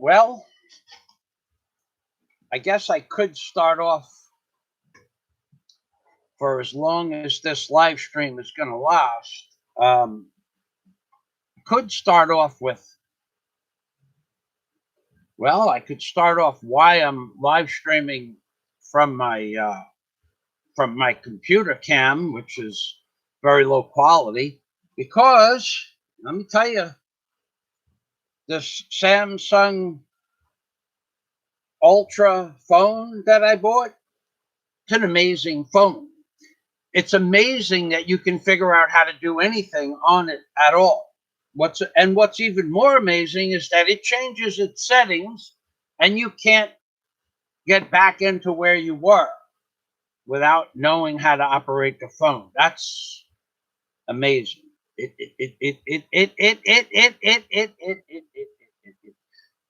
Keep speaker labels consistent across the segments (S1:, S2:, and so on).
S1: Well, I guess I could start off for as long as this live stream is going to last. Um, could start off with, well, I could start off why I'm live streaming from my computer cam, which is very low quality, because let me tell you, this Samsung Ultra phone that I bought, it's an amazing phone. It's amazing that you can figure out how to do anything on it at all. What's even more amazing is that it changes its settings and you can't get back into where you were without knowing how to operate the phone. That's amazing.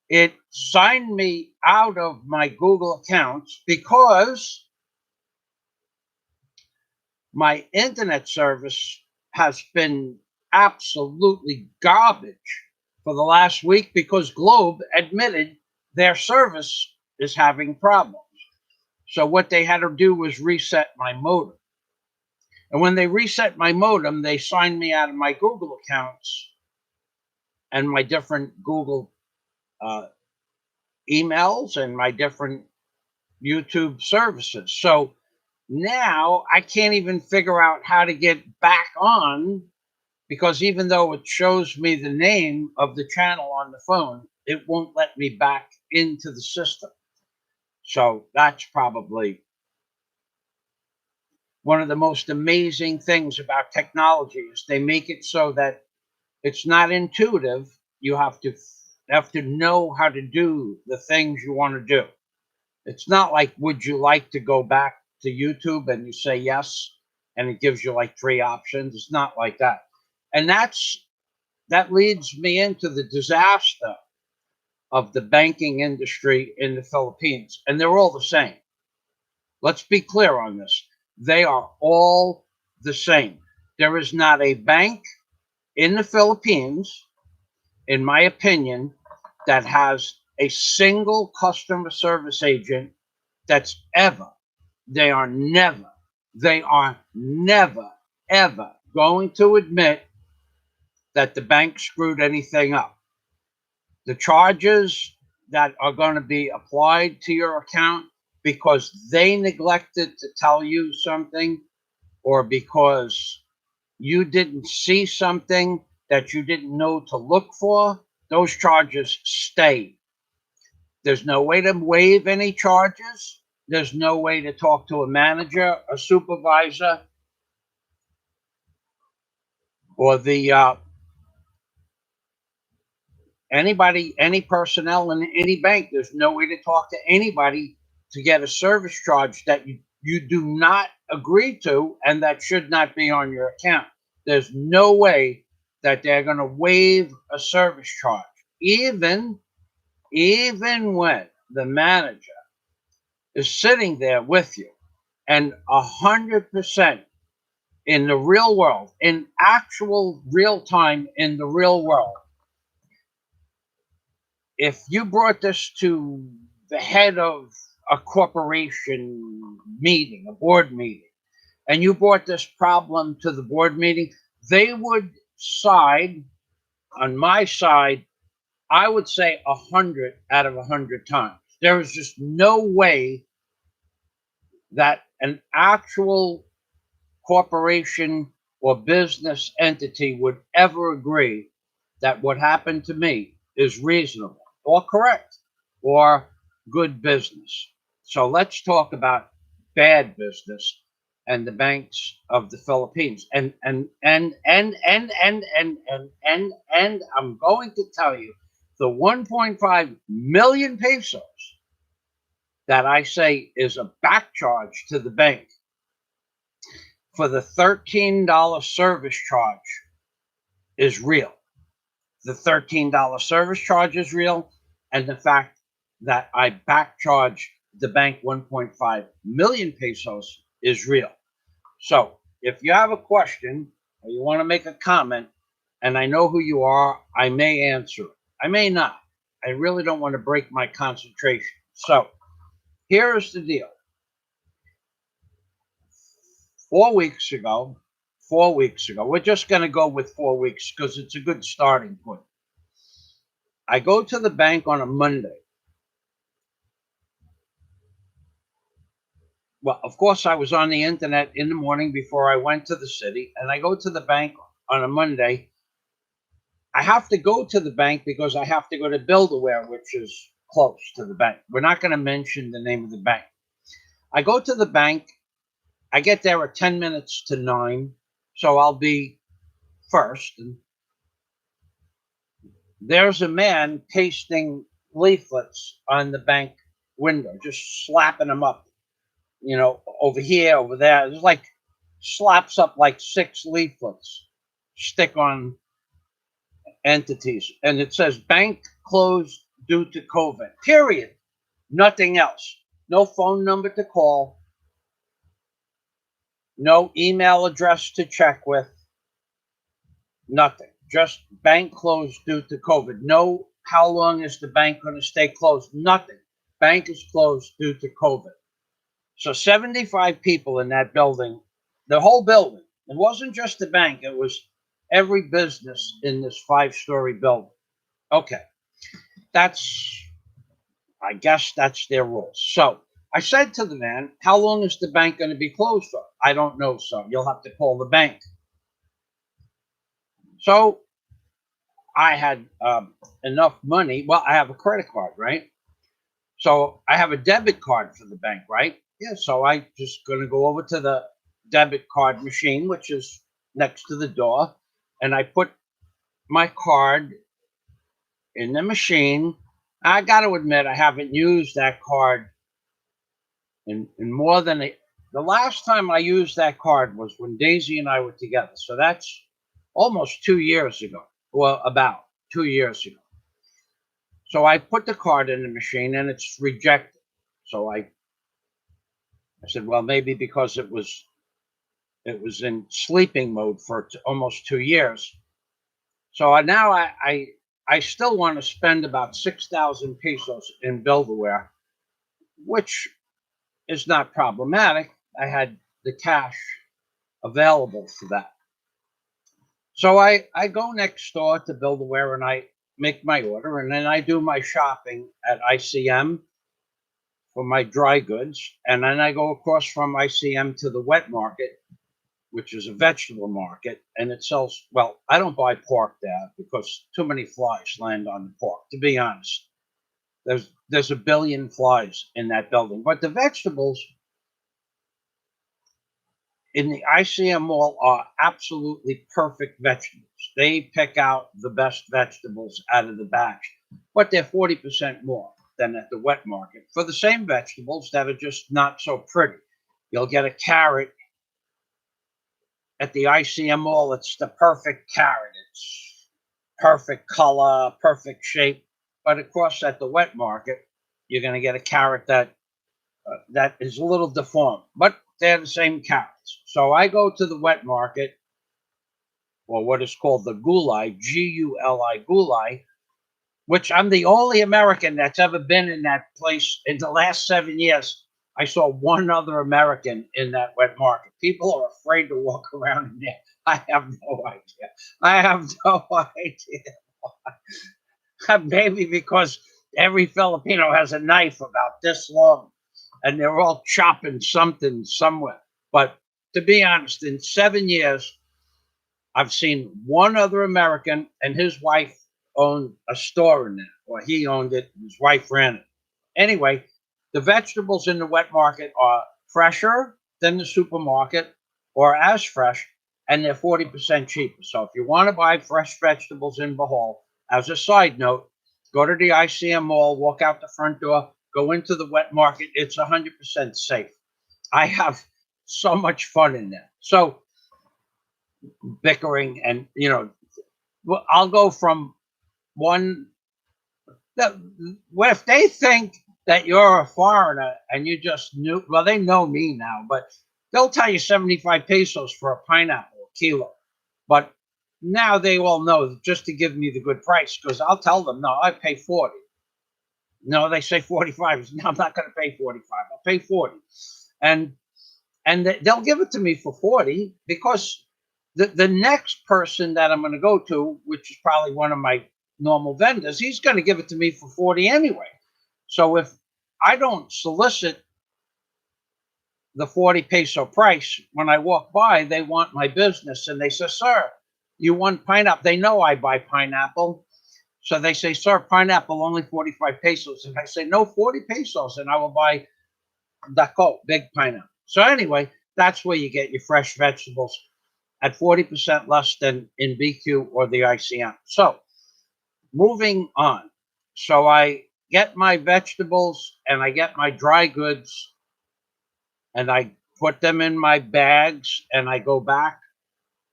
S1: It signed me out of my Google accounts because my internet service has been absolutely garbage for the last week because Globe admitted their service is having problems. So what they had to do was reset my modem. And when they reset my modem, they signed me out of my Google accounts and my different Google uh, emails and my different YouTube services. So now I can't even figure out how to get back on because even though it shows me the name of the channel on the phone, it won't let me back into the system. So that's probably one of the most amazing things about technology is they make it so that it's not intuitive. You have to know how to do the things you want to do. It's not like would you like to go back to YouTube and you say yes and it gives you like three options. It's not like that. And that leads me into the disaster of the banking industry in the Philippines. And they're all the same. Let's be clear on this. They are all the same. There is not a bank in the Philippines, in my opinion, that has a single customer service agent that's they are never, ever going to admit that the bank screwed anything up. The charges that are going to be applied to your account because they neglected to tell you something or because you didn't see something that you didn't know to look for, those charges stay. There's no way to waive any charges. There's no way to talk to a manager, a supervisor, or the anybody, any personnel in any bank. There's no way to talk to anybody to get a service charge that you do not agree to and that should not be on your account. There's no way that they're going to waive a service charge, even when the manager is sitting there with you and 100% in the real world, in actual real time in the real world. If you brought this to the head of a corporation meeting, a board meeting, and you brought this problem to the board meeting, they would side on my side, I would say 100 out of 100 times. There is just no way that an actual corporation or business entity would ever agree that what happened to me is reasonable or correct or good business. So let's talk about bad business and the banks of the Philippines. And I'm going to tell you the 1.5 million pesos that I say is a back charge to the bank for the $13 service charge is real. The $13 service charge is real, and the fact that I back charge the bank 1.5 million pesos is real. So if you have a question or you want to make a comment, and I know who you are, I may answer it. I may not. I really don't want to break my concentration. So here's the deal. 4 weeks ago, 4 weeks ago, we're just going to go with 4 weeks because it's a good starting point. I go to the bank on a Monday. Well, of course, I was on the internet in the morning before I went to the city, and I go to the bank on a Monday. I have to go to the bank because I have to go to Build-A-Ware, which is close to the bank. We're not going to mention the name of the bank. I go to the bank. I get there at 10 minutes to 9, so I'll be first. And there's a man pasting leaflets on the bank window, just slapping them up, over here, over there. It's like slaps up like 6 leaflets, stick on entities. And it says bank closed due to COVID, period. Nothing else. No phone number to call, no email address to check with, nothing. Just bank closed due to COVID. No, how long is the bank going to stay closed? Nothing. Bank is closed due to COVID. So 75 people in that building, the whole building. It wasn't just the bank, it was every business in this 5-story building. Okay. I guess that's their rules. So I said to the man, how long is the bank going to be closed for? I don't know, so you'll have to call the bank. So I had enough money. Well, I have a credit card, right? So I have a debit card for the bank, right? Yeah, so I just going to go over to the debit card machine, which is next to the door, and I put my card in the machine. I got to admit, I haven't used that card in more than the last time I used that card was when Daisy and I were together. So that's almost 2 years ago. Well, about 2 years ago. So I put the card in the machine and it's rejected. So I said, well, maybe because it was in sleeping mode for almost 2 years. So I still want to spend about 6,000 pesos in Build-A-Ware, which is not problematic. I had the cash available for that. So I go next door to Build-A-Ware and I make my order, and then I do my shopping at ICM for my dry goods, and then I go across from ICM to the wet market, which is a vegetable market, and it sells, well, I don't buy pork there because too many flies land on the pork, to be honest. There's a billion flies in that building. But the vegetables in the ICM mall are absolutely perfect vegetables. They pick out the best vegetables out of the batch, but they're 40% more than at the wet market for the same vegetables that are just not so pretty. You'll get a carrot at the ICM mall. It's the perfect carrot. It's perfect color, perfect shape. But of course, at the wet market, you're going to get a carrot that is a little deformed, but they're the same carrots. So I go to the wet market, or what is called the Gulai, Guli, Gulai, which I'm the only American that's ever been in that place in the last 7 years. I saw one other American in that wet market. People are afraid to walk around in there. I have no idea. I have no idea. Maybe because every Filipino has a knife about this long and they're all chopping something somewhere. But to be honest, in 7 years, I've seen one other American, and his wife owned a store in there, or he owned it, and his wife ran it. Anyway, the vegetables in the wet market are fresher than the supermarket, or as fresh, and they're 40% cheaper. So if you want to buy fresh vegetables in Bohol, as a side note, go to the ICM mall, walk out the front door, go into the wet market. It's 100% safe. I have so much fun in there. So bickering and, I'll go from one. If they think that you're a foreigner and you just knew, well, they know me now, but they'll tell you 75 pesos for a pineapple, a kilo. But now they all know just to give me the good price, because I'll tell them, no, I pay 40. No, they say 45. No, I'm not going to pay 45. I'll pay 40. And they'll give it to me for 40 because the next person that I'm going to go to, which is probably one of my normal vendors, he's going to give it to me for 40 anyway. So if I don't solicit the 40 peso price, when I walk by, they want my business and they say, "Sir, you want pineapple?" They know I buy pineapple. So they say, "Sir, pineapple only 45 pesos." And I say, "No, 40 pesos, and I will buy Daco, big pineapple." So anyway, that's where you get your fresh vegetables at 40% less than in BQ or the ICM. So moving on. So I get my vegetables and I get my dry goods and I put them in my bags and I go back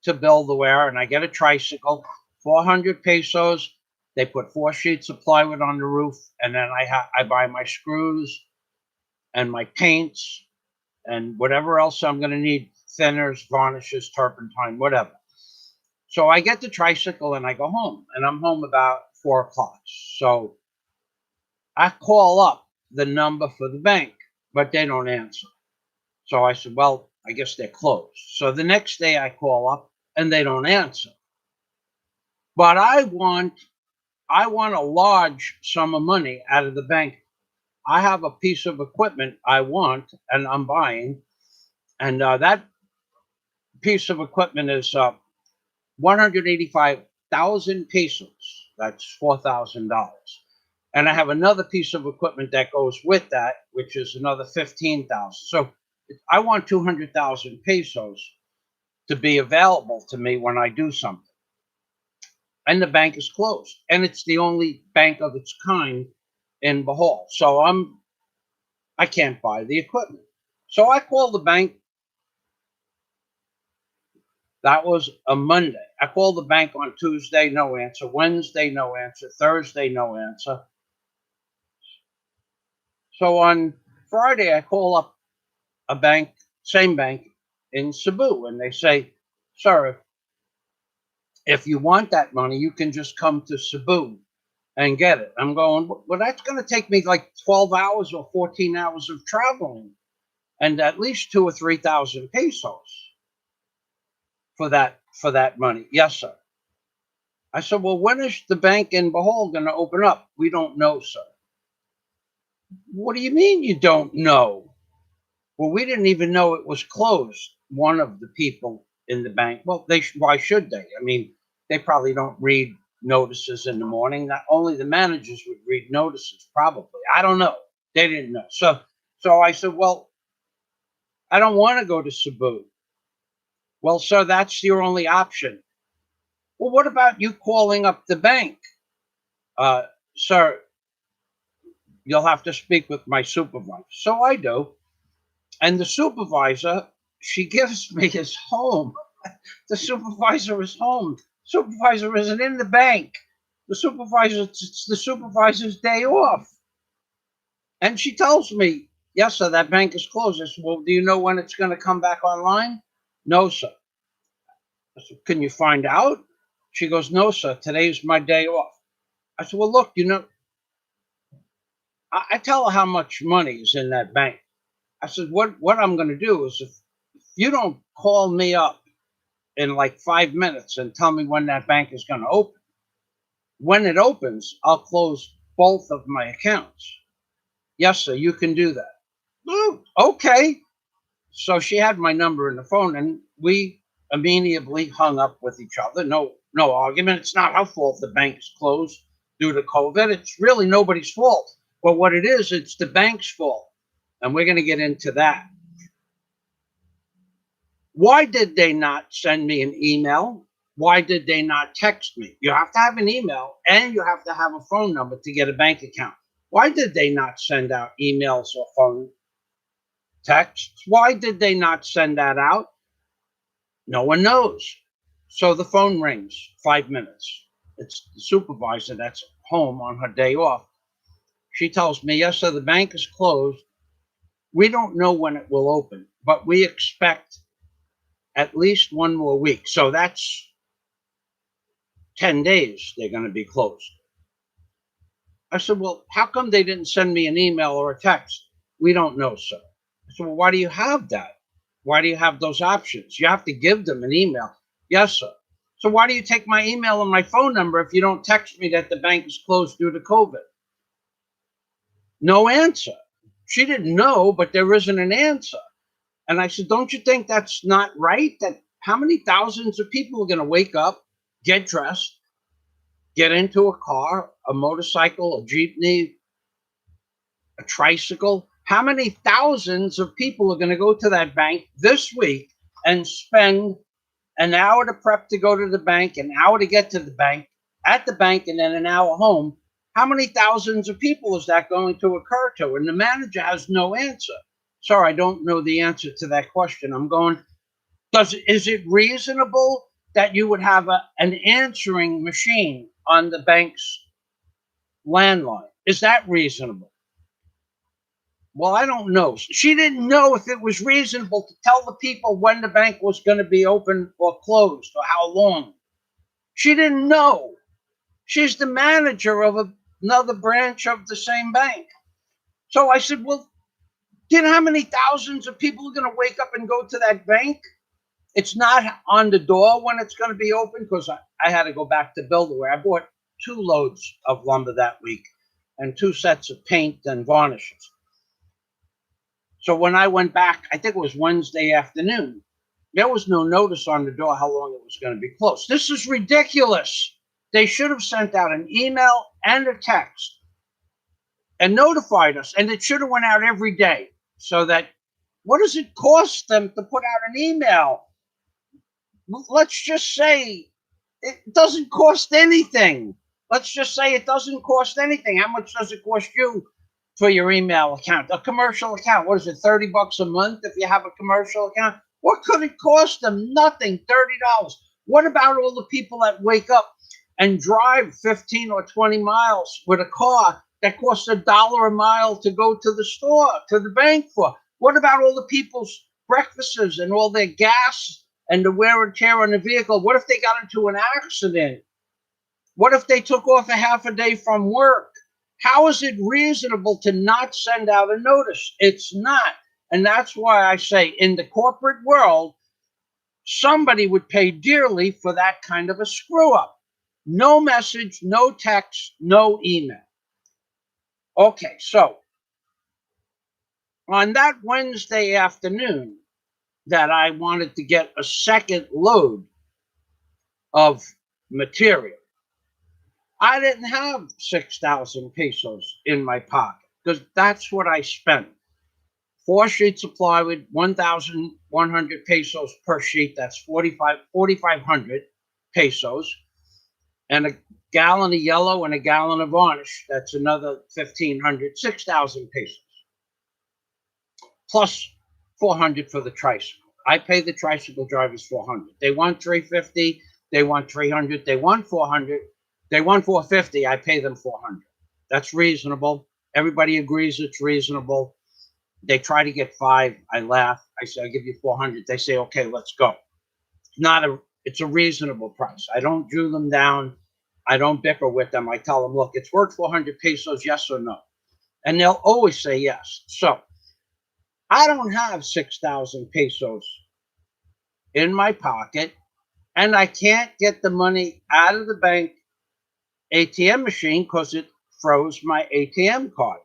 S1: to build the ware and I get a tricycle, 400 pesos. They put 4 sheets of plywood on the roof, and then I buy my screws and my paints and whatever else I'm going to need, thinners, varnishes, turpentine, whatever. So I get the tricycle and I go home, and I'm home about 4 o'clock. So I call up the number for the bank, but they don't answer. So I said, well, I guess they're closed. So the next day I call up and they don't answer. But I want a large sum of money out of the bank. I have a piece of equipment I want and I'm buying, and that piece of equipment is 185,000 pesos. That's $4,000. And I have another piece of equipment that goes with that, which is another 15,000. So I want 200,000 pesos to be available to me when I do something. And the bank is closed, and it's the only bank of its kind in Bohol. So I can't buy the equipment. So I call the bank. That was a Monday. I called the bank on Tuesday, no answer. Wednesday, no answer. Thursday, no answer. So on Friday, I call up a bank, same bank in Cebu, and they say, "Sir, if you want that money, you can just come to Cebu and get it." I'm going, "Well, that's going to take me like 12 hours or 14 hours of traveling and at least 2 or 3 thousand pesos for that money." "Yes, sir." I said, "Well, when is the bank in Bohol going to open up?" "We don't know, sir." "What do you mean you don't know?" "Well, we didn't even know it was closed." One of the people in the bank, well, why should they? I mean, they probably don't read notices in the morning. Not only the managers would read notices, probably. I don't know. They didn't know. So I said, "Well, I don't want to go to Cebu." "Well, sir, that's your only option." "Well, what about you calling up the bank?" uh, "Sir, you'll have to speak with my supervisor." So I do. And the supervisor, she gives me his home. The supervisor is home. Supervisor isn't in the bank. It's the supervisor's day off. And she tells me, "Yes, sir, that bank is closed." I said, "Well, do you know when it's going to come back online?" "No, sir." I said, "Can you find out?" She goes, "No, sir, today's my day off." I said, "Well, look, I tell her how much money is in that bank. I said, what I'm going to do is if you don't call me up in like 5 minutes and tell me when that bank is going to open, when it opens, I'll close both of my accounts." "Yes, sir, you can do that." "Oh, okay." So she had my number in the phone, and we immediately hung up with each other. No argument. It's not her fault the bank is closed due to COVID. It's really nobody's fault. But what it is, it's the bank's fault. And we're going to get into that. Why did they not send me an email? Why did they not text me? You have to have an email and you have to have a phone number to get a bank account. Why did they not send out emails or phone texts? Why did they not send that out? No one knows. So the phone rings, 5 minutes. It's the supervisor that's home on her day off. She tells me, "Yes, sir, the bank is closed. We don't know when it will open, but we expect at least one more week." So that's 10 days they're going to be closed. I said, well, how come they didn't send me an email or a text? We don't know, sir. I said, well, why do you have that? Why do you have those options? You have to give them an email. Yes, sir. So why do you take my email and my phone number if you don't text me that the bank is closed due to COVID? No answer. She didn't know, but there isn't an answer. And I said, don't you think that's not right? That how many thousands of people are going to wake up, get dressed, get into a car, a motorcycle, a jeepney, a tricycle? How many thousands of people are going to go to that bank this week and spend an hour to prep to go to the bank, an hour to get to the bank, at the bank, and then an hour home? How many thousands of people is that going to occur to? And the manager has no answer. Sorry, I don't know the answer to that question. I'm going, is it reasonable that you would have an answering machine on the bank's landline? Is that reasonable? Well, I don't know. She didn't know if it was reasonable to tell the people when the bank was going to be open or closed or how long. She didn't know. She's the manager of another branch of the same bank. So I said, well, do you know how many thousands of people are going to wake up and go to that bank? It's not on the door when it's going to be open because I had to go back to Build-A-Ware. I bought 2 loads of lumber that week and 2 sets of paint and varnishes. So when I went back, I think it was Wednesday afternoon, there was no notice on the door how long it was going to be closed. This is ridiculous. They should have sent out an email and a text and notified us, and it should have went out every day so that what does it cost them to put out an email? Let's just say it doesn't cost anything. Let's just say it doesn't cost anything. How much does it cost you for your email account? A commercial account, what is it, $30 a month if you have a commercial account? What could it cost them? Nothing, $30. What about all the people that wake up and drive 15 or 20 miles with a car that costs $1 a mile to go to the store, to the bank for? What about all the people's breakfasts and all their gas and the wear and tear on the vehicle? What if they got into an accident? What if they took off a half a day from work? How is it reasonable to not send out a notice? It's not. And that's why I say in the corporate world, somebody would pay dearly for that kind of a screw up. No message, no text, no email. Okay, so on that Wednesday afternoon that I wanted to get a second load of material, I didn't have 6,000 pesos in my pocket because that's what I spent. 4 sheets of plywood, 1,100 pesos per sheet. That's 4,500 pesos. And a gallon of yellow and a gallon of varnish. That's another 1,500, 6,000 pesos. Plus 400 for the tricycle. I pay the tricycle drivers 400. They want 350. They want 300. They want 400. They want 450. I pay them 400. That's reasonable. Everybody agrees it's reasonable. They try to get 5. I laugh. I say, I'll give you 400. They say, okay, let's go. It's a reasonable price. I don't Jew them down. I don't bicker with them. I tell them, look, it's worth 400 pesos, yes or no. And they'll always say yes. So I don't have 6,000 pesos in my pocket, and I can't get the money out of the bank ATM machine because it froze my ATM card,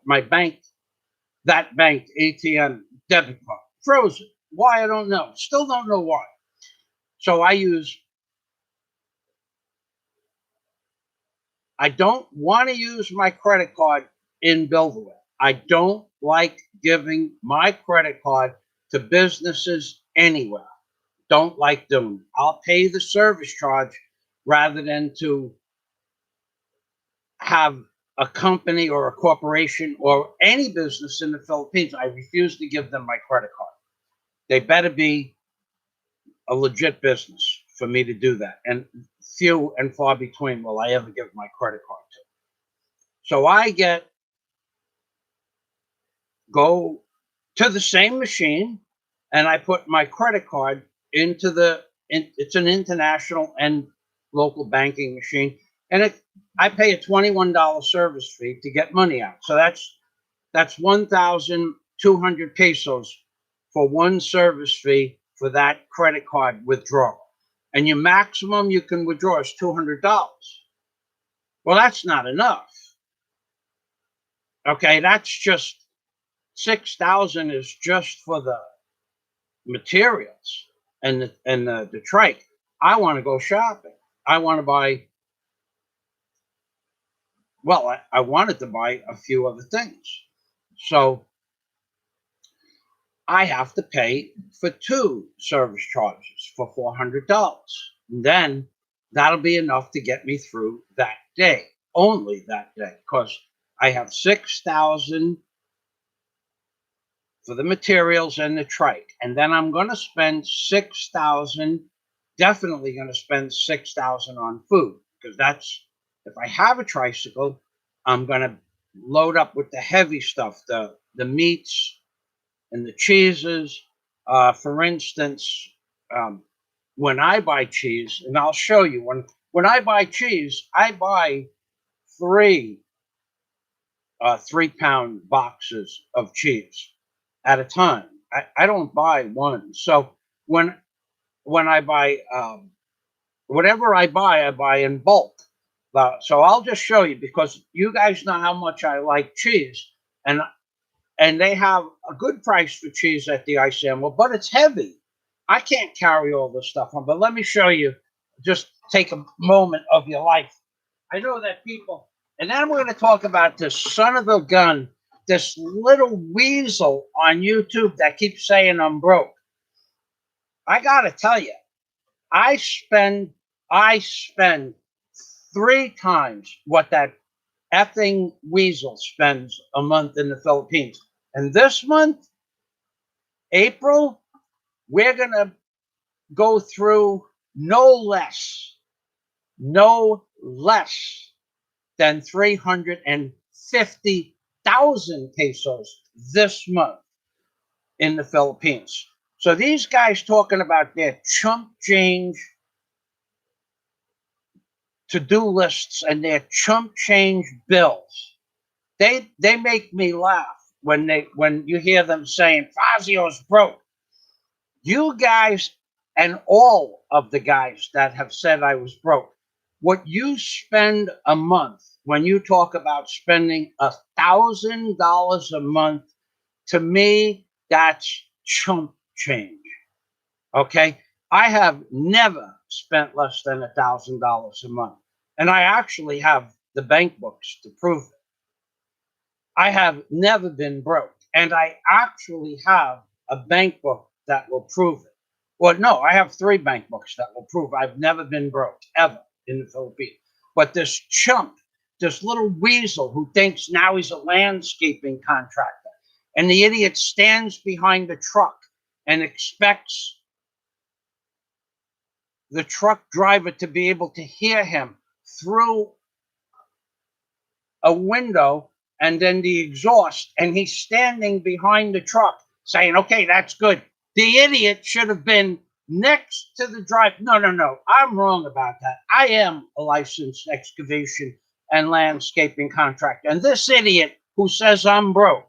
S1: that bank ATM debit card. Froze it. Why? I don't know. Still don't know why. So I don't want to use my credit card in Build-A-Ware. I don't like giving my credit card to businesses anywhere. Don't like doing it. I'll pay the service charge rather than to have a company or a corporation or any business in the Philippines. I refuse to give them my credit card. They better be a legit business for me to do that. And few and far between will I ever give my credit card to. So go to the same machine and I put my credit card it's an international and local banking machine. and I pay a $21 service fee to get money out. So that's 1,200 pesos for one service fee for that credit card withdrawal. And your maximum you can withdraw is $200. Well, that's not enough. Okay, that's just 6,000 is just for the materials and the trike. I want to go shopping. I want to buy. Well, I wanted to buy a few other things, so I have to pay for two service charges for $400. And then that'll be enough to get me through that day, only that day, because I have 6,000 for the materials and the trike. And then I'm going to spend 6,000, definitely going to spend 6,000 on food, because that's, if I have a tricycle, I'm going to load up with the heavy stuff, the meats and the cheeses. For instance, when I buy cheese, and I'll show you, when I buy cheese, I buy three 3-pound boxes of cheese at a time. I don't buy one. So when I buy whatever I buy in bulk. So I'll just show you, because you guys know how much I like cheese, and they have a good price for cheese at the ICM, but it's heavy. I can't carry all this stuff on. But let me show you. Just take a moment of your life. I know that people, and then we're going to talk about this son of a gun, this little weasel on YouTube that keeps saying I'm broke. I got to tell you, I spend 3 times what that effing weasel spends a month in the Philippines. And this month, April, we're going to go through no less than 350,000 pesos this month in the Philippines. So these guys talking about their chump change to-do lists and their chump change bills, they make me laugh when you hear them saying Fazio's broke. You guys and all of the guys that have said I was broke, what you spend a month, when you talk about spending $1,000 a month, to me, that's chump change. Okay? I have never spent less than $1,000 a month. And I actually have the bank books to prove it. I have never been broke. And I actually have a bank book that will prove it. Well, no, I have 3 bank books that will prove I've never been broke, ever, in the Philippines. But this chump, this little weasel who thinks now he's a landscaping contractor, and the idiot stands behind the truck and expects the truck driver to be able to hear him through a window and then the exhaust, and he's standing behind the truck saying, okay, that's good. The idiot should have been next to the driver. No, I'm wrong about that. I am a licensed excavation and landscaping contractor, and this idiot who says I'm broke,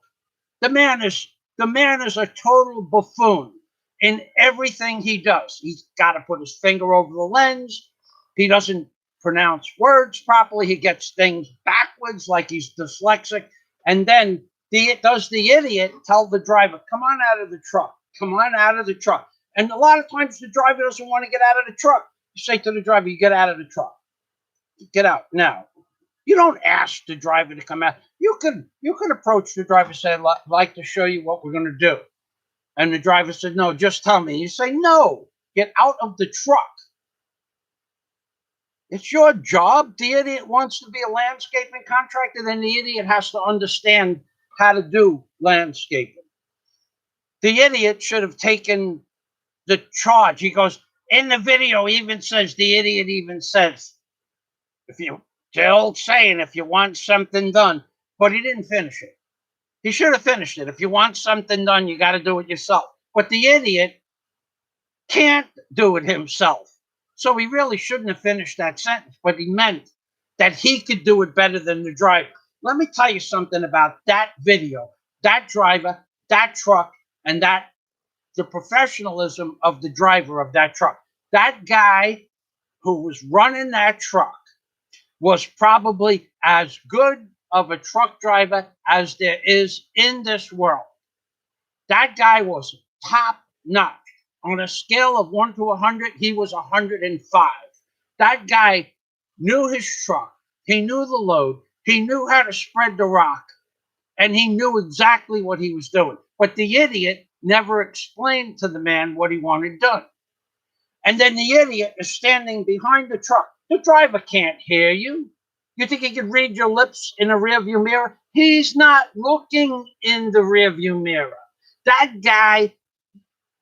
S1: the man is a total buffoon in everything he does. He's got to put his finger over the lens. He doesn't pronounce words properly. He gets things backwards like he's dyslexic. And then does the idiot tell the driver, come on out of the truck. Come on out of the truck. And a lot of times the driver doesn't want to get out of the truck. You say to the driver, you get out of the truck. Get out now. You don't ask the driver to come out. You could approach the driver and say, I'd like to show you what we're going to do. And the driver said, no, just tell me. You say, no, get out of the truck. It's your job. The idiot wants to be a landscaping contractor, then the idiot has to understand how to do landscaping. The idiot should have taken the charge. He goes, in the video, the idiot even says, the old saying, if you want something done, but he didn't finish it. He should have finished it. If you want something done, you got to do it yourself. But the idiot can't do it himself. So he really shouldn't have finished that sentence. What he meant that he could do it better than the driver. Let me tell you something about that video, that driver, that truck, and that the professionalism of the driver of that truck. That guy who was running that truck was probably as good of a truck driver as there is in this world. That guy was top notch. On a scale of 1 to 100, he was 105. That guy knew his truck. He knew the load. He knew how to spread the rock. And he knew exactly what he was doing. But the idiot never explained to the man what he wanted done. And then the idiot is standing behind the truck. The driver can't hear you. You think he can read your lips in a rearview mirror? He's not looking in the rearview mirror. That guy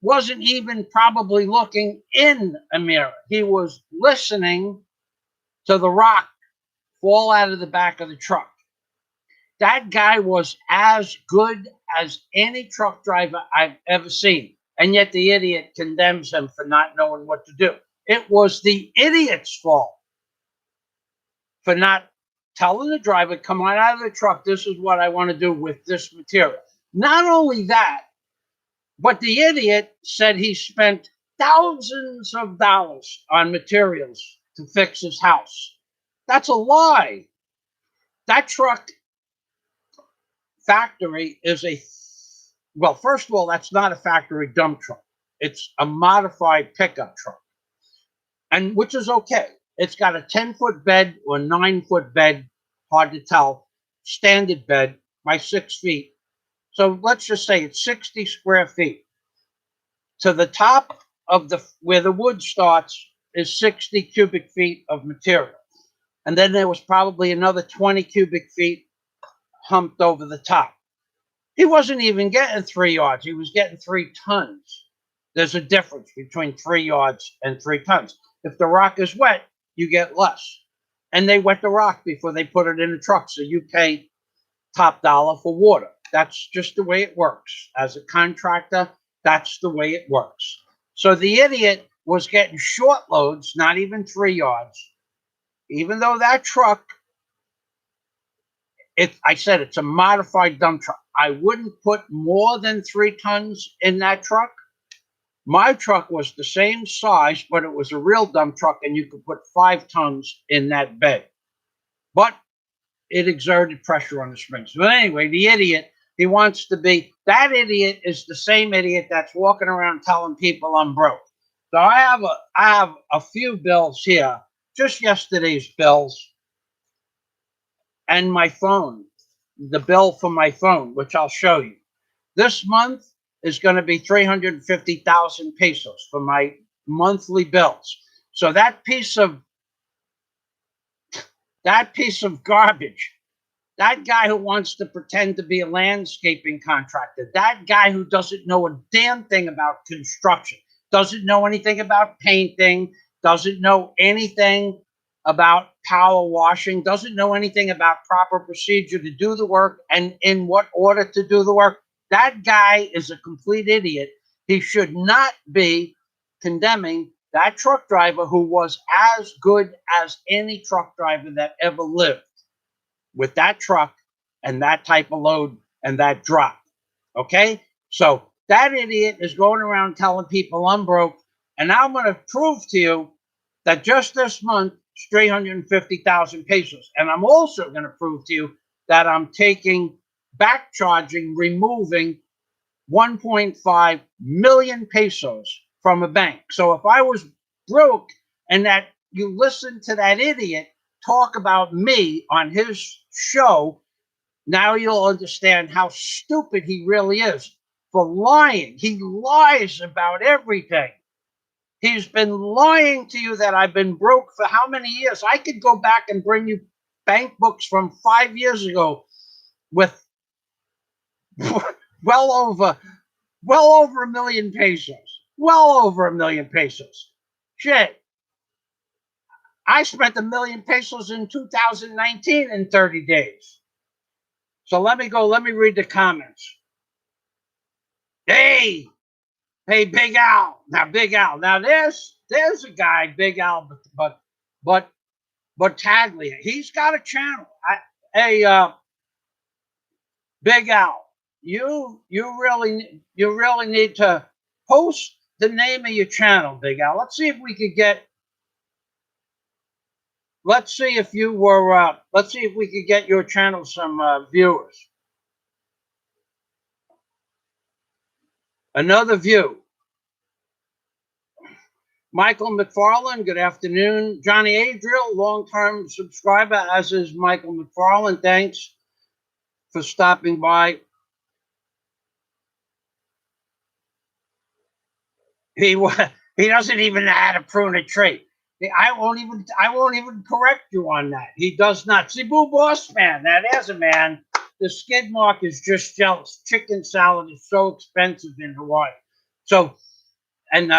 S1: wasn't even probably looking in a mirror. He was listening to the rock fall out of the back of the truck. That guy was as good as any truck driver I've ever seen. And yet the idiot condemns him for not knowing what to do. It was the idiot's fault for not telling the driver, come on out of the truck. This is what I want to do with this material. Not only that, but the idiot said he spent thousands of dollars on materials to fix his house. That's a lie. That truck factory is well, first of all, that's not a factory dump truck. It's a modified pickup truck, and which is okay. It's got a 10-foot bed or 9-foot bed, hard to tell, standard bed by 6 feet. So let's just say it's 60 square feet. To the top of where the wood starts is 60 cubic feet of material. And then there was probably another 20 cubic feet humped over the top. He wasn't even getting 3 yards. He was getting 3 tons. There's a difference between 3 yards and 3 tons. If the rock is wet, you get less. And they wet the rock before they put it in the truck. So you pay top dollar for water. That's just the way it works. As a contractor, that's the way it works. So the idiot was getting short loads, not even 3 yards. Even though that truck, I said it's a modified dump truck. I wouldn't put more than 3 tons in that truck. My truck was the same size, but it was a real dump truck, and you could put 5 tons in that bed. But it exerted pressure on the springs. But anyway, the idiot, he wants to be, that idiot is the same idiot that's walking around telling people I'm broke. So I have a few bills here, just yesterday's bills, and my phone, the bill for my phone, which I'll show you. This month is going to be 350,000 pesos for my monthly bills. So that piece of garbage, that guy who wants to pretend to be a landscaping contractor, that guy who doesn't know a damn thing about construction, doesn't know anything about painting, doesn't know anything about power washing, doesn't know anything about proper procedure to do the work and in what order to do the work. That guy is a complete idiot. He should not be condemning that truck driver who was as good as any truck driver that ever lived with that truck and that type of load and that drop. Okay? So that idiot is going around telling people I'm broke. And I'm going to prove to you that just this month, it's 350,000 pesos. And I'm also going to prove to you that I'm back charging, removing 1.5 million pesos from a bank. So if I was broke and that you listen to that idiot talk about me on his show, now you'll understand how stupid he really is for lying. He lies about everything. He's been lying to you that I've been broke for how many years? I could go back and bring you bank books from 5 years ago with well over $1 million pesos. Well over $1 million pesos. Shit. I spent $1 million pesos in 2019 in 30 days. So let me read the comments. Hey, Big Al. Now, Big Al. Now, there's a guy, Big Al, but Battaglia. He's got a channel. Hey, Big Al, you really need to post the name of your channel, Big Al. Let's see if we could get. Let's see if you were. Let's see if we could get your channel some viewers. Another view. Michael McFarland, good afternoon. Johnny Adriel, long-term subscriber, as is Michael McFarland. Thanks for stopping by. He he doesn't even know how to prune a tree. I won't even correct you on that. He does not. Cebu Boss Man, that is a man. The skid mark is just jealous. Chicken salad is so expensive in Hawaii. So, and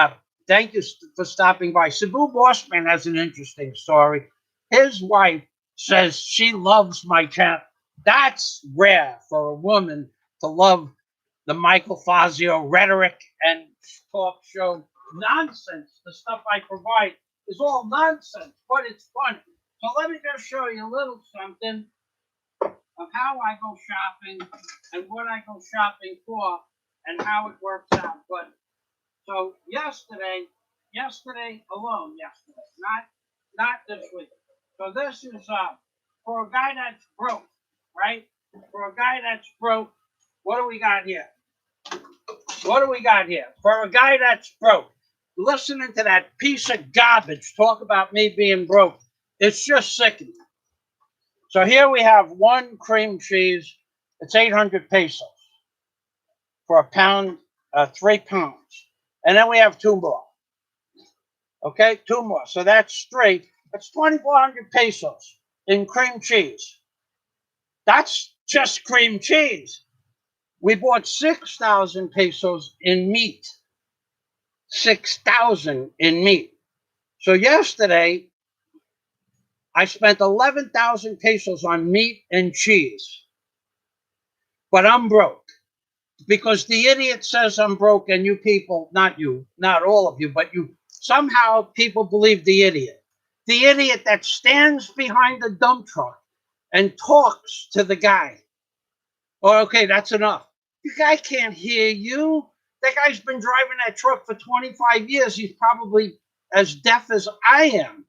S1: thank you for stopping by. Cebu Bossman has an interesting story. His wife says she loves my channel. That's rare for a woman to love the Michael Fazio rhetoric and talk show nonsense. The stuff I provide is all nonsense, but it's funny. So let me just show you a little something of how I go shopping and what I go shopping for and how it works out. But so yesterday alone, not this week. So this is for a guy that's broke, right? For a guy that's broke, what do we got here? What do we got here? For a guy that's broke, listening to that piece of garbage talk about me being broke, it's just sickening. So here we have one cream cheese. It's 800 pesos for a pound, 3 pounds. And then we have two more. Okay, two more. So that's three. That's 2,400 pesos in cream cheese. That's just cream cheese. We bought 6,000 pesos in meat. 6,000 in meat. So yesterday, I spent 11,000 pesos on meat and cheese. But I'm broke because the idiot says I'm broke, and you people, not you, not all of you, but you, somehow people believe the idiot. The idiot that stands behind the dump truck and talks to the guy. Oh, okay, that's enough. The guy can't hear you. That guy's been driving that truck for 25 years. He's probably as deaf as I am.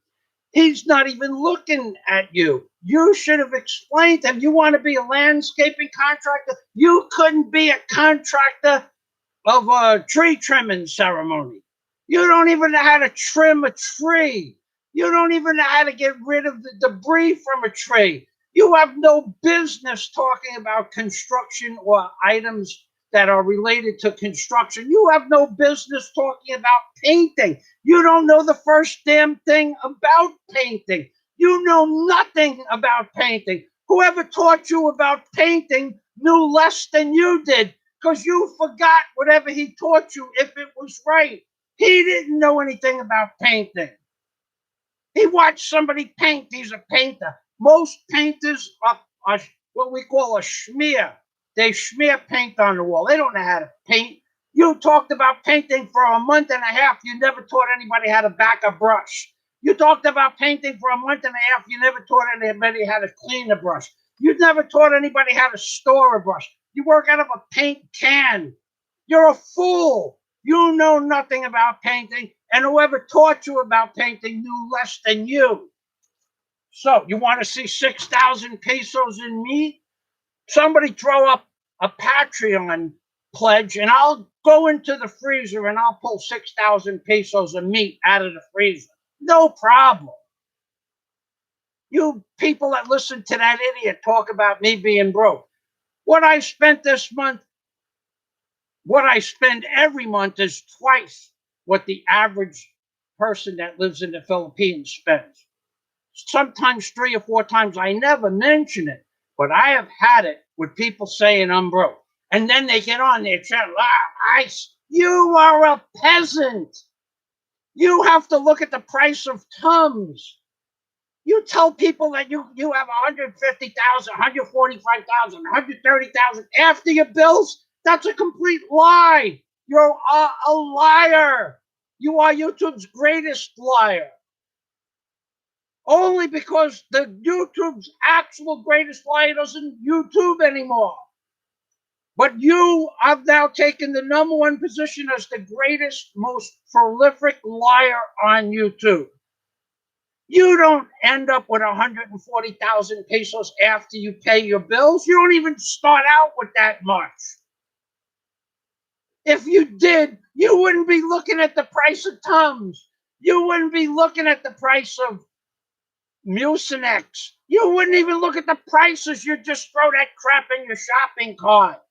S1: He's not even looking at you. You should have explained to him. You want to be a landscaping contractor? You couldn't be a contractor of a tree trimming ceremony. You don't even know how to trim a tree. You don't even know how to get rid of the debris from a tree. You have no business talking about construction or items that are related to construction. You have no business talking about painting. You don't know the first damn thing about painting. You know nothing about painting. Whoever taught you about painting knew less than you did, because you forgot whatever he taught you if it was right. He didn't know anything about painting. He watched somebody paint. He's a painter. Most painters are what we call a schmear. They smear paint on the wall. They don't know how to paint. You talked about painting for a month and a half. You never taught anybody how to back a brush. You talked about painting for a month and a half. You never taught anybody how to clean a brush. You never taught anybody how to store a brush. You work out of a paint can. You're a fool. You know nothing about painting, and whoever taught you about painting knew less than you. So, you want to see 6,000 pesos in meat? Somebody throw up a Patreon pledge, and I'll go into the freezer and I'll pull 6,000 pesos of meat out of the freezer. No problem. You people that listen to that idiot talk about me being broke. What I spent this month, what I spend every month is twice what the average person that lives in the Philippines spends. Sometimes 3 or 4 times. I never mention it, but I have had it with people saying I'm broke. And then they get on their channel. You are a peasant. You have to look at the price of Tums. You tell people that you have 150,000, 145,000, 130,000 after your bills. That's a complete lie. You're a liar. You are YouTube's greatest liar. Only because the YouTube's actual greatest liar doesn't YouTube anymore. But you have now taken the number one position as the greatest, most prolific liar on YouTube. You don't end up with 140,000 pesos after you pay your bills. You don't even start out with that much. If you did, you wouldn't be looking at the price of Tums. You wouldn't be looking at the price of Mucinex. You wouldn't even look at the prices. You just throw that crap in your shopping cart.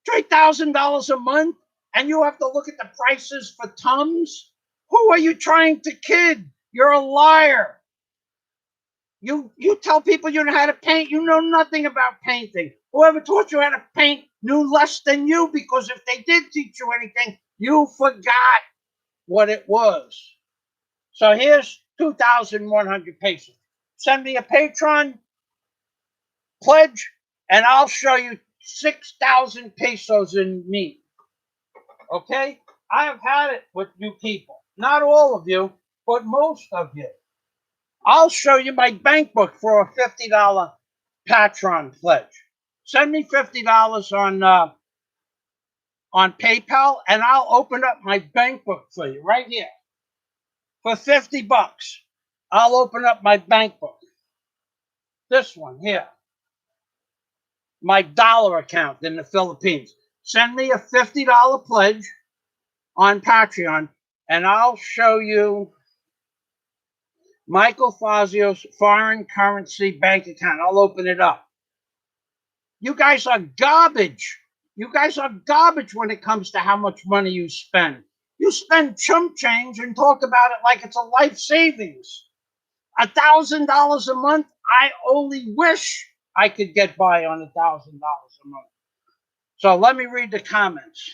S1: $3,000 a month, and you have to look at the prices for Tums? Who are you trying to kid? You're a liar. You tell people you know how to paint. You know nothing about painting. Whoever taught you how to paint knew less than you, because if they did teach you anything, you forgot what it was. So here's 2,100 pesos. Send me a Patreon pledge, and I'll show you 6,000 pesos in meat. Okay? I have had it with you people. Not all of you, but most of you. I'll show you my bank book for a $50 Patreon pledge. Send me $50 on PayPal, and I'll open up my bank book for you right here. For $50, I'll open up my bank book. This one here. My dollar account in the Philippines. Send me a $50 pledge on Patreon, and I'll show you Michael Fazio's foreign currency bank account. I'll open it up. You guys are garbage. You guys are garbage when it comes to how much money you spend. You spend chump change and talk about it like it's a life savings. $1,000 a month, I only wish I could get by on $1,000 a month. So let me read the comments.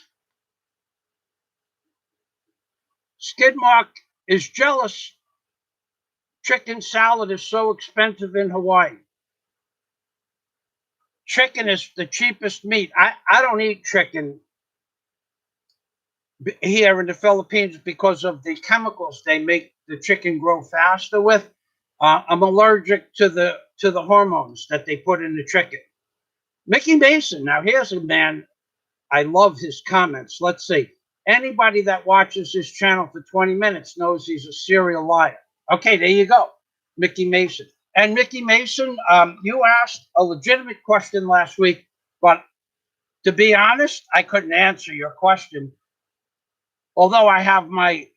S1: Skidmark is jealous. Chicken salad is so expensive in Hawaii. Chicken is the cheapest meat. I don't eat chicken here in the Philippines because of the chemicals they make the chicken grow faster with. I'm allergic to the hormones that they put in the chicken. Mickey Mason. Now here's a man. I love his comments. Let's see. Anybody that watches this channel for 20 minutes knows he's a serial liar. Okay, there you go. Mickey Mason. And Mickey Mason, you asked a legitimate question last week, but to be honest, I couldn't answer your question. Although I have my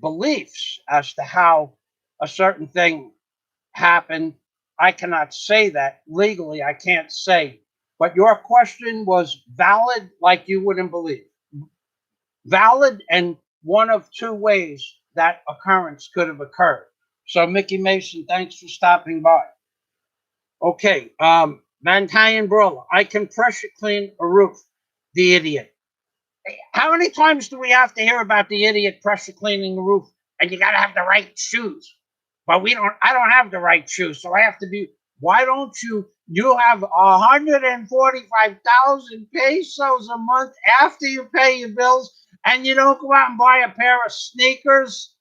S1: beliefs as to how a certain thing happened, I cannot say that legally. I can't say. But your question was valid like you wouldn't believe. Valid, and one of two ways that occurrence could have occurred. So, Mickey Mason, thanks for stopping by. Okay, Mantayan Brawler, I can pressure clean a roof. The idiot. How many times do we have to hear about the idiot pressure cleaning the roof? And you got to have the right shoes. But I don't have the right shoes, so I have to be. Why don't you? You have 145,000 pesos a month after you pay your bills, and you don't go out and buy a pair of sneakers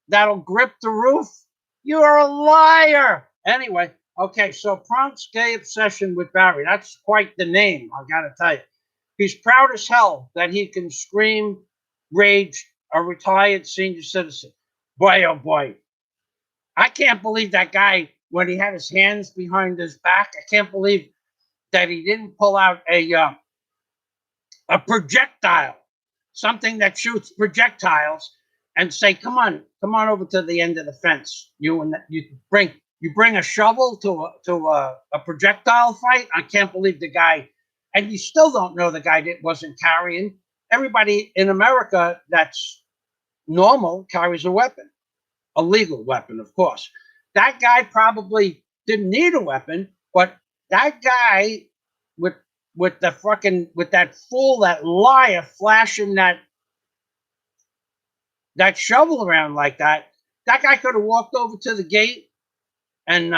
S1: that'll grip the roof? You're a liar. Anyway, okay, so Pronk's gay obsession with Barry. That's quite the name, I gotta tell you. He's proud as hell that he can scream, rage, a retired senior citizen. Boy, oh boy. I can't believe that guy, when he had his hands behind his back, I can't believe that he didn't pull out a projectile, something that shoots projectiles, and say, come on over to the end of the fence. You bring a shovel to a projectile fight. I can't believe the guy, and you still don't know the guy that wasn't carrying. Everybody in America that's normal carries a weapon, a legal weapon, of course. That guy probably didn't need a weapon, but that guy with that fool, that liar, flashing that shovel around like that, that guy could have walked over to the gate and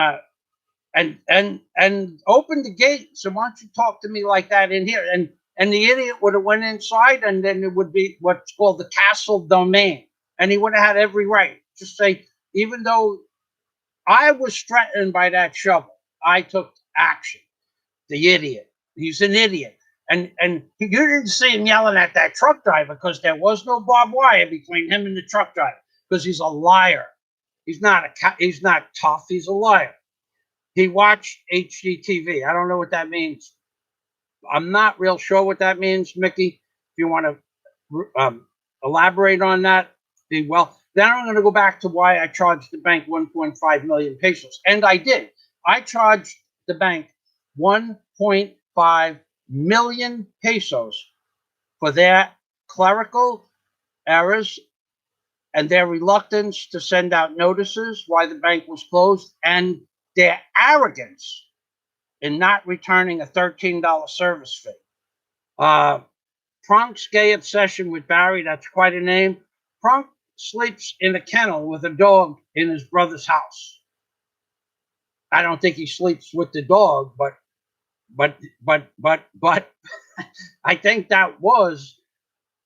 S1: opened the gate. So why don't you talk to me like that in here? And the idiot would have went inside, and then it would be what's called the castle domain. And he would have had every right. Just say, even though I was threatened by that shovel, I took action. The idiot. He's an idiot. And you didn't see him yelling at that truck driver because there was no barbed wire between him and the truck driver because he's a liar. He's not tough. He's a liar. He watched HGTV. I don't know what that means. I'm not real sure what that means, Mickey. If you want to elaborate on that, be well. Then I'm going to go back to why I charged the bank 1.5 million pesos, and I did. I charged the bank 1.5 million pesos for their clerical errors and their reluctance to send out notices why the bank was closed and their arrogance in not returning a $13 service fee. Prunk's gay obsession with Barry, that's quite a name. Prunk sleeps in a kennel with a dog in his brother's house. I don't think he sleeps with the dog, but I think that was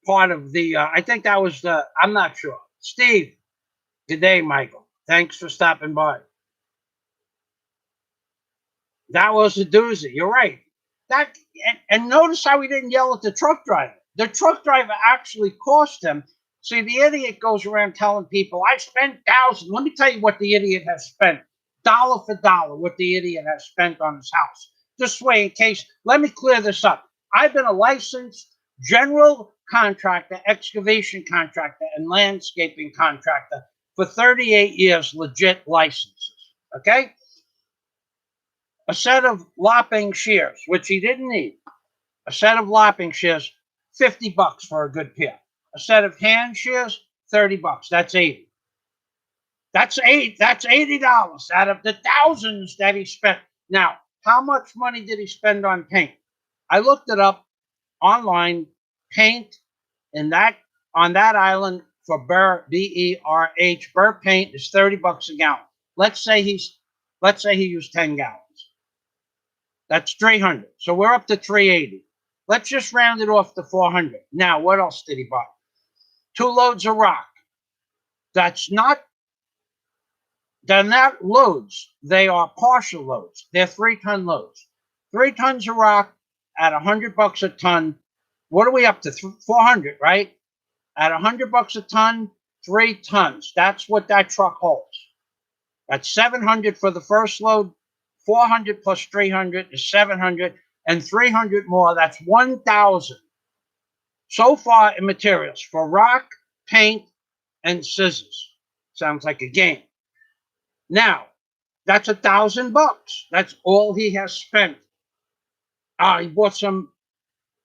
S1: part of the, I think that was the, I'm not sure. Steve, good day, Michael. Thanks for stopping by. That was a doozy. You're right. That and notice how he didn't yell at the truck driver. The truck driver actually cost him. See, the idiot goes around telling people, I spent thousands. Let me tell you what the idiot has spent, dollar for dollar, what the idiot has spent on his house. This way, in case, let me clear this up. I've been a licensed general contractor, excavation contractor, and landscaping contractor for 38 years, legit licenses. Okay? A set of lopping shears, which he didn't need. A set of lopping shears, $50 for a good pair. A set of hand shears, $30. That's 80. That's $80 out of the thousands that he spent. Now, how much money did he spend on paint? I looked it up online. Paint in that on that island for Burr, BERH, Burr paint is $30 a gallon. Let's say he used 10 gallons. That's 300. So we're up to 380. Let's just round it off to 400. Now, what else did he buy? 2 loads of rock. They're not loads. They are partial loads. They're 3-ton loads. 3 tons of rock at $100 a ton. What are we up to? 400, right? At $100 a ton, 3 tons. That's what that truck holds. That's 700 for the first load. 400 plus 300 is 700, and 300 more. That's 1,000 so far in materials for rock, paint, and scissors. Sounds like a game. Now, that's $1,000. That's all he has spent. He bought some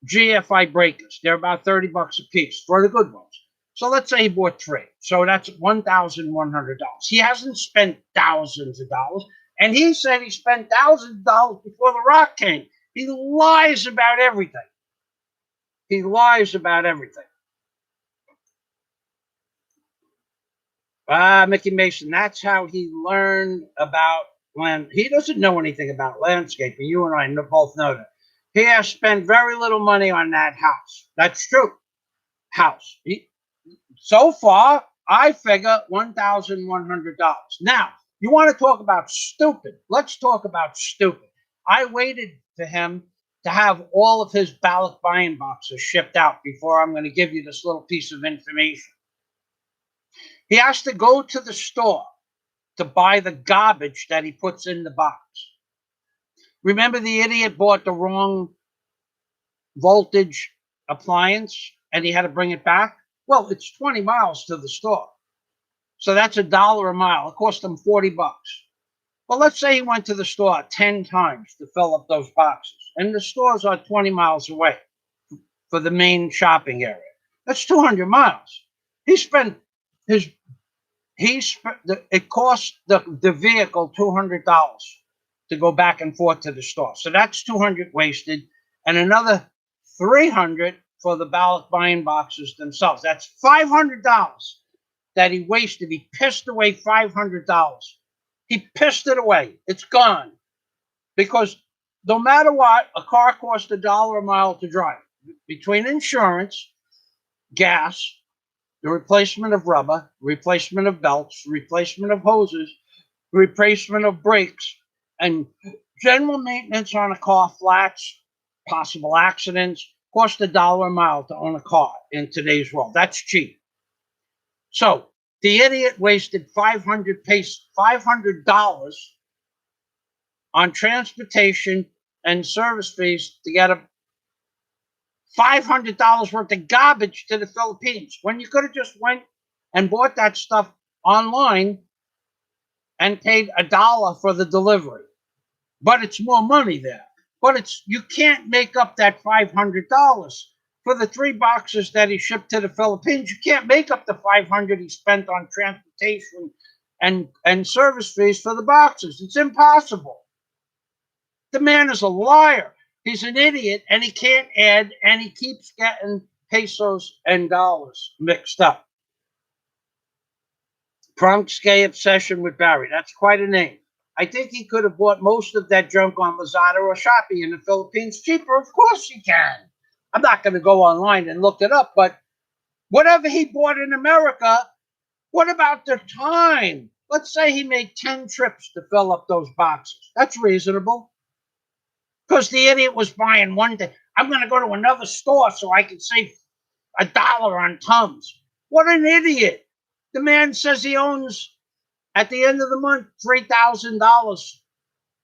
S1: GFI breakers. They're about $30 a piece for the good ones. So let's say he bought 3. So that's $1,100. He hasn't spent thousands of dollars. And he said he spent thousands of dollars before the rock came. He lies about everything. He lies about everything. Mickey Mason, that's how he learned about land. He doesn't know anything about landscaping. You and I both know that. He has spent very little money on that house. That's true. House. So far, I figure $1,100. Now, you want to talk about stupid? Let's talk about stupid. I waited for him to have all of his ballot buying boxes shipped out before I'm going to give you this little piece of information. He has to go to the store to buy the garbage that he puts in the box. Remember the idiot bought the wrong voltage appliance and he had to bring it back? Well, it's 20 miles to the store. So that's $1 a mile. It cost him $40. Well, let's say he went to the store 10 times to fill up those boxes. And the stores are 20 miles away for the main shopping area. That's 200 miles. It cost the vehicle $200 to go back and forth to the store. So that's 200 wasted, and another 300 for the ballot buying boxes themselves. That's $500 that he wasted. He pissed away $500. He pissed it away. It's gone. Because no matter what, a car costs $1 a mile to drive. Between insurance, gas, the replacement of rubber, replacement of belts, replacement of hoses, replacement of brakes, and general maintenance on a car, flats, possible accidents, cost $1 a mile to own a car in today's world. That's cheap. So the idiot wasted $500 on transportation and service fees to get a $500 worth of garbage to the Philippines when you could have just went and bought that stuff online and paid $1 for the delivery. But it's more money there. But you can't make up that $500 for the 3 boxes that he shipped to the Philippines. You can't make up the $500 he spent on transportation and service fees for the boxes. It's impossible. The man is a liar. He's an idiot, and he can't add, and he keeps getting pesos and dollars mixed up. Punk's gay obsession with Barry. That's quite a name. I think he could have bought most of that junk on Lazada or Shopee in the Philippines cheaper. Of course he can. I'm not going to go online and look it up, but whatever he bought in America, what about the time? Let's say he made 10 trips to fill up those boxes. That's reasonable. Because the idiot was buying one thing. I'm going to go to another store so I can save $1 on Tums. What an idiot. The man says he owns, at the end of the month, $3,000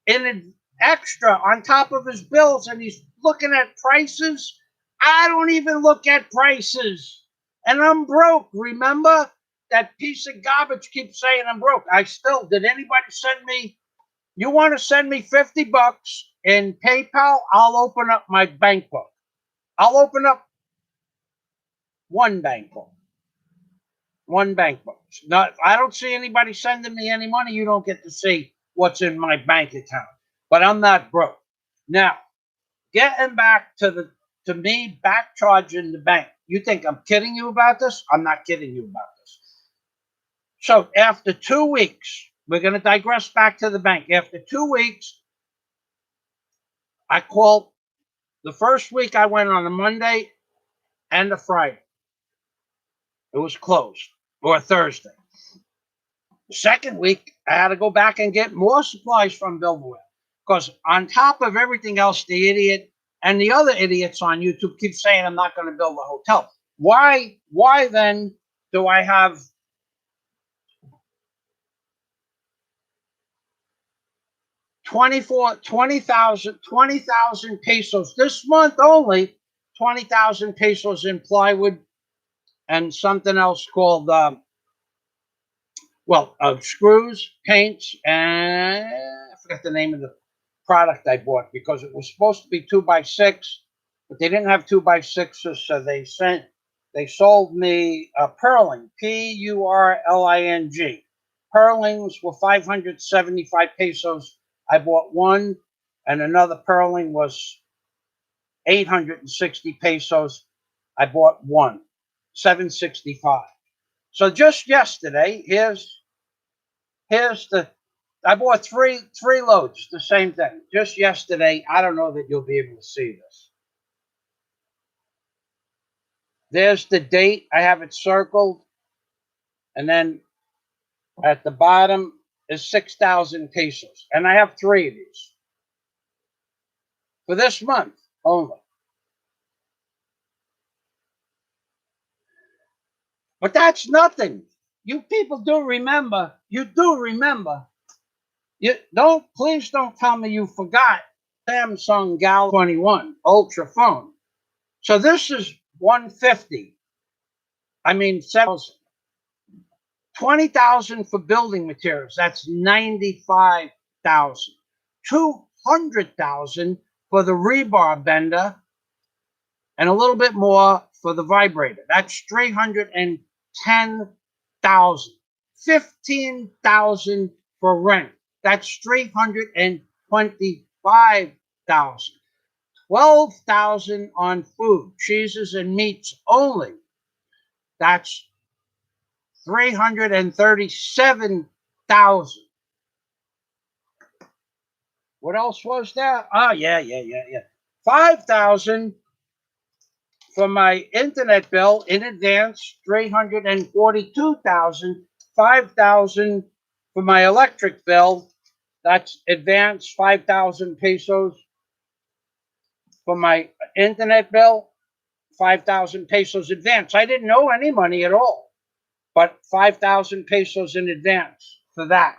S1: in an extra on top of his bills, and he's looking at prices. I don't even look at prices. And I'm broke. Remember? That piece of garbage keeps saying I'm broke. Did anybody send me? You want to send me $50 in PayPal? I'll open up my bank book. I'll open up one bank book. One bank book. Not, I don't see anybody sending me any money. You don't get to see what's in my bank account. But I'm not broke. Now, getting back to me back charging the bank. You think I'm kidding you about this? I'm not kidding you about this. So after 2 weeks, we're going to digress back to the bank. After 2 weeks, I called. The first week I went on a Monday and a Friday. It was closed. Or a Thursday. The second week, I had to go back and get more supplies from Build-A-Bear. Because on top of everything else, the idiot and the other idiots on YouTube keep saying I'm not going to build a hotel. Why then do I have 20,000 pesos this month only, 20,000 pesos in plywood and something else called screws, paints, and I forgot the name of the product I bought because it was supposed to be 2x6, but they didn't have 2x6s, so they sold me purling, Purling. Purlings were 575 pesos. I bought one, and another purling was 860 pesos. I bought one, 765. So just yesterday, I bought three loads, the same thing. Just yesterday, I don't know that you'll be able to see this. There's the date. I have it circled. And then at the bottom is 6,000 pesos. And I have 3 of these for this month only. But that's nothing. You people do remember. You do remember. Please don't tell me you forgot Samsung Gal 21 Ultra phone. So this is 150. I mean 7,000. 20,000 for building materials. That's 95,000. 200,000 for the rebar bender and a little bit more for the vibrator. That's 310,000. 15,000 for rent. That's 325,000. 12,000 on food, cheeses and meats only. That's 337,000. What else was there? Oh, yeah. 5,000 For my internet bill in advance, 342,000, 5,000 for my electric bill. That's advance 5,000 pesos for my internet bill, 5,000 pesos advance. I didn't owe any money at all, but 5,000 pesos in advance for that.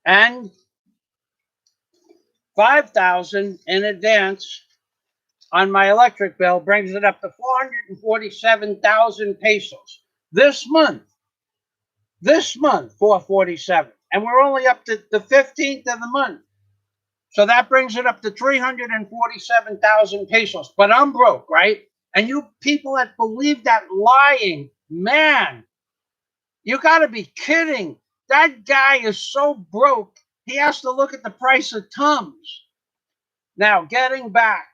S1: And 5,000 in advance on my electric bill brings it up to 447,000 pesos this month. This month, 447. And we're only up to the 15th of the month. So that brings it up to 347,000 pesos. But I'm broke, right? And you people that believe that lying, man, you got to be kidding. That guy is so broke, he has to look at the price of Tums. Now, getting back,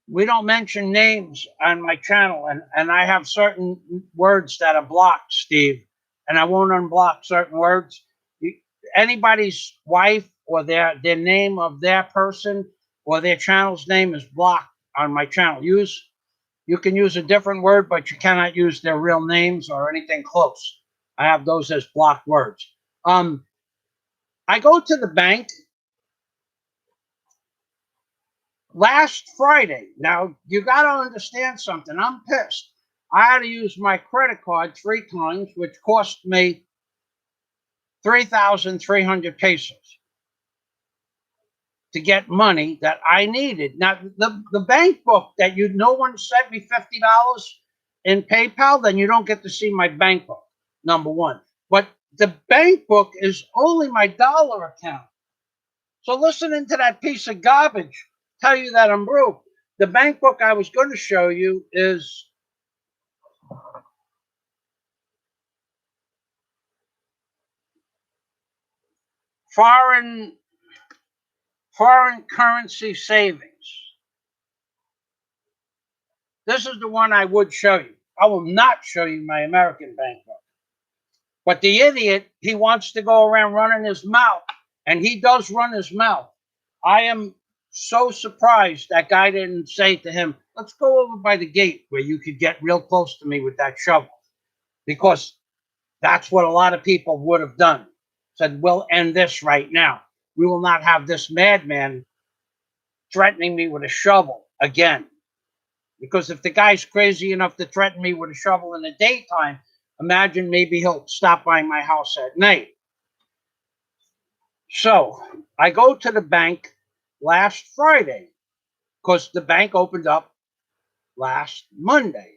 S1: we don't mention names on my channel, and I have certain words that are blocked, Steve, and I won't unblock certain words. Anybody's wife or their name of their person or their channel's name is blocked on my channel. You can use a different word, but you cannot use their real names or anything close. I have those as blocked words. I go to the bank last Friday. Now, you got to understand something. I'm pissed. I had to use my credit card 3 times, which cost me 3,300 pesos to get money that I needed. Now, the bank book that no one sent me $50 in PayPal, then you don't get to see my bank book, number one. But the bank book is only my dollar account. So listening to that piece of garbage tell you that I'm broke. The bank book I was going to show you is foreign currency savings. This is the one I would show you. I will not show you my American bank book. But the idiot, he wants to go around running his mouth, and he does run his mouth. I am so surprised that guy didn't say to him, let's go over by the gate where you could get real close to me with that shovel. Because that's what a lot of people would have done. Said, we'll end this right now. We will not have this madman threatening me with a shovel again. Because if the guy's crazy enough to threaten me with a shovel in the daytime, imagine maybe he'll stop by my house at night. So I go to the bank last Friday because the bank opened up last Monday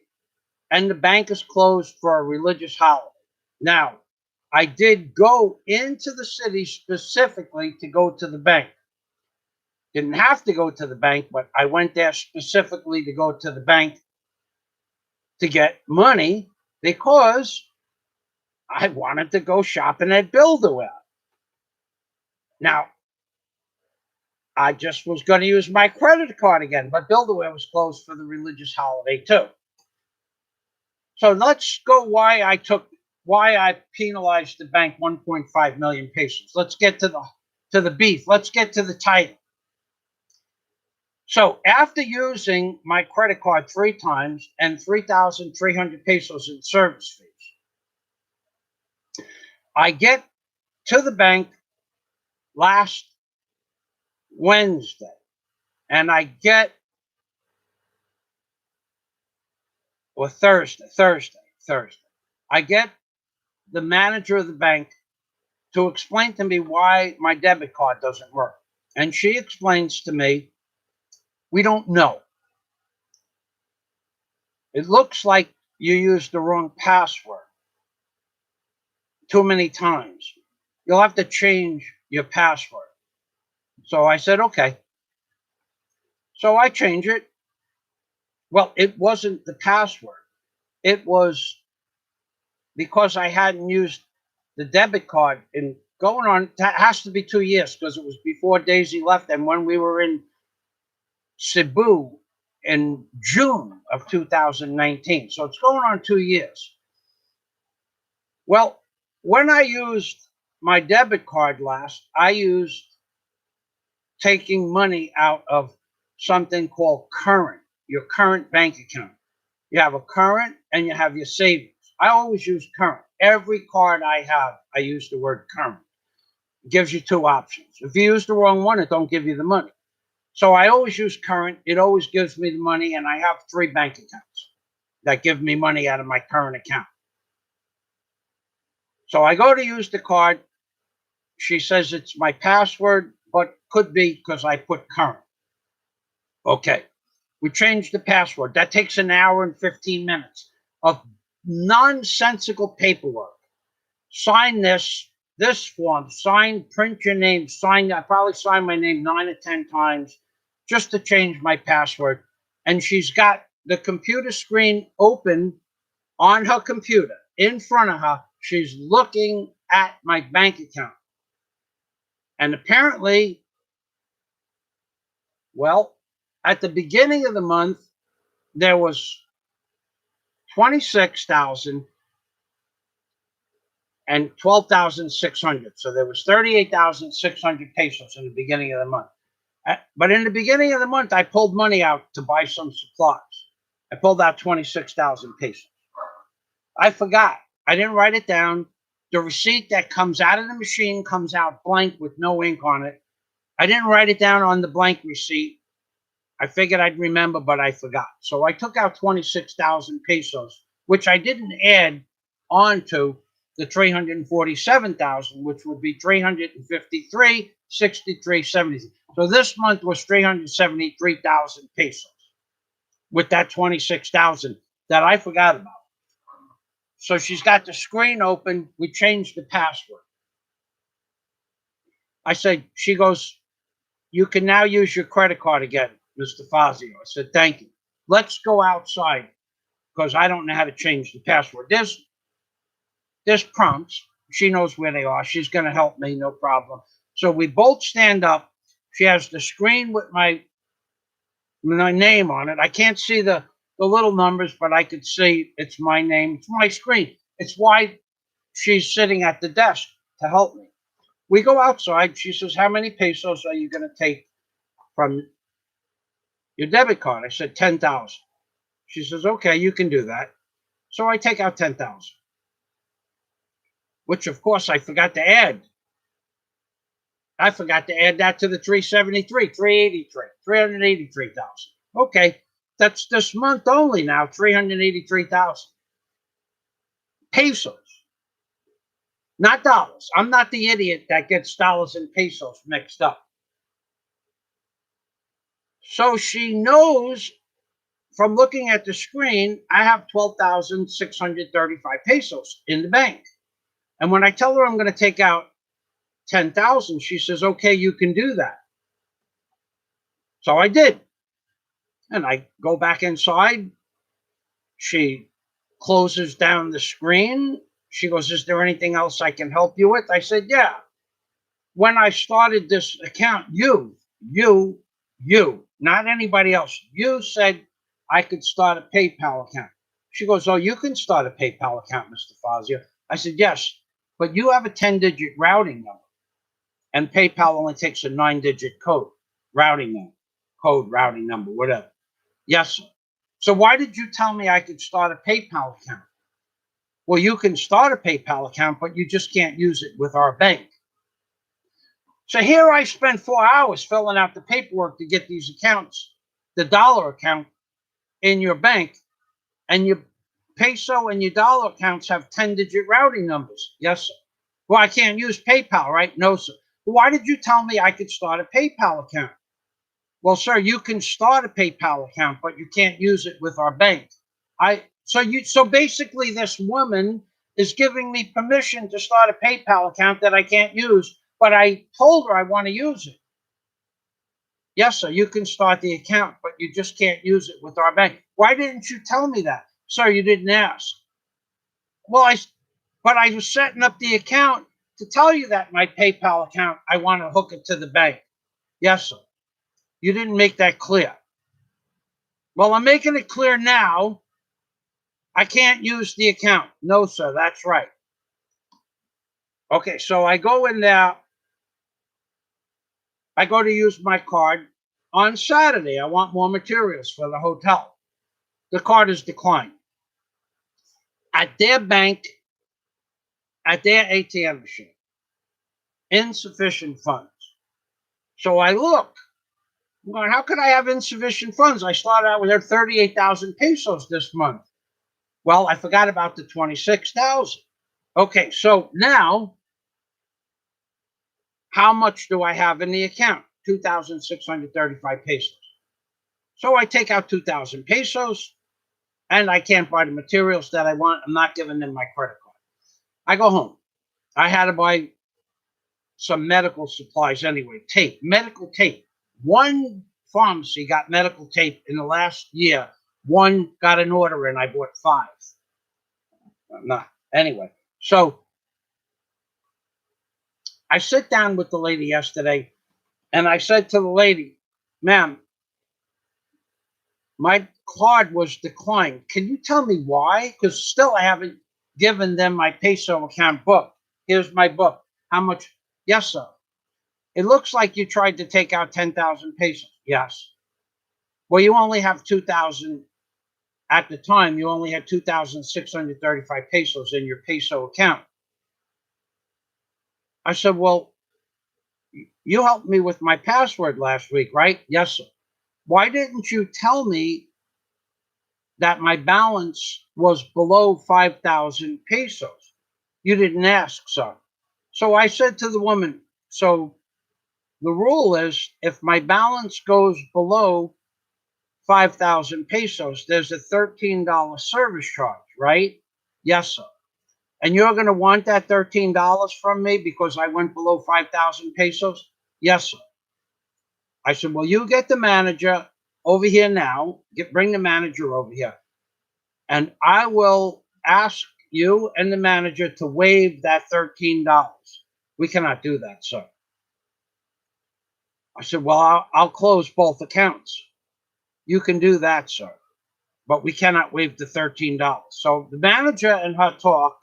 S1: and the bank is closed for a religious holiday. Now, I did go into the city specifically to go to the bank. Didn't have to go to the bank, but I went there specifically to go to the bank to get money because I wanted to go shopping at Build-A-Well. Now, I just was going to use my credit card again, but Build-A-Well was closed for the religious holiday too. So let's go why I penalized the bank 1.5 million pesos. Let's get to the beef. Let's get to the title. So after using my credit card 3 times and 3,300 pesos in service fees, I get to the bank last Wednesday and I get, or Thursday, I get the manager of the bank to explain to me why my debit card doesn't work. And she explains to me, we don't know. It looks like you used the wrong password too many times. You'll have to change your password. So I said, okay. So I changed it. Well, it wasn't the password. It was because I hadn't used the debit card in going on, that has to be 2 years because it was before Daisy left and when we were in Cebu in June of 2019. So it's going on 2 years. Well, when I used my debit card last, I used taking money out of something called current, your current bank account. You have a current and you have your savings. I always use current. Every card I have, I use the word current. It gives you two options. If you use the wrong one, it don't give you the money. So I always use current. It always gives me the money, and I have 3 bank accounts that give me money out of my current account. So I go to use the card. She says it's my password, but could be because I put current. Okay. We changed the password. That takes an hour and 15 minutes of nonsensical paperwork. Sign this form, sign, print your name, sign. I probably signed my name 9 or 10 times just to change my password. And she's got the computer screen open on her computer in front of her. She's looking at my bank account. And apparently, well, at the beginning of the month, there was 26,000 and 12,600. So there was 38,600 pesos in the beginning of the month. But in the beginning of the month, I pulled money out to buy some supplies. I pulled out 26,000 pesos. I forgot. I didn't write it down. The receipt that comes out of the machine comes out blank with no ink on it. I didn't write it down on the blank receipt. I figured I'd remember, but I forgot. So I took out 26,000 pesos, which I didn't add onto the 347,000, which would be 353, 63, 70. So this month was 373,000 pesos with that 26,000 that I forgot about. So she's got the screen open. We changed the password. I said, she goes, you can now use your credit card again, Mr. Fazio. I said, thank you. Let's go outside because I don't know how to change the password. There's prompts. She knows where they are. She's going to help me, no problem. So we both stand up. She has the screen with my name on it. I can't see the little numbers, but I could see it's my name. It's my screen. It's why she's sitting at the desk to help me. We go outside. She says, how many pesos are you going to take from your debit card? I said, 10,000. She says, okay, you can do that. So I take out 10,000, which of course I forgot to add. I forgot to add that to the 373, 383, 383,000. Okay, that's this month only now, 383,000 pesos, not dollars. I'm not the idiot that gets dollars and pesos mixed up. So she knows from looking at the screen, I have 12,635 pesos in the bank. And when I tell her I'm going to take out 10,000, she says, okay, you can do that. So I did. And I go back inside. She closes down the screen. She goes, is there anything else I can help you with? I said, yeah. When I started this account, you, not anybody else, you said I could start a PayPal account. She goes, oh, you can start a PayPal account, Mr. Fazio. I said, yes, but you have a 10-digit routing number. And PayPal only takes a 9-digit code, routing number, whatever. Yes, sir. So why did you tell me I could start a PayPal account? Well, you can start a PayPal account, but you just can't use it with our bank. So here I spent 4 hours filling out the paperwork to get these accounts, the dollar account in your bank, and your peso and your dollar accounts have 10-digit routing numbers. Yes, sir. Well, I can't use PayPal, right? No, sir. Why did you tell me I could start a PayPal account? Well, sir, you can start a PayPal account, but you can't use it with our bank. So basically this woman is giving me permission to start a PayPal account that I can't use, but I told her I want to use it. Yes, sir, you can start the account, but you just can't use it with our bank. Why didn't you tell me that? Sir, you didn't ask. Well, I was setting up the account to tell you that my PayPal account, I want to hook it to the bank. Yes, sir. You didn't make that clear. Well, I'm making it clear now. I can't use the account. No, sir, that's right. Okay, so I go in there. I go to use my card on Saturday. I want more materials for the hotel. The card is declined. At their bank, at their ATM machine, insufficient funds. So I look. Well, how could I have insufficient funds? I started out with 38,000 pesos this month. Well, I forgot about the 26,000. Okay, so now how much do I have in the account? 2,635 pesos. So I take out 2,000 pesos and I can't buy the materials that I want. I'm not giving them my credit card. I go home. I had to buy some medical supplies anyway. Tape, medical tape. One pharmacy got medical tape in the last year. One got an order and I bought five. Not anyway. So I sit down with the lady yesterday and I said to the lady, ma'am, my card was declined. Can you tell me why? Because still I haven't given them my peso account book. Here's my book. How much? Yes, sir. It looks like you tried to take out 10,000 pesos. Yes. Well, you only have 2,000 at the time. You only had 2,635 pesos in your peso account. I said, well, you helped me with my password last week, right? Yes, sir. Why didn't you tell me that my balance was below 5,000 pesos? You didn't ask, sir. So I said to the woman, so the rule is if my balance goes below 5,000 pesos, there's a $13 service charge, right? Yes, sir. And you're going to want that $13 from me because I went below 5,000 pesos? Yes, sir. I said, well, you get the manager over here now. Bring the manager over here. And I will ask you and the manager to waive that $13. We cannot do that, sir. I said, well, I'll close both accounts. You can do that, sir. But we cannot waive the $13. So the manager and her talk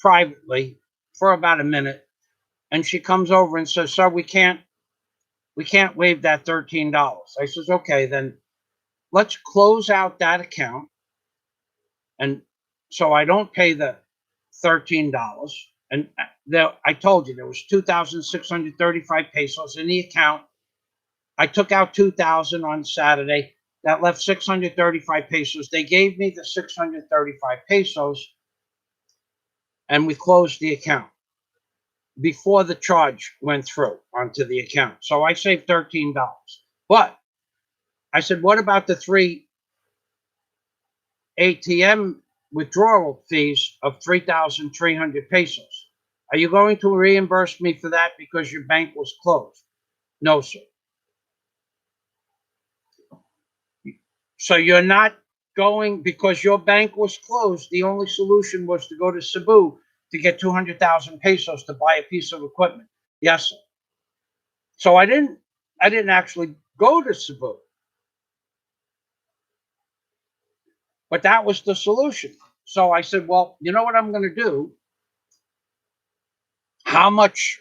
S1: privately for about a minute. And she comes over and says, sir, we can't waive that $13. I says, okay, then let's close out that account. And so I don't pay the $13. And I told you there was 2,635 pesos in the account. I took out 2,000 on Saturday. That left 635 pesos. They gave me the 635 pesos and we closed the account before the charge went through onto the account. So I saved $13. But I said, what about the three ATM withdrawal fees of 3,300 pesos? Are you going to reimburse me for that because your bank was closed? No, sir. So you're not going because your bank was closed. The only solution was to go to Cebu to get 200,000 pesos to buy a piece of equipment. Yes, sir. So I didn't actually go to Cebu, but that was the solution. So I said, well, you know what I'm going to do? How much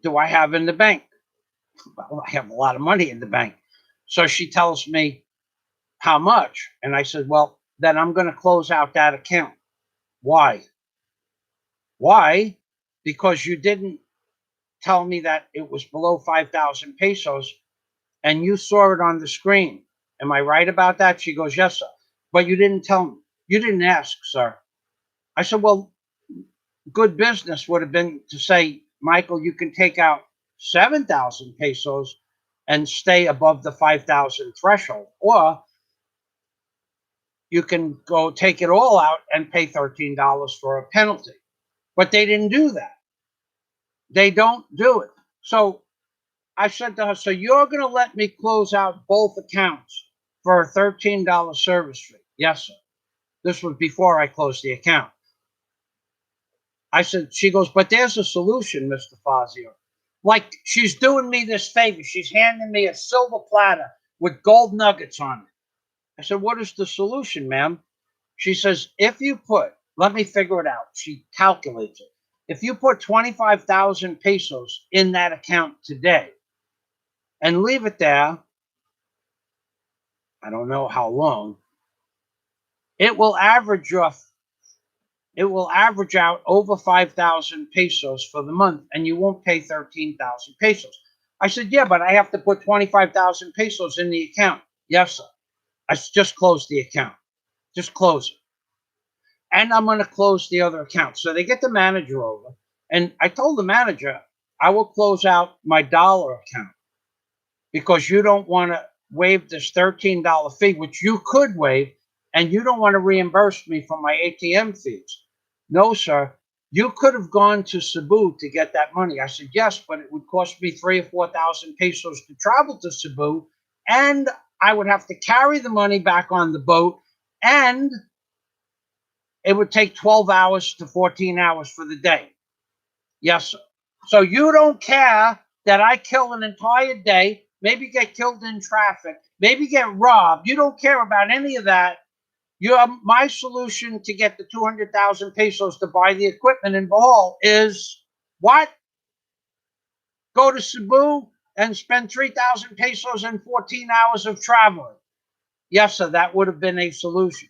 S1: do I have in the bank? Well, I have a lot of money in the bank. So she tells me how much. And I said, well, then I'm going to close out that account. Why? Why? Because you didn't tell me that it was below 5,000 pesos and you saw it on the screen. Am I right about that? She goes, yes, sir. But you didn't tell me. You didn't ask, sir. I said, well, good business would have been to say, Michael, you can take out 7,000 pesos and stay above the 5,000 threshold. Or you can go take it all out and pay $13 for a penalty. But they didn't do that. They don't do it. So I said to her, so you're going to let me close out both accounts for a $13 service fee? Yes, sir. This was before I closed the account. I said, she goes, but there's a solution, Mr. Fazio. Like she's doing me this favor. She's handing me a silver platter with gold nuggets on it. I said, what is the solution, ma'am? She says, if you put, let me figure it out. She calculates it. If you put 25,000 pesos in that account today and leave it there, I don't know how long, it will average off. It will average out over 5,000 pesos for the month, and you won't pay 13,000 pesos. I said, yeah, but I have to put 25,000 pesos in the account. Yes, sir. I just closed the account. Just close it. And I'm going to close the other account. So they get the manager over. And I told the manager, I will close out my dollar account because you don't want to waive this $13 fee, which you could waive, and you don't want to reimburse me for my ATM fees. No, sir. You could have gone to Cebu to get that money. I said, yes, but it would cost me 3 or 4,000 pesos to travel to Cebu, and I would have to carry the money back on the boat, and it would take 12 hours to 14 hours for the day. Yes, sir. So you don't care that I kill an entire day, maybe get killed in traffic, maybe get robbed. You don't care about any of that. My solution to get the 200,000 pesos to buy the equipment in Bohol is what? Go to Cebu and spend 3,000 pesos and 14 hours of traveling. Yes, sir, that would have been a solution.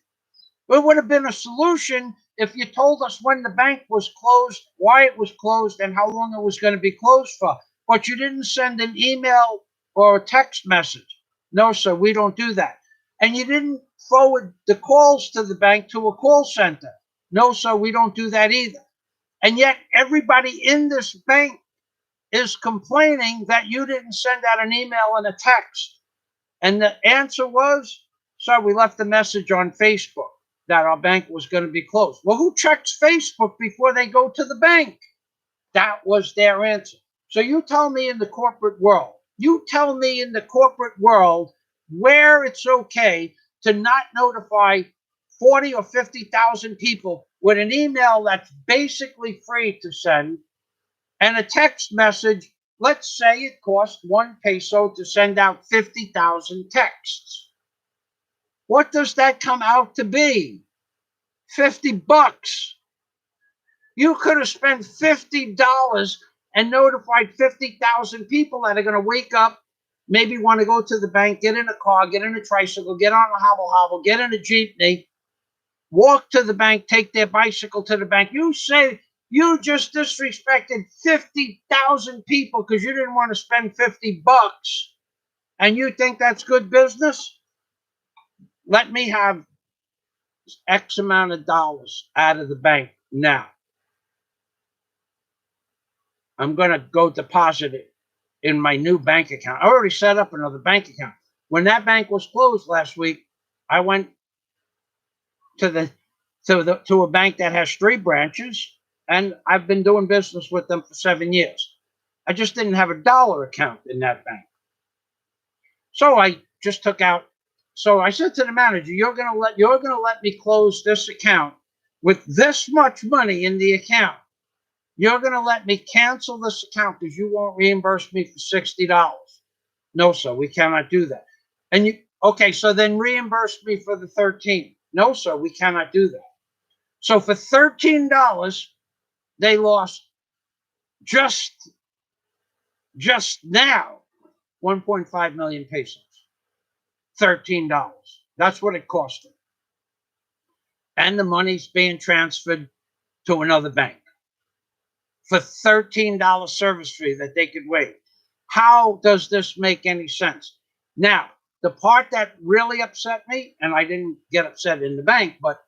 S1: It would have been a solution if you told us when the bank was closed, why it was closed, and how long it was going to be closed for. But you didn't send an email or a text message. No, sir, we don't do that. And you didn't forward the calls to the bank to a call center. No, sir, we don't do that either. And yet everybody in this bank is complaining that you didn't send out an email and a text. And the answer was, sir, we left a message on Facebook that our bank was going to be closed. Well, who checks Facebook before they go to the bank? That was their answer. So you tell me in the corporate world, where it's okay to not notify 40 or 50,000 people with an email that's basically free to send and a text message. Let's say it costs 1 peso to send out 50,000 texts. What does that come out to be? $50. You could have spent $50 and notified 50,000 people that are going to wake up, maybe want to go to the bank, get in a car, get in a tricycle, get on a hobble hobble, get in a jeepney, walk to the bank, take their bicycle to the bank. You say you just disrespected 50,000 people because you didn't want to spend $50 and you think that's good business? Let me have X amount of dollars out of the bank now. I'm going to go deposit it in my new bank account. I already set up another bank account. When that bank was closed last week, I went to a bank that has 3 branches, and I've been doing business with them for 7 years. I just didn't have a dollar account in that bank. So I just took out. So I said to the manager, you're going to let me close this account with this much money in the account. You're going to let me cancel this account because you won't reimburse me for $60. No, sir, we cannot do that. And okay, so then reimburse me for the 13. No, sir, we cannot do that. So for $13, they lost just now 1.5 million pesos. $13. That's what it cost them. And the money's being transferred to another bank for $13 service fee that they could waive. How does this make any sense? Now, the part that really upset me, and I didn't get upset in the bank, but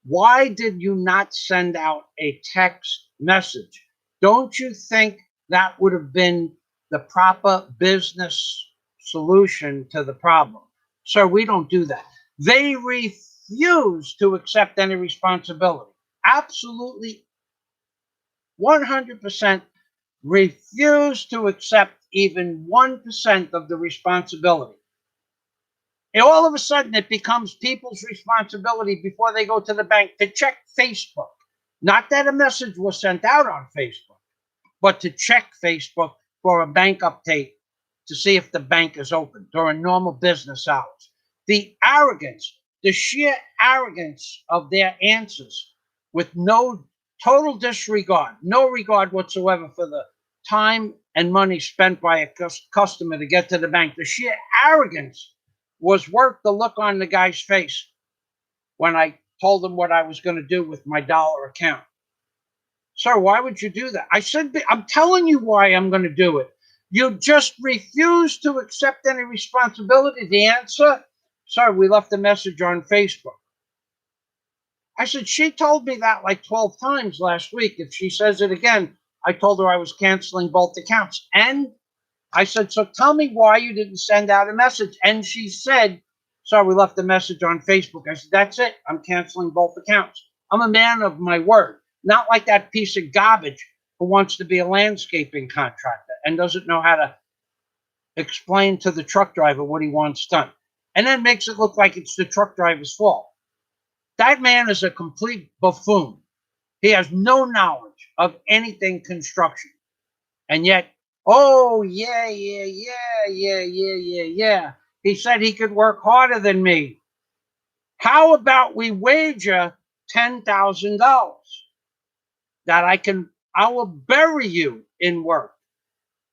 S1: why did you not send out a text message? Don't you think that would have been the proper business solution to the problem? Sir, we don't do that. They refuse to accept any responsibility. Absolutely 100% refuse to accept even 1% of the responsibility. And all of a sudden, it becomes people's responsibility before they go to the bank to check Facebook. Not that a message was sent out on Facebook, but to check Facebook for a bank update to see if the bank is open during normal business hours. The arrogance, the sheer arrogance of their answers with no total disregard, no regard whatsoever for the time and money spent by a customer to get to the bank. The sheer arrogance was worth the look on the guy's face when I told him what I was going to do with my dollar account. Sir, why would you do that? I said, I'm telling you why I'm going to do it. You just refuse to accept any responsibility. The answer, sir, we left a message on Facebook. I said, she told me that like 12 times last week. If she says it again, I told her I was canceling both accounts. And I said, so tell me why you didn't send out a message. And she said, sorry, we left a message on Facebook. I said, that's it. I'm canceling both accounts. I'm a man of my word, not like that piece of garbage who wants to be a landscaping contractor and doesn't know how to explain to the truck driver what he wants done. And then makes it look like it's the truck driver's fault. That man is a complete buffoon. He has no knowledge of anything construction. And yet, oh, yeah. He said he could work harder than me. How about we wager $10,000 that I will bury you in work.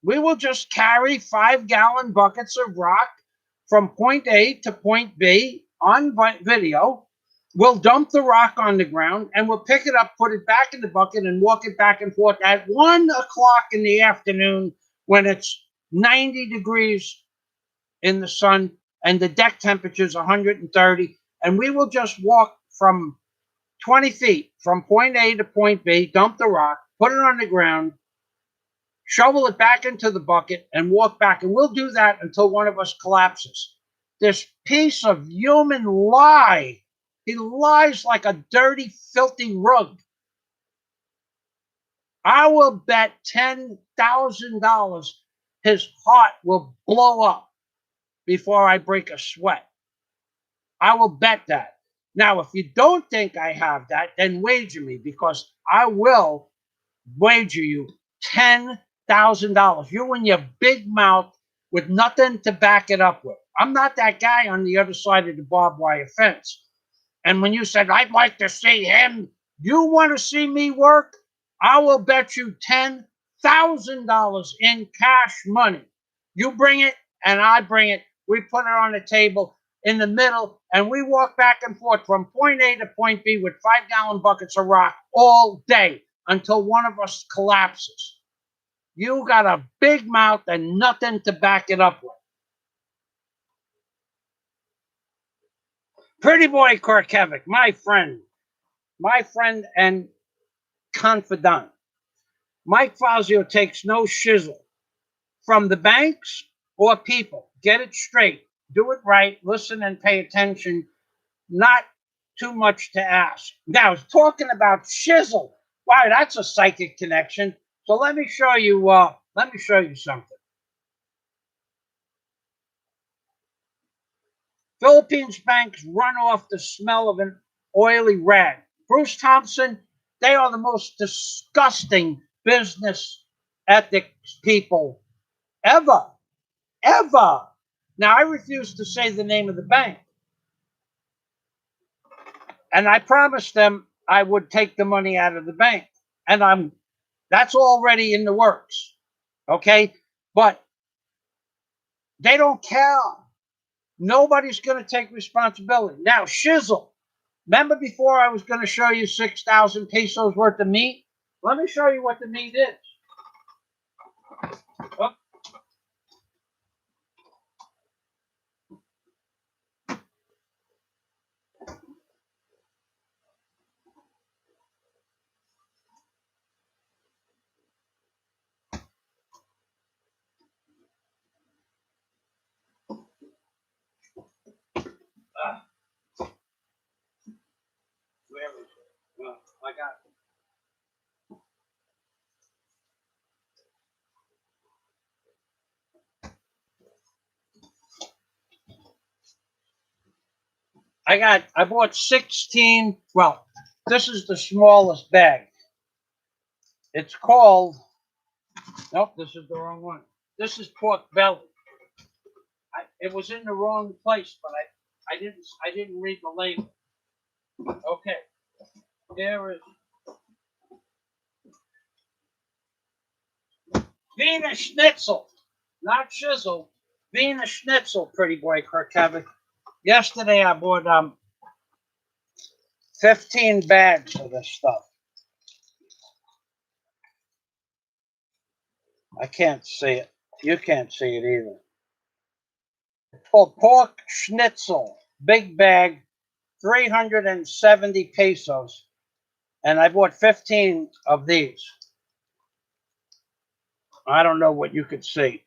S1: We will just carry 5-gallon buckets of rock from point A to point B on video. We'll dump the rock on the ground and we'll pick it up, put it back in the bucket, and walk it back and forth at 1 o'clock in the afternoon when it's 90 degrees in the sun and the deck temperature is 130. And we will just walk from 20 feet from point A to point B, dump the rock, put it on the ground, shovel it back into the bucket, and walk back. And we'll do that until one of us collapses. This piece of human lie. He lies like a dirty, filthy rug. I will bet $10,000 his heart will blow up before I break a sweat. I will bet that. Now, if you don't think I have that, then wager me, because I will wager you $10,000. You and your big mouth with nothing to back it up with. I'm not that guy on the other side of the barbed wire fence. And when you said, I'd like to see him, you want to see me work? I will bet you $10,000 in cash money. You bring it and I bring it. We put it on the table in the middle and we walk back and forth from point A to point B with 5-gallon buckets of rock all day until one of us collapses. You got a big mouth and nothing to back it up with. Pretty boy Korkevic, my friend and confidant. Mike Fazio takes no shizzle from the banks or people. Get it straight. Do it right. Listen and pay attention. Not too much to ask. Now, talking about shizzle. Wow, that's a psychic connection. So let me show you something. Philippines banks run off the smell of an oily rag. Bruce Thompson, they are the most disgusting business ethics people ever. Ever. Now, I refuse to say the name of the bank. And I promised them I would take the money out of the bank. And that's already in the works. Okay? But they don't care. Nobody's going to take responsibility. Now, shizzle. Remember before I was going to show you 6,000 pesos worth of meat? Let me show you what the meat is. Oh. Where is it? Well, I got it. I bought 16. Well, this is the smallest bag. It's called, nope, this is the wrong one. This is pork belly. It was in the wrong place, but I didn't read the label. Okay, there is Wiener Schnitzel, not Shizzle. Wiener Schnitzel, pretty boy, Kevin. Yesterday I bought 15 bags of this stuff. I can't see it. You can't see it either. It's called pork schnitzel, big bag, 370 pesos. And I bought 15 of these. I don't know what you could see.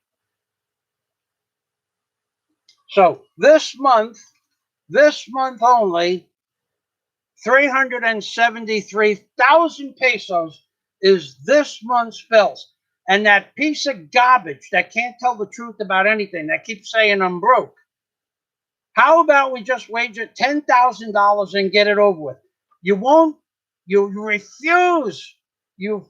S1: So this month only, 373,000 pesos is this month's bills. And that piece of garbage that can't tell the truth about anything, that keeps saying I'm broke. How about we just wager $10,000 and get it over with? You won't, you refuse, you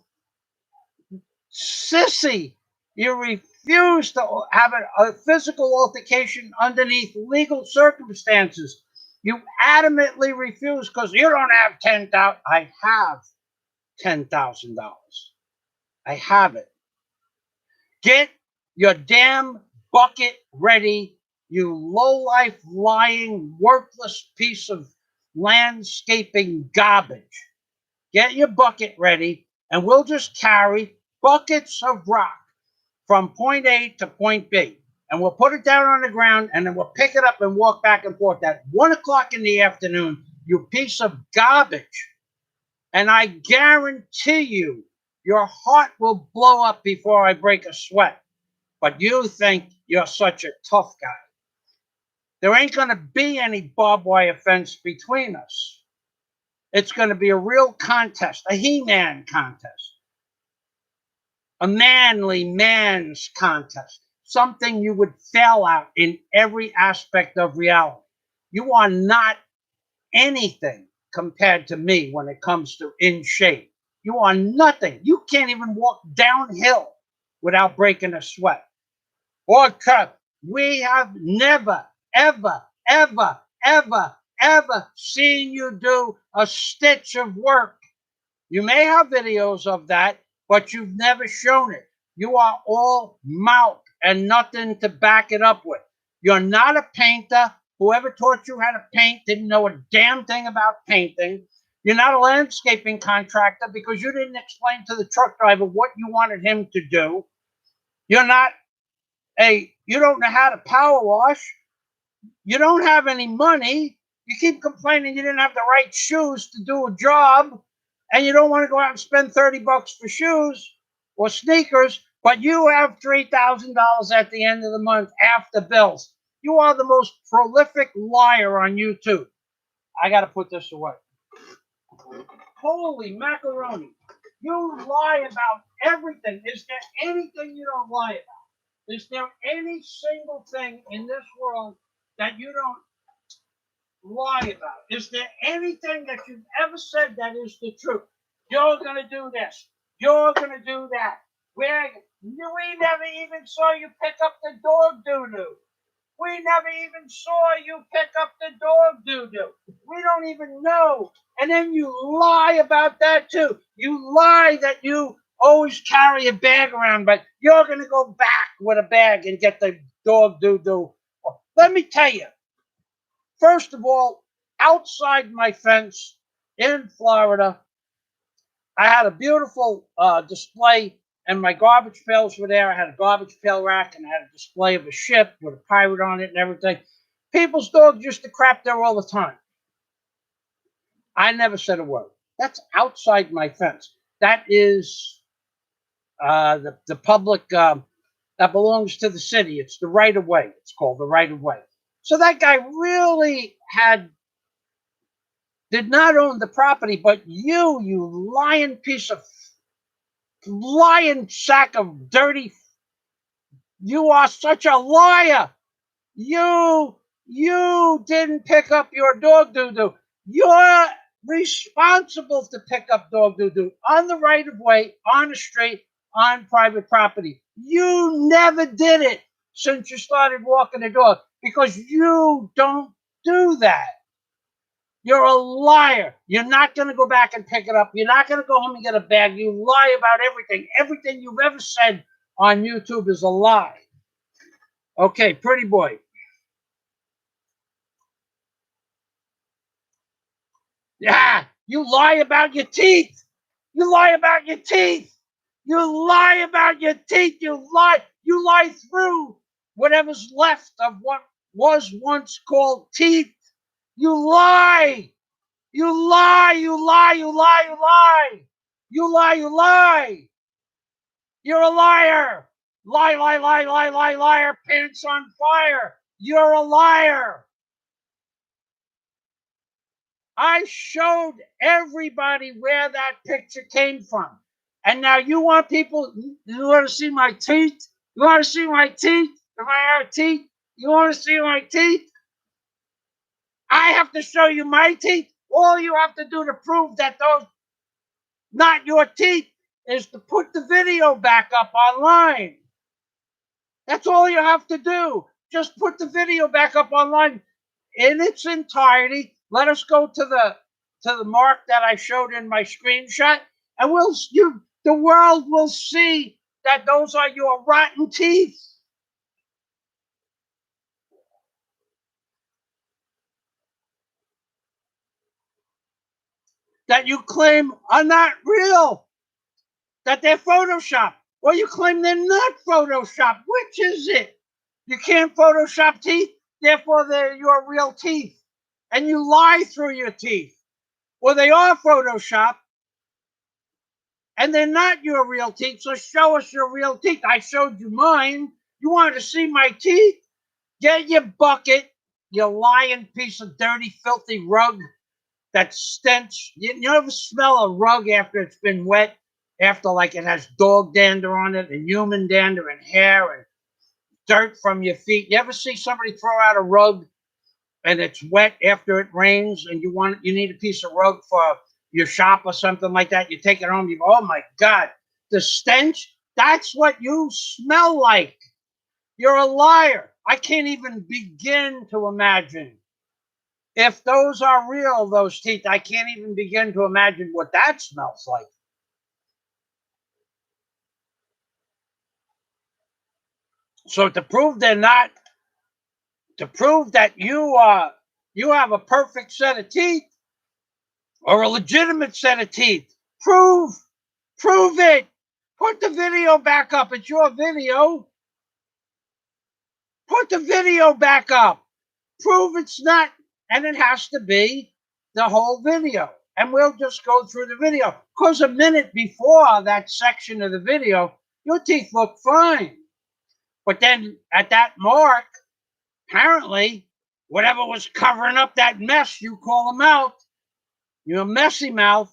S1: sissy, you refuse to have a physical altercation underneath legal circumstances. You adamantly refuse because you don't have 10,000. I have $10,000. I have it. Get your damn bucket ready, you low-life, lying, worthless piece of landscaping garbage. Get your bucket ready, and we'll just carry buckets of rock from point A to point B. And we'll put it down on the ground, and then we'll pick it up and walk back and forth at 1 o'clock in the afternoon, you piece of garbage. And I guarantee you, your heart will blow up before I break a sweat. But you think you're such a tough guy. There ain't going to be any barbed wire fence between us. It's going to be a real contest, a He-Man contest, a manly man's contest, something you would fail at in every aspect of reality. You are not anything compared to me when it comes to in shape. You are nothing. You can't even walk downhill without breaking a sweat. Or we have never, ever, ever, ever, ever seen you do a stitch of work. You may have videos of that, but you've never shown it. You are all mouth and nothing to back it up with. You're not a painter. Whoever taught you how to paint didn't know a damn thing about painting. You're not a landscaping contractor because you didn't explain to the truck driver what you wanted him to do. You're not you don't know how to power wash. You don't have any money. You keep complaining you didn't have the right shoes to do a job, and you don't want to go out and spend $30 for shoes or sneakers, but you have $3,000 at the end of the month after bills. You are the most prolific liar on YouTube. I got to put this away. Holy macaroni. You lie about everything. Is there anything you don't lie about? Is there any single thing in this world that you don't lie about? Is there anything that you've ever said that is the truth? You're going to do this. You're going to do that. We never even saw you pick up the dog doo-doo. We never even saw you pick up the dog doo-doo. We don't even know. And then you lie about that too. You lie that you always carry a bag around, but you're going to go back with a bag and get the dog doo-doo. Let me tell you, first of all, outside my fence in Florida, I had a beautiful display, and my garbage pails were there. I had a garbage pail rack, and I had a display of a ship with a pirate on it and everything. People's dogs used to crap there all the time. I never said a word. That's outside my fence. That is the public, that belongs to the city. It's the right of way. It's called the right of way. So that guy really did not own the property, but you lying piece of lying sack of dirty. You are such a liar. You didn't pick up your dog doo-doo. You're responsible to pick up dog doo-doo on the right of way, on the street, on private property. You never did it since you started walking the dog because you don't do that. You're a liar. You're not going to go back and pick it up. You're not going to go home and get a bag. You lie about everything. Everything you've ever said on YouTube is a lie. Okay, pretty boy. Yeah, you lie about your teeth. You lie about your teeth. You lie about your teeth. You lie. You lie through whatever's left of what was once called teeth. You lie. You lie. You lie. You lie. You lie. You lie. You lie. You're a liar. Lie, lie, lie, lie, lie, liar. Pants on fire. You're a liar. I showed everybody where that picture came from. And now you want people, you want to see my teeth? You want to see my teeth? If I have teeth? You want to see my teeth? I have to show you my teeth. All you have to do to prove that those not your teeth is to put the video back up online. That's all you have to do. Just put the video back up online in its entirety. Let us go to the mark that I showed in my screenshot, and the world will see that those are your rotten teeth that you claim are not real, that they're Photoshop, or you claim they're not Photoshop. Which is it? You can't Photoshop teeth, therefore they're your real teeth, and you lie through your teeth. Or they are Photoshop, and they're not your real teeth, so show us your real teeth. I showed you mine. You wanted to see my teeth? Get your bucket, you lying piece of dirty, filthy rug that stench. You ever smell a rug after it's been wet? After, like, it has dog dander on it, and human dander, and hair, and dirt from your feet. You ever see somebody throw out a rug and it's wet after it rains, and you need a piece of rug for your shop or something like that? You take it home, you go, oh my God, the stench, that's what you smell like. You're a liar. I can't even begin to imagine. If those are real, those teeth, I can't even begin to imagine what that smells like. So to prove they're not, to prove that you have a perfect set of teeth, or a legitimate set of teeth, prove it. Put the video back up. It's your video. Put the video back up. Prove it's not, and it has to be the whole video. And we'll just go through the video. Because a minute before that section of the video, your teeth look fine. But then at that mark, apparently, whatever was covering up that mess you call a mouth, your messy mouth,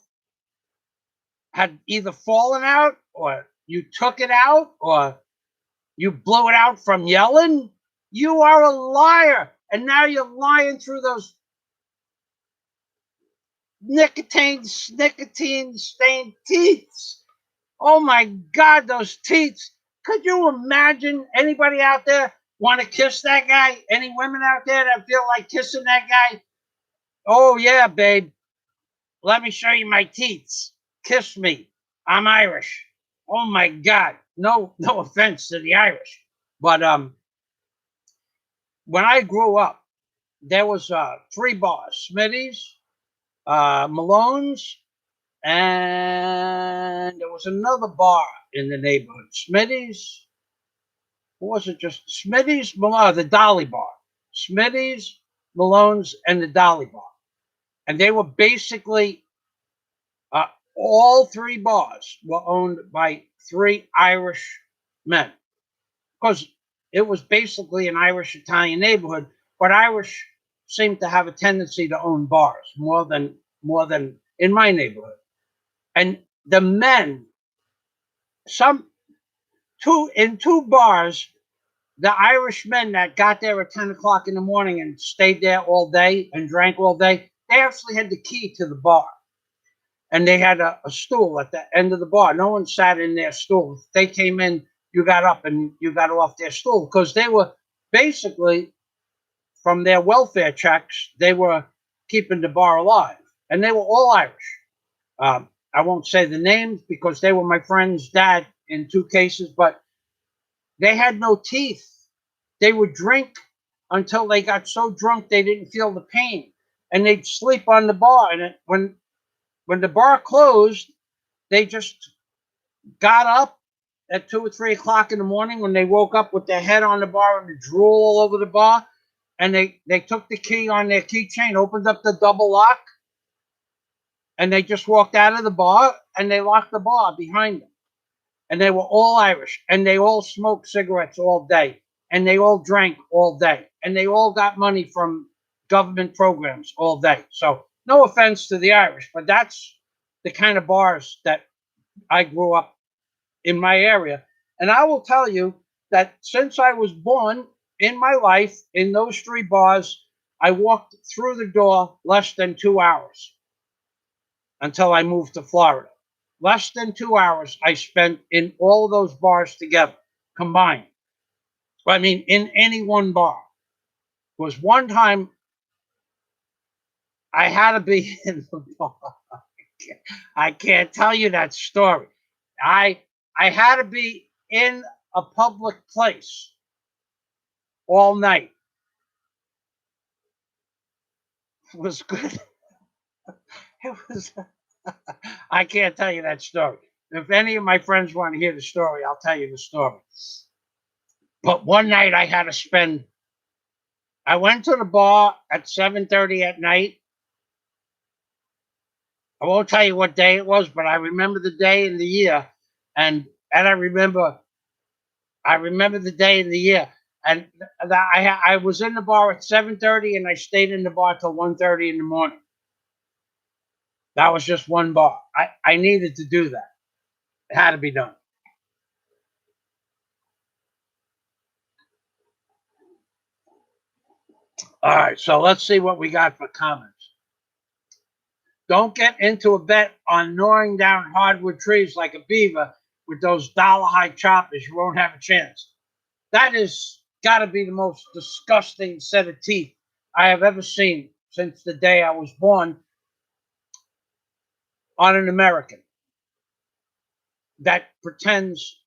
S1: had either fallen out, or you took it out, or you blew it out from yelling. You are a liar. And now you're lying through those nicotine stained teeth. Oh my God, those teeth. Could you imagine anybody out there want to kiss that guy? Any women out there that feel like kissing that guy? Oh yeah, babe. Let me show you my teeth. Kiss me. I'm Irish. Oh my God. No offense to the Irish. But when I grew up, there was three bars: Smitty's, Malone's, and there was another bar in the neighborhood. Smitty's, or was it just Smitty's, Malone, the Dolly Bar? Smitty's, Malone's, and the Dolly Bar. And they were basically, uh, all three bars were owned by three Irish men, because it was basically an Irish-Italian neighborhood, but Irish seemed to have a tendency to own bars more than in my neighborhood. And the men, some two bars, the Irish men that got there at 10 o'clock in the morning and stayed there all day and drank all day, they actually had the key to the bar. And they had a stool at the end of the bar. No one sat in their stool. If they came in, you got up and you got off their stool, because they were basically from their welfare checks, they were keeping the bar alive, and they were all Irish. I won't say the names because they were my friend's dad in two cases, but they had no teeth. They would drink until they got so drunk they didn't feel the pain, and they'd sleep on the bar. And when the bar closed, they just got up at 2 or 3 o'clock in the morning when they woke up with their head on the bar and the drool all over the bar, and they took the key on their keychain, opened up the double lock, and they just walked out of the bar and they locked the bar behind them. And they were all Irish, and they all smoked cigarettes all day, and they all drank all day, and they all got money from government programs all day. So no offense to the Irish, but that's the kind of bars that I grew up in my area. And I will tell you that since I was born in my life in those three bars, I walked through the door less than 2 hours until I moved to Florida. Less than 2 hours I spent in all of those bars together, combined. I mean, in any one bar. There was one time I had to be in the bar. I can't tell you that story. I I had to be in a public place all night. It was good. It was. I can't tell you that story. If any of my friends want to hear the story, I'll tell you the story. But one night I had to spend. I went to the bar at 7:30 at night. I won't tell you what day it was, but I remember the day and the year, and I remember the day and the year, and I was in the bar at 7:30, and I stayed in the bar till 1:30 in the morning. That was just one bar. I needed to do that. It had to be done. All right, so let's see what we got for comments. Don't get into a bet on gnawing down hardwood trees like a beaver with those dollar high choppers. You won't have a chance. That is got to be the most disgusting set of teeth I have ever seen since the day I was born on an American that pretends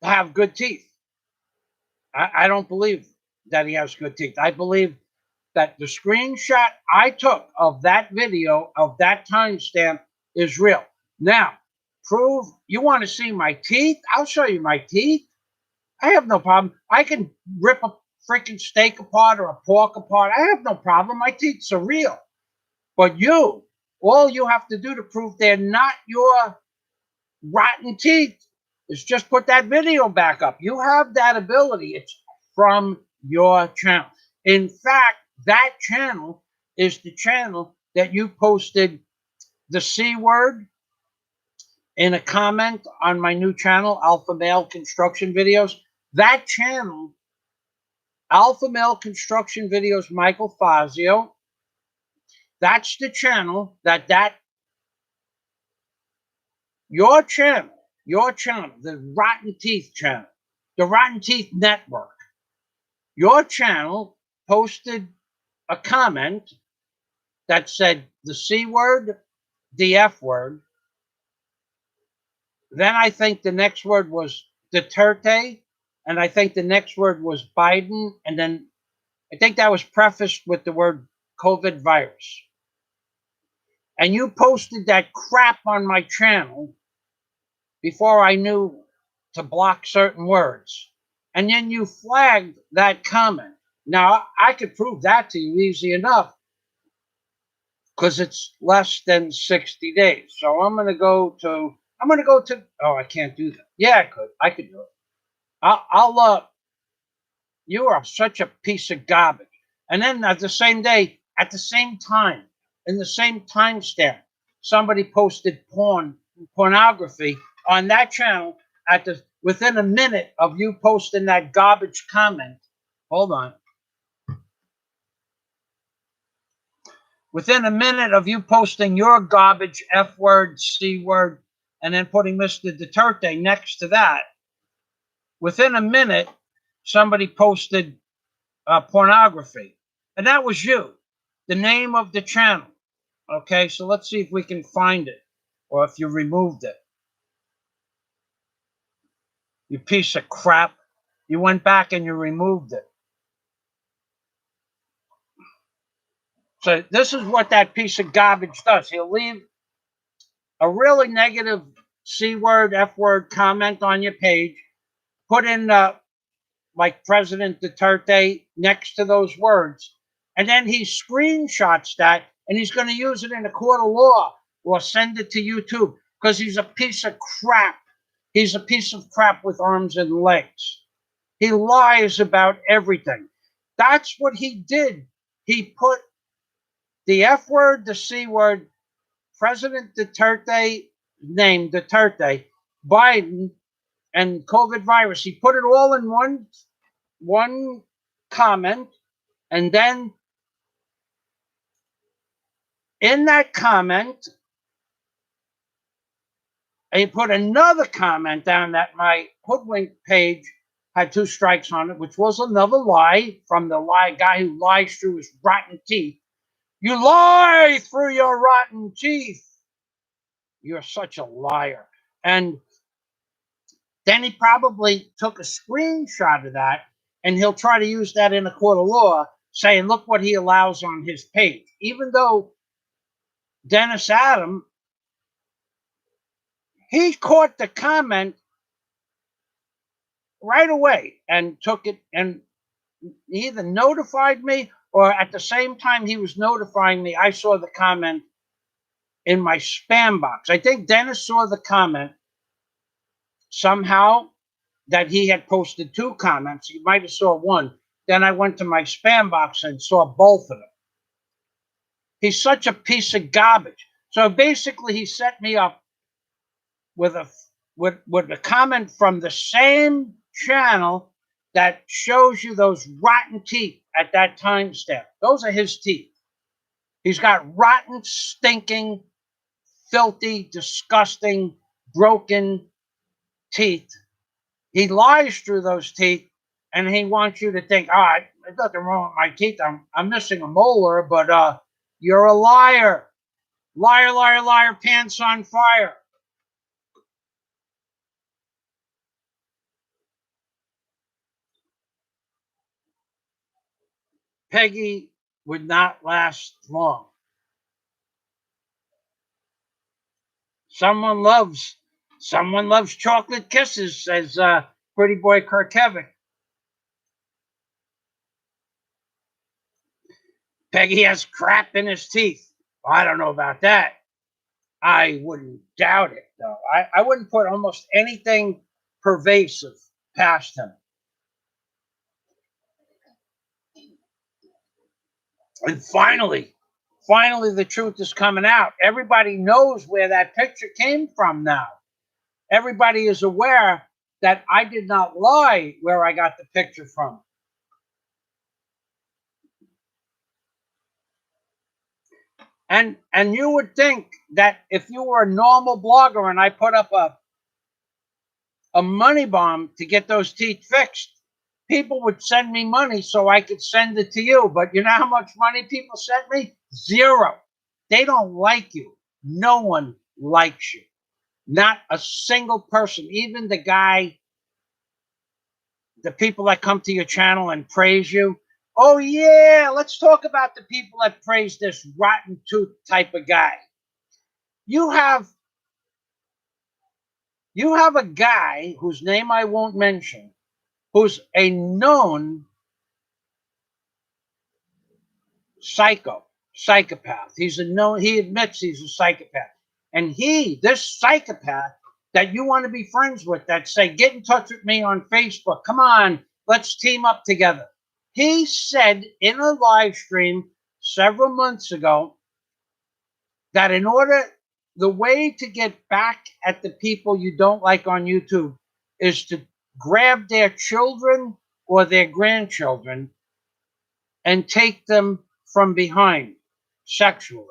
S1: to have good teeth. I don't believe that he has good teeth. I believe that the screenshot I took of that video of that timestamp is real. Now, prove you want to see my teeth? I'll show you my teeth. I have no problem. I can rip a freaking steak apart or a pork apart. I have no problem. My teeth are real. But all you have to do to prove they're not your rotten teeth is just put that video back up. You have that ability. It's from your channel. In fact, that channel is the channel that you posted the C word in a comment on my new channel, Alpha Male Construction Videos. That channel, Alpha Male Construction Videos, Michael Fazio, that's the channel your channel, the Rotten Teeth channel, the Rotten Teeth Network, your channel posted a comment that said the C word, the F word. Then I think the next word was Duterte, and I think the next word was Biden, and then I think that was prefaced with the word COVID virus. And you posted that crap on my channel before I knew to block certain words. And then you flagged that comment. Now, I could prove that to you easy enough because it's less than 60 days. So oh, I can't do that. Yeah, I could do it. You are such a piece of garbage. And then at the same day, at the same time, in the same timestamp, somebody posted pornography on that channel within a minute of you posting that garbage comment. Hold on. Within a minute of you posting your garbage F word, C word, and then putting Mr. Duterte next to that, within a minute, somebody posted pornography. And that was you, the name of the channel. Okay, so let's see if we can find it or if you removed it. You piece of crap. You went back and you removed it. So this is what that piece of garbage does. He'll leave a really negative C word, F word comment on your page, put in like President Duterte next to those words, and then he screenshots that and he's going to use it in a court of law or send it to YouTube because he's a piece of crap. He's a piece of crap with arms and legs. He lies about everything. That's what he did. He put the F word, the C word, President Duterte, name Duterte, Biden, and COVID virus. He put it all in one comment, and then in that comment, he put another comment down that my hoodwink page had 2 strikes on it, which was another lie from the guy who lies through his rotten teeth. You lie through your rotten teeth. You're such a liar. And then he probably took a screenshot of that and he'll try to use that in a court of law saying, look what he allows on his page. Even though Dennis Adam, he caught the comment right away and took it, and he either notified me or at the same time he was notifying me, I saw the comment in my spam box. I think Dennis saw the comment somehow that he had posted 2 comments. You might have saw one. Then I went to my spam box and saw both of them. He's such a piece of garbage. So basically, he set me up with a comment from the same channel that shows you those rotten teeth at that timestamp. Those are his teeth. He's got rotten, stinking, filthy, disgusting, broken teeth. He lies through those teeth, and he wants you to think, there's nothing wrong with my teeth. I'm missing a molar, but you're a liar. Liar, liar, liar, pants on fire. Peggy would not last long. Someone loves chocolate kisses, says pretty boy Kirkevic. Peggy has crap in his teeth. I don't know about that. I wouldn't doubt it, though. I wouldn't put almost anything pervasive past him. And finally, the truth is coming out. Everybody knows where that picture came from now. Everybody is aware that I did not lie where I got the picture from. And you would think that if you were a normal blogger and I put up a money bomb to get those teeth fixed, people would send me money so I could send it to you. But you know how much money people sent me? 0. They don't like you. No one likes you. Not a single person. Even the people that come to your channel and praise you. Oh, yeah, let's talk about the people that praise this rotten tooth type of guy. You have a guy whose name I won't mention, who's a known psychopath. He admits he's a psychopath. And this psychopath that you want to be friends with, that say, get in touch with me on Facebook. Come on, let's team up together. He said in a live stream several months ago that the way to get back at the people you don't like on YouTube is to grab their children or their grandchildren and take them from behind sexually.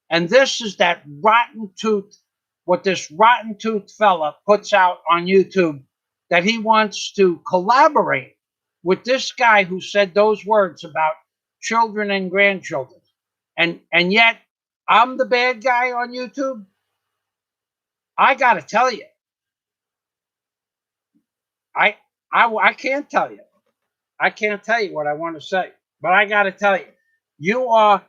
S1: And this is that what this rotten tooth fella puts out on YouTube, that he wants to collaborate with this guy who said those words about children and grandchildren. And yet I'm the bad guy on YouTube. I got to tell you, I, I can't tell you. I can't tell you what I want to say, but I got to tell you, you are,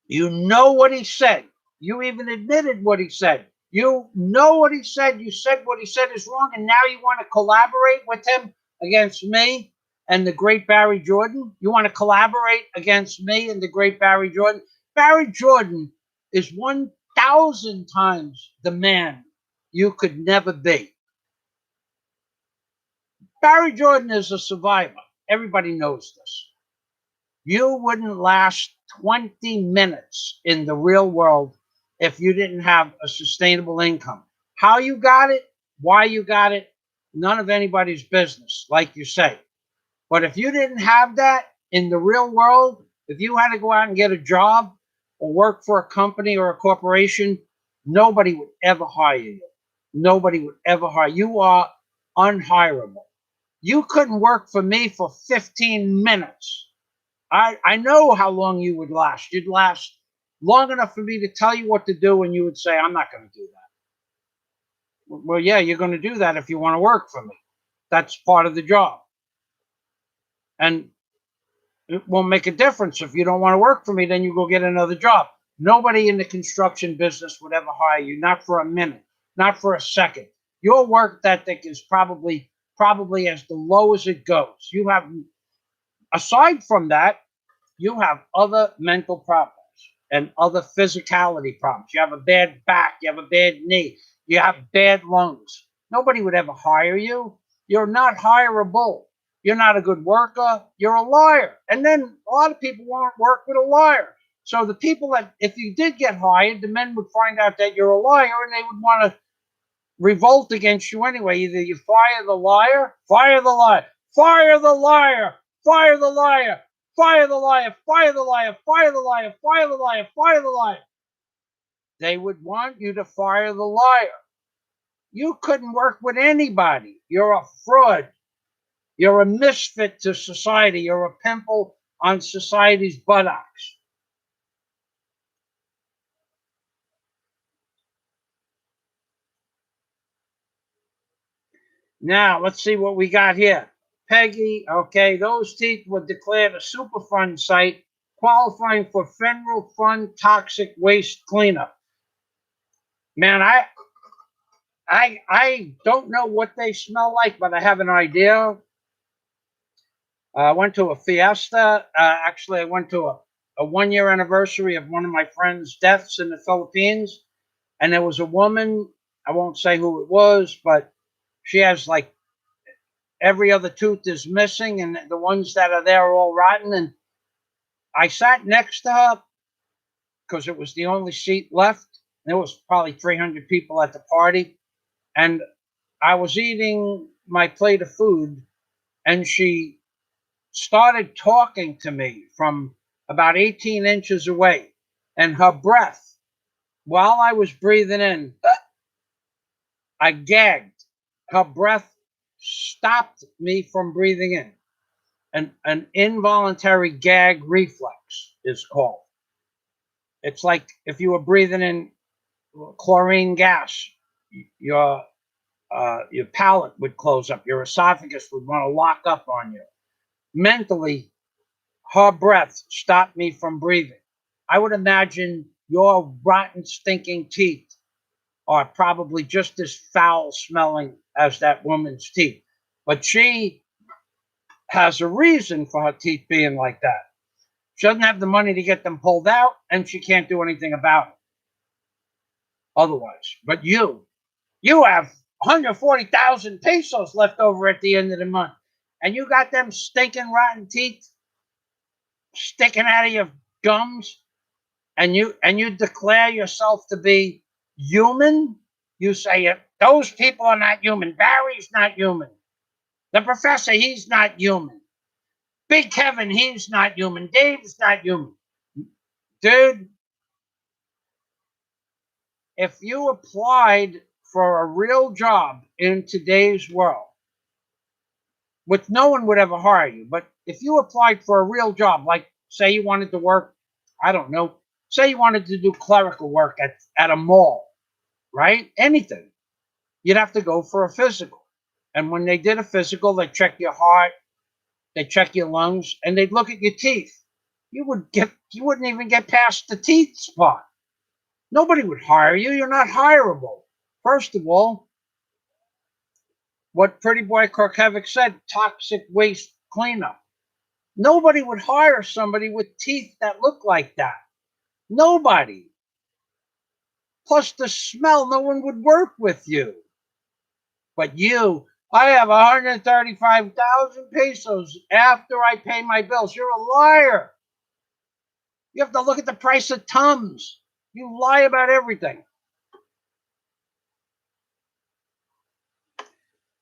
S1: you know what he said. You even admitted what he said. You know what he said. You said what he said is wrong, and now you want to collaborate with him against me and the great Barry Jordan? You want to collaborate against me and the great Barry Jordan? Barry Jordan is 1,000 times the man you could never be. Barry Jordan is a survivor. Everybody knows this. You wouldn't last 20 minutes in the real world if you didn't have a sustainable income. How you got it, why you got it, none of anybody's business, like you say. But if you didn't have that in the real world, if you had to go out and get a job or work for a company or a corporation, nobody would ever hire you. Nobody would ever hire you. You are unhireable. You couldn't work for me for 15 minutes. I know how long you would last. You'd last long enough for me to tell you what to do, and you would say, I'm not going to do that. Well, yeah, you're going to do that if you want to work for me. That's part of the job. And it won't make a difference. If you don't want to work for me, then you go get another job. Nobody in the construction business would ever hire you, not for a minute, not for a second. Your work ethic is probably as the low as it goes. You have, aside from that, you have other mental problems and other physicality problems. You have a bad back, you have a bad knee, you have bad lungs. Nobody would ever hire you. You're not hireable. You're not a good worker. You're a liar. And then a lot of people won't work with a liar. So the people that, if you did get hired, the men would find out that you're a liar and they would want to revolt against you anyway. Either you fire the liar, fire the liar, fire the liar, fire the liar, fire the liar, fire the liar, fire the liar, fire the liar, fire the liar. They would want you to fire the liar. You couldn't work with anybody. You're a fraud. You're a misfit to society. You're a pimple on society's buttocks. Now, let's see what we got here. Peggy, okay, those teeth were declared a Superfund site qualifying for federal fund toxic waste cleanup. Man, I don't know what they smell like, but I have an idea. I went to a fiesta. Actually, I went to a 1 year anniversary of one of my friend's deaths in the Philippines. And there was a woman, I won't say who it was, but she has like every other tooth is missing, and the ones that are there are all rotten. And I sat next to her because it was the only seat left. There was probably 300 people at the party. And I was eating my plate of food, and she started talking to me from about 18 inches away. And her breath, while I was breathing in, I gagged. Her breath stopped me from breathing in. An involuntary gag reflex is called. It's like if you were breathing in chlorine gas, your your palate would close up, your esophagus would want to lock up on you. Mentally, her breath stopped me from breathing. I would imagine your rotten, stinking teeth are probably just as foul smelling as that woman's teeth. But she has a reason for her teeth being like that. She doesn't have the money to get them pulled out, and she can't do anything about it otherwise. But you have 140,000 pesos left over at the end of the month, and you got them stinking rotten teeth sticking out of your gums, and you declare yourself to be human. You say those people are not human. Barry's not human. The professor, he's not human. Big Kevin, he's not human. Dave's not human. Dude, if you applied for a real job in today's world, which no one would ever hire you, but if you applied for a real job, like Say you wanted to work, I don't know, say you wanted to do clerical work at a mall, right? Anything. You'd have to go for a physical. And when they did a physical, they check your heart, they check your lungs, and they'd look at your teeth. You wouldn't even get past the teeth spot. Nobody would hire you. You're not hireable. First of all, what Pretty Boy Korkevic said, toxic waste cleanup. Nobody would hire somebody with teeth that look like that. Nobody. Plus the smell, no one would work with you. But you, I have 135,000 pesos after I pay my bills. You're a liar. You have to look at the price of Tums. You lie about everything.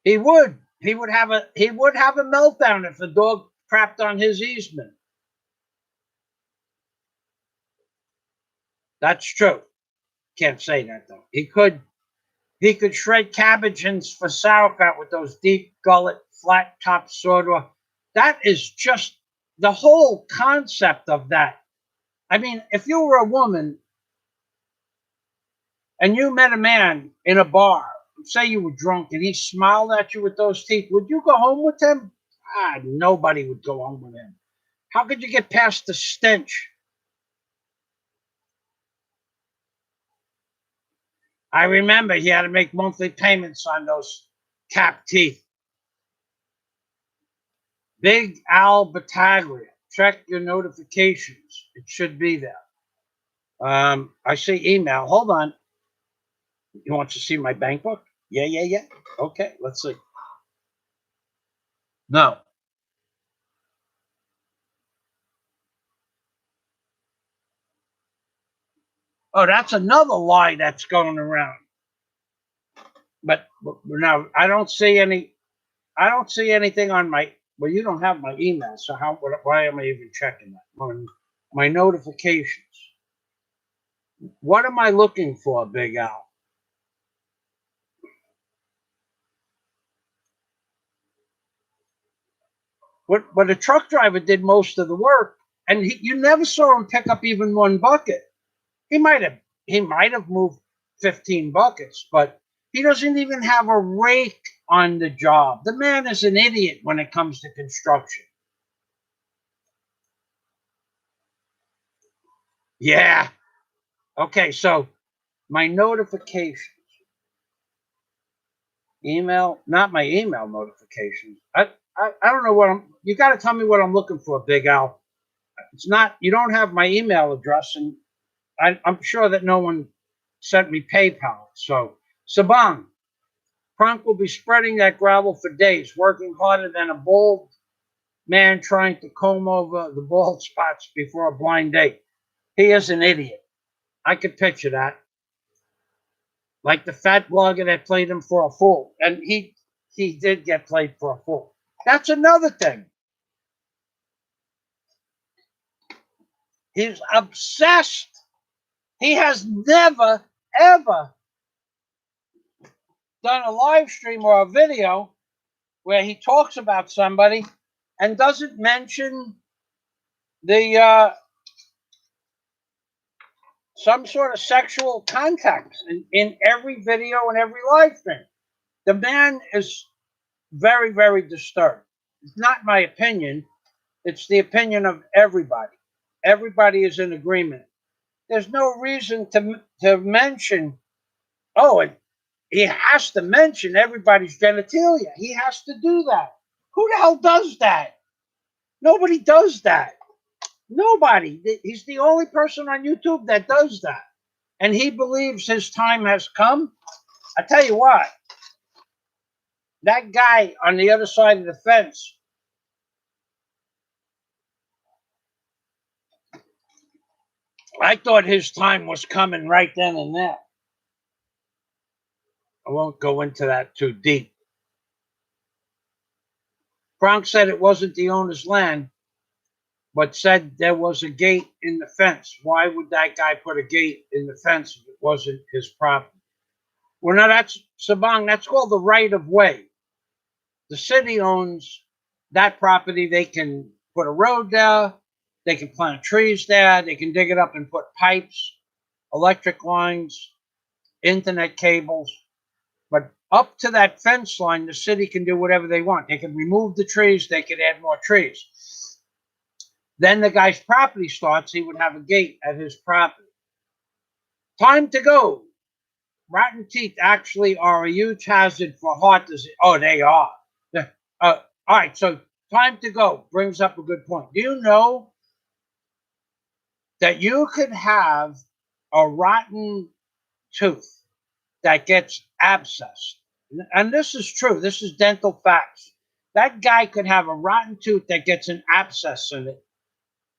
S1: He would. He would have a meltdown if the dog crapped on his easement. That's true. Can't say that though. He could shred cabbage for sauerkraut with those deep gullet, flat top soda. That is just the whole concept of that. I mean, if you were a woman and you met a man in a bar, say you were drunk and he smiled at you with those teeth, would you go home with him? Nobody would go home with him. How could you get past the stench? I remember he had to make monthly payments on those cap teeth. Big Al Battaglia. Check your notifications. It should be there. I see email. Hold on. You want to see my bank book? Yeah. Okay, let's see. No. Oh, that's another lie that's going around. But now I don't see any. I don't see anything on my. Well, you don't have my email, so why am I even checking that? My notifications. What am I looking for, Big Al? But the truck driver did most of the work, and you never saw him pick up even one bucket. He might have moved 15 buckets, but he doesn't even have a rake on the job. The man is an idiot when it comes to construction. Yeah. Okay, so my notifications, email, not my email notifications. I don't know what you got to tell me what I'm looking for, Big Al. It's not, you don't have my email address, and I'm sure that no one sent me PayPal. So, Sabang, Frank will be spreading that gravel for days, working harder than a bald man trying to comb over the bald spots before a blind date. He is an idiot. I could picture that. Like the fat blogger that played him for a fool. And he did get played for a fool. That's another thing. He's obsessed. He has never, ever done a live stream or a video where he talks about somebody and doesn't mention the some sort of sexual contact in every video and every live stream. The man is very, very disturbed. It's not my opinion. It's the opinion of everybody. Everybody is in agreement. There's no reason to mention, oh, and he has to mention everybody's genitalia. He has to do that. Who the hell does that? Nobody does that. Nobody. He's the only person on YouTube that does that. And he believes his time has come. I tell you what, that guy on the other side of the fence, I thought his time was coming right then and there. I won't go into that too deep. Frank said it wasn't the owner's land, but said there was a gate in the fence. Why would that guy put a gate in the fence if it wasn't his property? Well, now that's Sabang. That's called the right of way. The city owns that property. They can put a road there. They can plant trees there. They can dig it up and put pipes, electric lines, internet cables. But up to that fence line, the city can do whatever they want. They can remove the trees. They can add more trees. Then the guy's property starts. He would have a gate at his property. Time to go. Rotten teeth actually are a huge hazard for heart disease. Oh, they are. All right, so time to go brings up a good point. Do you know that you could have a rotten tooth that gets abscessed? And this is true. This is dental facts. That guy could have a rotten tooth that gets an abscess in it.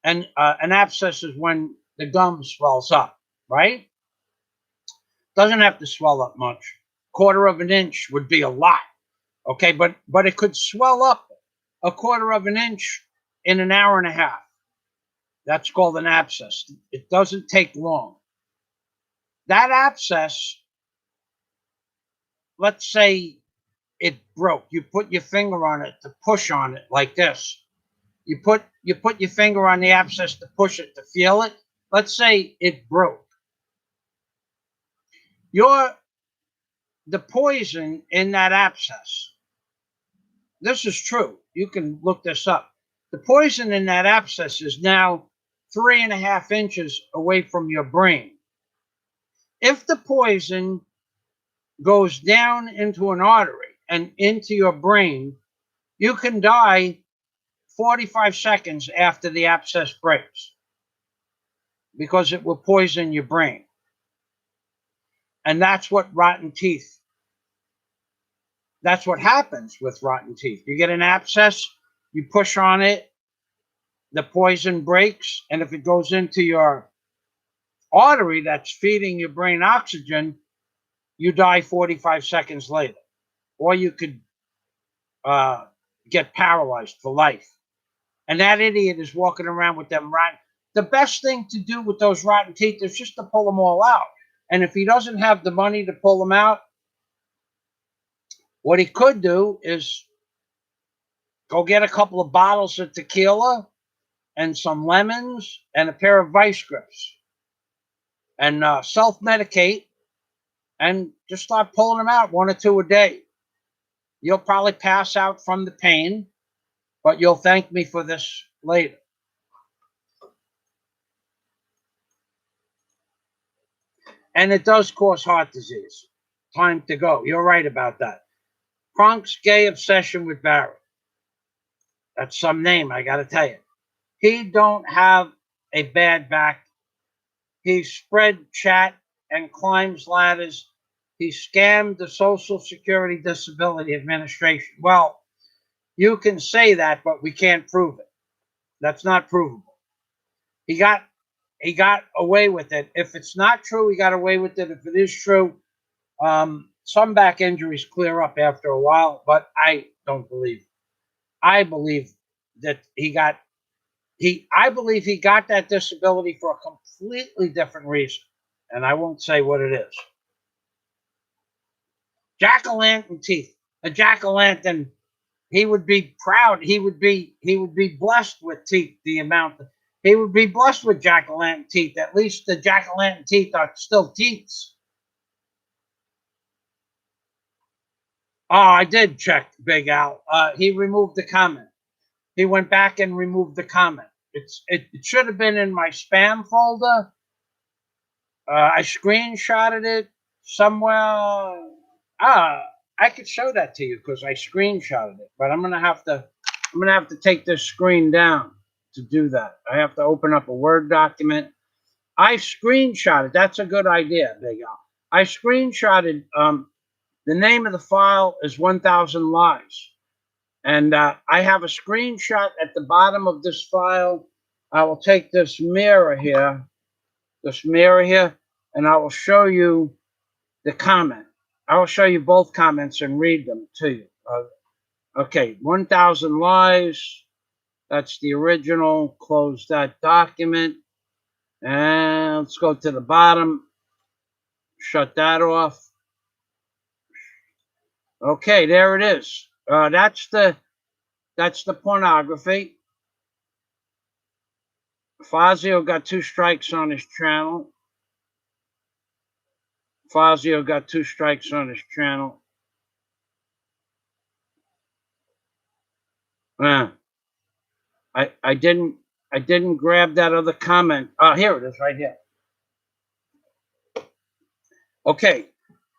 S1: And an abscess is when the gum swells up, right? Doesn't have to swell up much. Quarter of an inch would be a lot. Okay, but it could swell up a quarter of an inch in an hour and a half. That's called an abscess. It doesn't take long. That abscess, let's say it broke. You put your finger on it to push on it like this. You put your finger on the abscess to push it to feel it. Let's say it broke. The poison in that abscess. This is true. You can look this up. The poison in that abscess is now 3.5 inches away from your brain. If the poison goes down into an artery and into your brain, you can die 45 seconds after the abscess breaks because it will poison your brain. And that's what that's what happens with rotten teeth. You get an abscess, you push on it, the poison breaks, and if it goes into your artery that's feeding your brain oxygen, you die 45 seconds later. Or you could get paralyzed for life. And that idiot is walking around with them rotten. The best thing to do with those rotten teeth is just to pull them all out. And if he doesn't have the money to pull them out, what he could do is go get a couple of bottles of tequila and some lemons and a pair of vice grips and self-medicate and just start pulling them out 1 or 2 a day. You'll probably pass out from the pain, but you'll thank me for this later. And it does cause heart disease. Time to go. You're right about that. Kronk's gay obsession with Barry. That's some name, I got to tell you. He don't have a bad back. He spread chat and climbs ladders. He scammed the Social Security Disability Administration. Well, you can say that, but we can't prove it. That's not provable. He got away with it. If it's not true, he got away with it. If it is true, some back injuries clear up after a while, but I don't believe. I believe that I believe he got that disability for a completely different reason, and I won't say what it is. Jack-o'-lantern teeth. A jack-o'-lantern, he would be proud. He would be blessed with teeth. He would be blessed with jack-o'-lantern teeth. At least the jack-o'-lantern teeth are still teeth. Oh, I did check Big Al. He removed the comment. He went back and removed the comment. It should have been in my spam folder. I screenshotted it somewhere. I could show that to you because I screenshotted it, but I'm gonna have to take this screen down to do that. I have to open up a Word document. I screenshotted. That's a good idea, Big Al. I screenshotted. The name of the file is 1,000 Lies. And I have a screenshot at the bottom of this file. I will take this mirror here, and I will show you the comment. I will show you both comments and read them to you. Okay, 1,000 Lies. That's the original. Close that document. And let's go to the bottom. Shut that off. Okay, there it is. That's the pornography. Fazio got 2 strikes on his channel. Fazio got 2 strikes on his channel. I didn't grab that other comment. Oh, here it is, right here. Okay,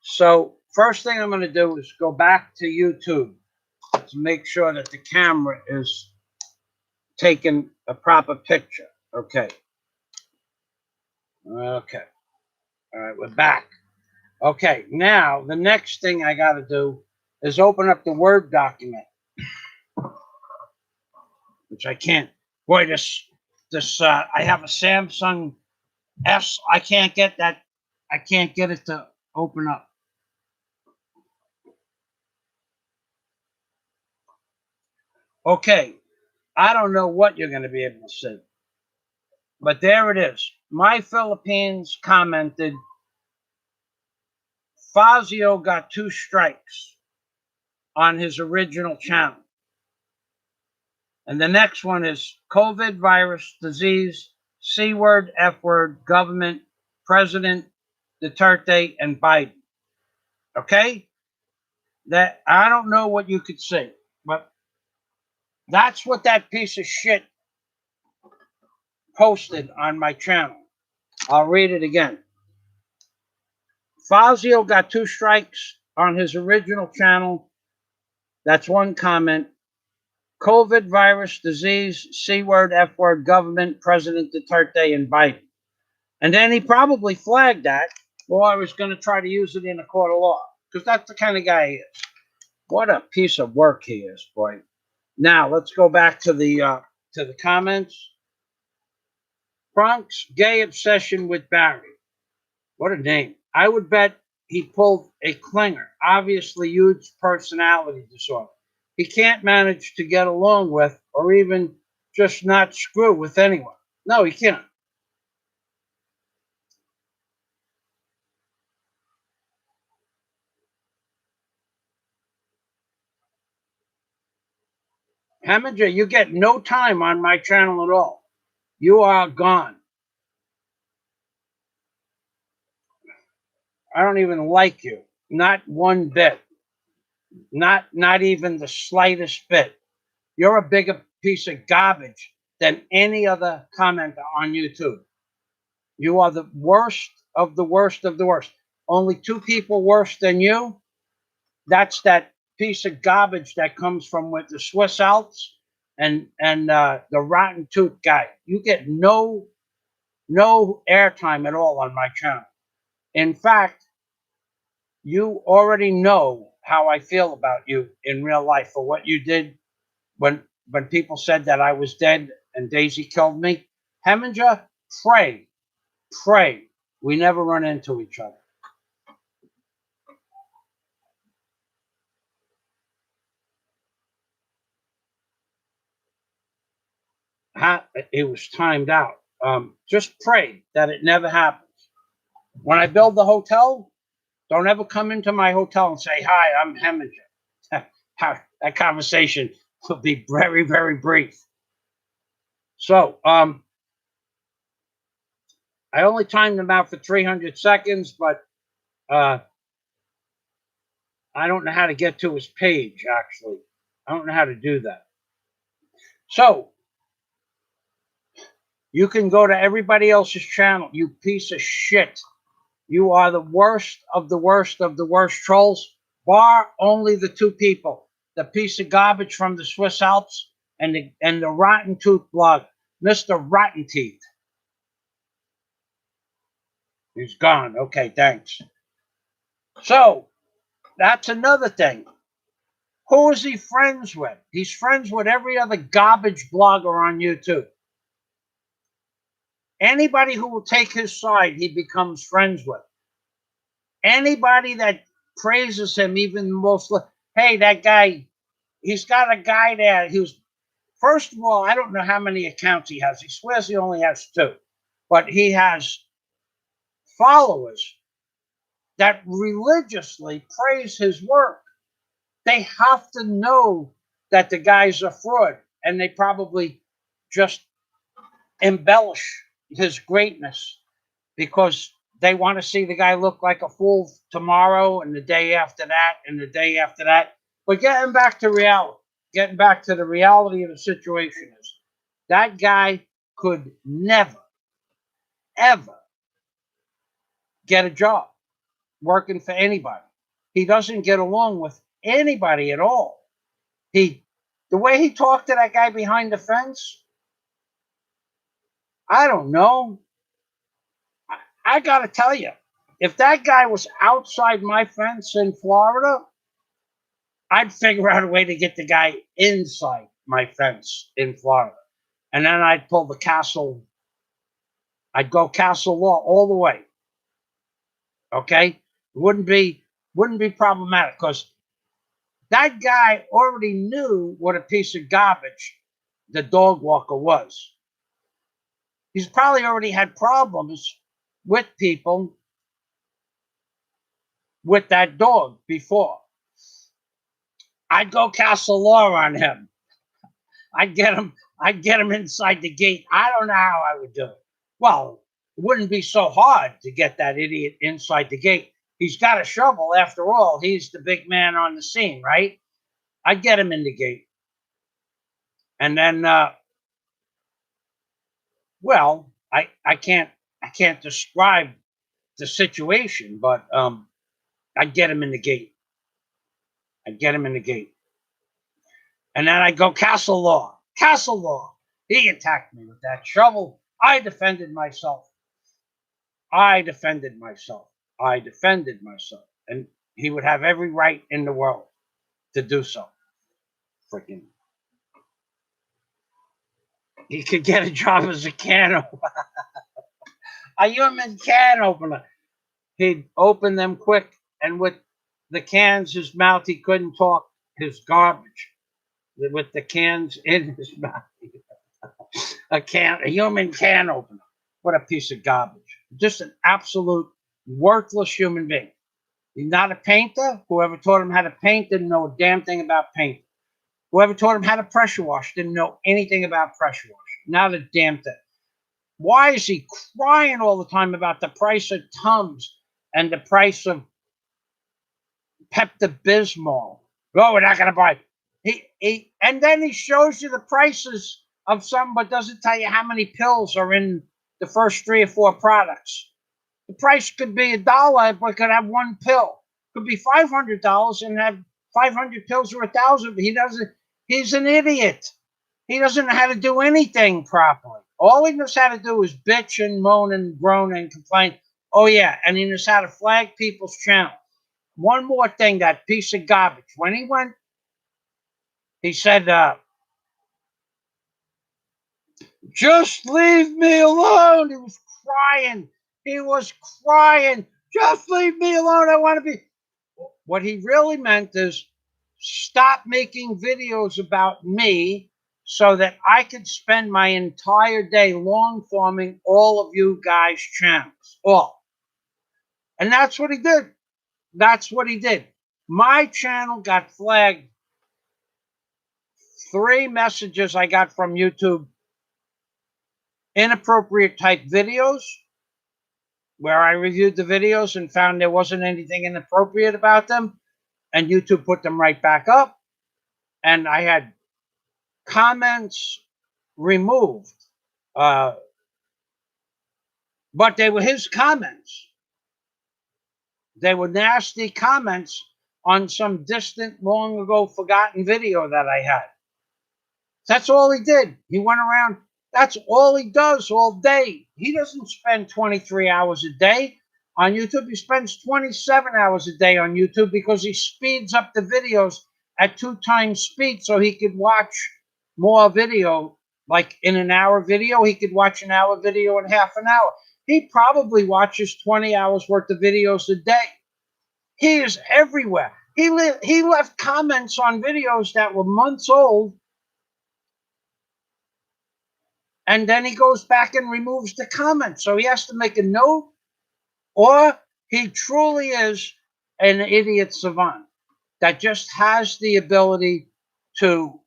S1: so first thing I'm going to do is go back to YouTube to make sure that the camera is taking a proper picture. Okay. Okay. All right, we're back. Okay, now the next thing I got to do is open up the Word document, which I can't. Boy, I have a Samsung S. I can't get that. I can't get it to open up. Okay, I don't know what you're going to be able to see, but there it is. My Philippines commented, Fazio got 2 strikes on his original channel. And the next one is COVID virus, disease, C word, F word, government, President, Duterte, and Biden. Okay? That I don't know what you could see, but that's what that piece of shit posted on my channel. I'll read it again. Fazio got 2 strikes on his original channel. That's one comment. COVID virus, disease, C word, F word, government, President Duterte, and Biden. And then he probably flagged that, or I was going to try to use it in a court of law, because that's the kind of guy he is. What a piece of work he is, boy. Now, let's go back to the comments. Bronx gay obsession with Barry. What a name. I would bet he pulled a Klinger, obviously huge personality disorder. He can't manage to get along with or even just not screw with anyone. No, he can't. Hamager, you get no time on my channel at all. You are gone. I don't even like you. Not one bit. Not even the slightest bit. You're a bigger piece of garbage than any other commenter on YouTube. You are the worst of the worst of the worst. Only 2 people worse than you. That's that piece of garbage that comes from with the Swiss Alps and the rotten tooth guy. You get no airtime at all on my channel. In fact, you already know how I feel about you in real life for what you did when people said that I was dead and Daisy killed me. Heminger, pray we never run into each other. It was timed out. Just pray that it never happens. When I build the hotel, don't ever come into my hotel and say, hi, I'm Heminger. That conversation will be very, very brief. So, I only timed them out for 300 seconds, but I don't know how to get to his page, actually. I don't know how to do that. So, you can go to everybody else's channel, you piece of shit. You are the worst of the worst of the worst trolls, bar only the 2 people. The piece of garbage from the Swiss Alps and the Rotten Tooth blog, Mr. Rotten Teeth. He's gone. Okay, thanks. So, that's another thing. Who is he friends with? He's friends with every other garbage blogger on YouTube. Anybody who will take his side, he becomes friends with. Anybody that praises him, even the most, hey, that guy, he's got a guy there who's, first of all, I don't know how many accounts he has. He swears he only has 2, but he has followers that religiously praise his work. They have to know that the guy's a fraud, and they probably just embellish his greatness because they want to see the guy look like a fool tomorrow and the day after that and the day after that. But getting back to reality, getting back to the reality of the situation is that guy could never, ever get a job working for anybody. He doesn't get along with anybody at all. He, the way he talked to that guy behind the fence, I don't know. I got to tell you, if that guy was outside my fence in Florida, I'd figure out a way to get the guy inside my fence in Florida. And then I'd pull the castle, I'd go castle law all the way. Okay? Wouldn't be problematic because that guy already knew what a piece of garbage the dog walker was. He's probably already had problems with people with that dog before. I'd go castle law on him. I'd get him inside the gate. I don't know how I would do it. Well, it wouldn't be so hard to get that idiot inside the gate. He's got a shovel after all. He's the big man on the scene, right? I'd get him in the gate. And then well, I can't describe the situation, but I'd get him in the gate. I'd get him in the gate. And then I'd go castle law. Castle law. He attacked me with that shovel. I defended myself. I defended myself. I defended myself. And he would have every right in the world to do so. Freaking. He could get a job as a can opener. A human can opener. He'd open them quick, and with the cans, his mouth, he couldn't talk. His garbage. With the cans in his mouth. A human can opener. What a piece of garbage. Just an absolute worthless human being. He's not a painter. Whoever taught him how to paint didn't know a damn thing about paint. Whoever taught him how to pressure wash didn't know anything about pressure wash. Not a damn thing. Why is he crying all the time about the price of Tums and the price of Pepto-Bismol? Oh, we're not going to buy. And then he shows you the prices of some, but doesn't tell you how many pills are in the first 3 or 4 products. The price could be $1, but could have one pill. Could be $500 and have 500 pills or 1,000. He doesn't. He's an idiot. He doesn't know how to do anything properly. All he knows how to do is bitch and moan and groan and complain. Oh yeah, and he knows how to flag people's channel. One more thing, that piece of garbage. When he went, he said, "Just leave me alone." He was crying. He was crying. Just leave me alone. I want to be. What he really meant is stop making videos about me so that I could spend my entire day long forming all of you guys' channels. All. And that's what he did. That's what he did. My channel got flagged. 3 messages I got from YouTube. Inappropriate type videos, where I reviewed the videos and found there wasn't anything inappropriate about them, and YouTube put them right back up. And I had comments removed, but they were his comments. They were nasty comments on some distant, long ago forgotten video that I had. That's all he did. He went around. That's all he does all day. He doesn't spend 23 hours a day on YouTube. He spends 27 hours a day on YouTube because he speeds up the videos at 2 times speed so he could watch more video. Like in an hour video, he could watch an hour video in half an hour. He probably watches 20 hours worth of videos a day. He is everywhere. He left comments on videos that were months old, and then he goes back and removes the comments. So he has to make a note, or he truly is an idiot savant that just has the ability to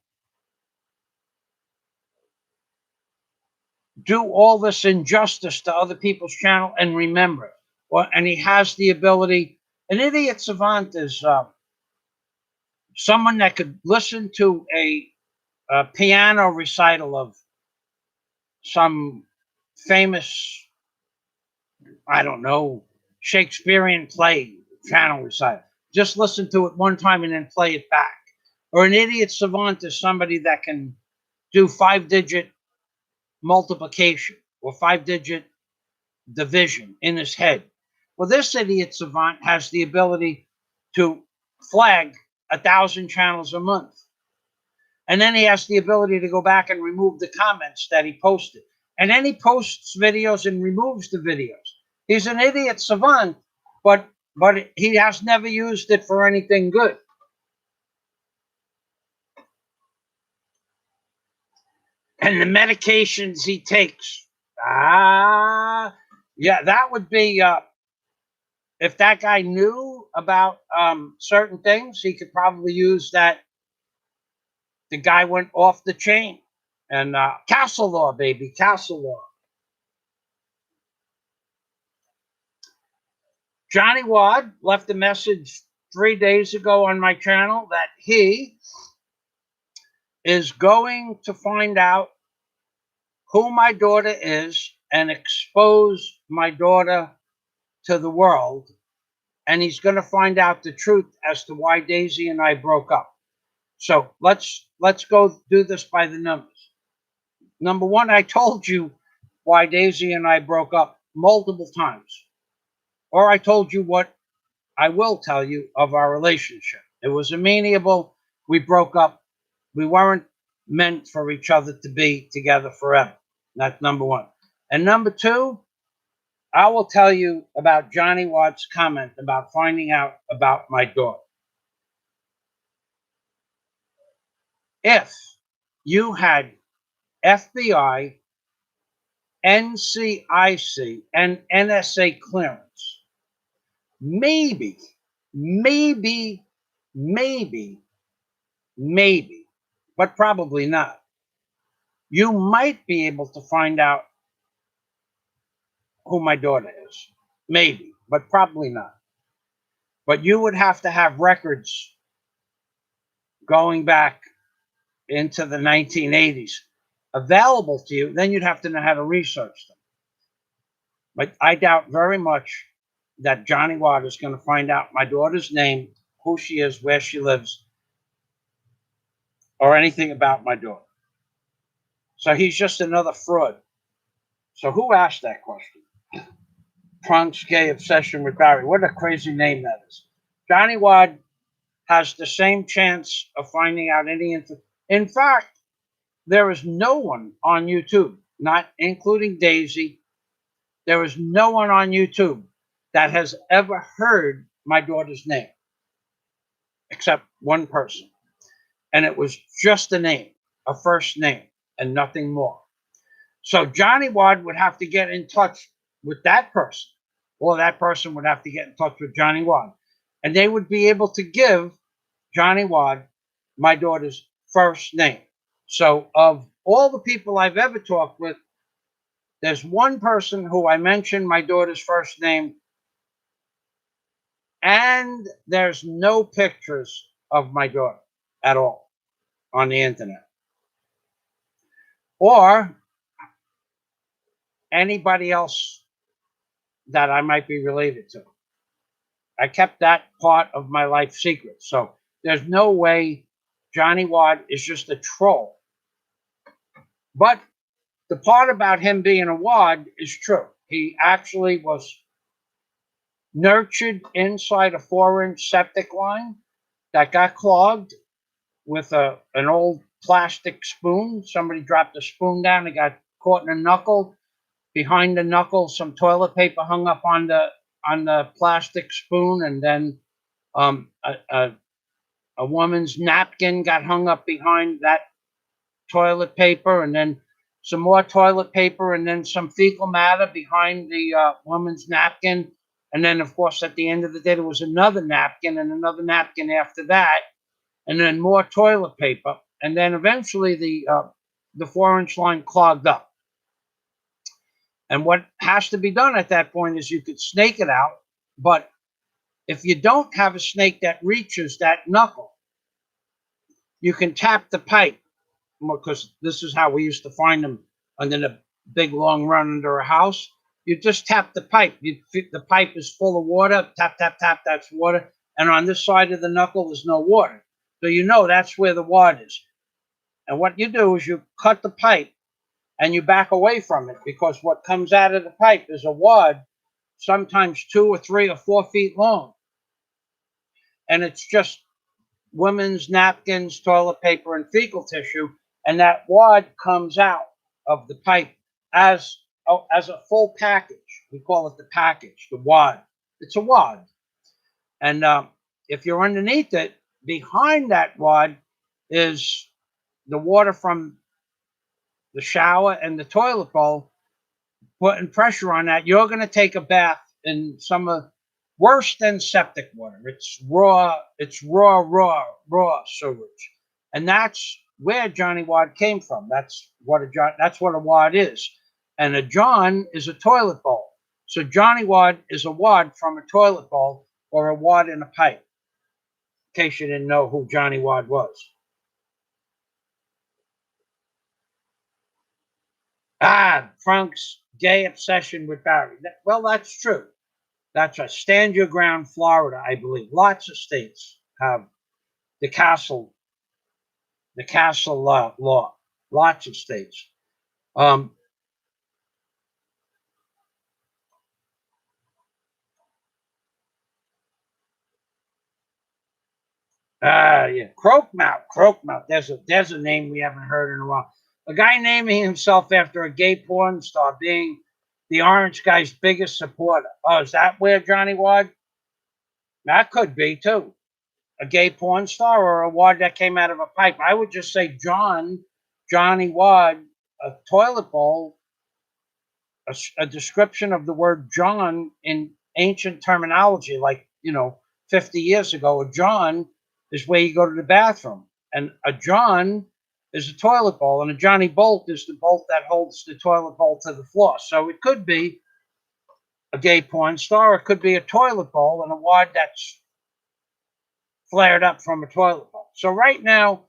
S1: do all this injustice to other people's channel and remember it. Well, and he has the ability. An idiot savant is someone that could listen to a piano recital of some famous, I don't know, Shakespearean play channel recital. Just listen to it one time and then play it back. Or an idiot savant is somebody that can do 5-digit multiplication or 5-digit division in his head. Well, this idiot savant has the ability to flag 1,000 channels a month. And then he has the ability to go back and remove the comments that he posted. And then he posts videos and removes the videos. He's an idiot savant, but he has never used it for anything good. And the medications he takes, yeah, that would be, if that guy knew about certain things, he could probably use that. The guy went off the chain. And castle law, baby, castle law. Johnny Wad left a message 3 days ago on my channel that he is going to find out who my daughter is and expose my daughter to the world. And he's going to find out the truth as to why Daisy and I broke up. So let's go do this by the numbers. Number one, I told you why Daisy and I broke up multiple times. Or I told you what I will tell you of our relationship. It was amenable. We broke up. We weren't meant for each other to be together forever. That's number one. And number two, I will tell you about Johnny Watt's comment about finding out about my daughter. If you had FBI, NCIC, and NSA clearance, maybe, but probably not, you might be able to find out who my daughter is. Maybe, but probably not. But you would have to have records going back into the 1980s available to you. Then you'd have to know how to research them. But I doubt very much that Johnny Watt is going to find out my daughter's name, who she is, where she lives, or anything about my daughter. So he's just another fraud. So who asked that question? Trunk's Gay Obsession with Barry. What a crazy name that is. Johnny Watt has the same chance of finding out any info. In fact, there is no one on YouTube, not including Daisy, there is no one on YouTube that has ever heard my daughter's name, except one person. And it was just a name, a first name, and nothing more. So Johnny Watt would have to get in touch with that person, or that person would have to get in touch with Johnny Watt. And they would be able to give Johnny Watt my daughter's first name. So of all the people I've ever talked with, there's one person who I mentioned my daughter's first name, and there's no pictures of my daughter at all on the internet. Or anybody else that I might be related to. I kept that part of my life secret. So there's no way Johnny Watt is just a troll. But the part about him being a wad is true. He actually was nurtured inside a 4-inch septic line that got clogged with an old plastic spoon. Somebody dropped a spoon down and got caught in a knuckle. Behind the knuckle, some toilet paper hung up on the plastic spoon, and then a woman's napkin got hung up behind that toilet paper, and then some more toilet paper, and then some fecal matter behind the woman's napkin. And then, of course, at the end of the day, there was another napkin and another napkin after that, and then more toilet paper. And then eventually the 4-inch line clogged up. And what has to be done at that point is you could snake it out, but if you don't have a snake that reaches that knuckle, you can tap the pipe, because this is how we used to find them under the big long run under a house. You just tap the pipe. The pipe is full of water. Tap, tap, tap. That's water. And on this side of the knuckle, there's no water. So you know that's where the wad is. And what you do is you cut the pipe and you back away from it, because what comes out of the pipe is a wad, sometimes 2 or 3 or 4 feet long. And it's just women's napkins, toilet paper, and fecal tissue. And that wad comes out of the pipe as, as a full package. We call it the package, the wad. It's a wad. And if you're underneath it, behind that wad is the water from the shower and the toilet bowl, putting pressure on that. You're going to take a bath in some of worse than septic water. It's raw, raw sewage. And that's where Johnny Wad came from. That's what a wad is. And a John is a toilet bowl. So Johnny Wad is a wad from a toilet bowl or a wad in a pipe, in case you didn't know who Johnny Wad was. Frank's gay obsession with Barry. Well, that's true. That's a stand your ground, Florida, I believe. Lots of states have the castle law. Lots of states. Yeah, Croakmouth. There's a name we haven't heard in a while. A guy naming himself after a gay porn star, being the orange guy's biggest supporter. Oh, is that where Johnny Wad? That could be too. A gay porn star or a wad that came out of a pipe. I would just say Johnny Wad, a toilet bowl, a description of the word John in ancient terminology, like 50 years ago. A John is where you go to the bathroom, and a John is a toilet bowl, and a Johnny Bolt is the bolt that holds the toilet bowl to the floor. So it could be a gay porn star, or it could be a toilet bowl and a wad that's flared up from a toilet bowl. So right now,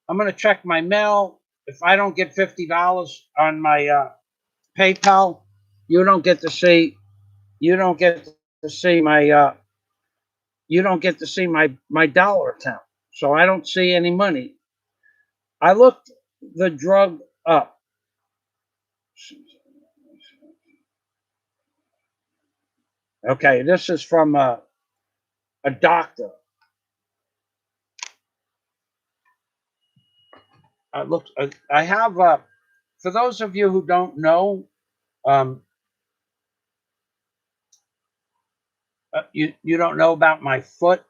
S1: I'm going to check my mail. If I don't get $50 on my PayPal, you don't get to see. You don't get to see my. You don't get to see my dollar account. So I don't see any money. I looked the drug up. Okay, this is from a doctor. I have. For those of you who don't know, um, you don't know about my foot.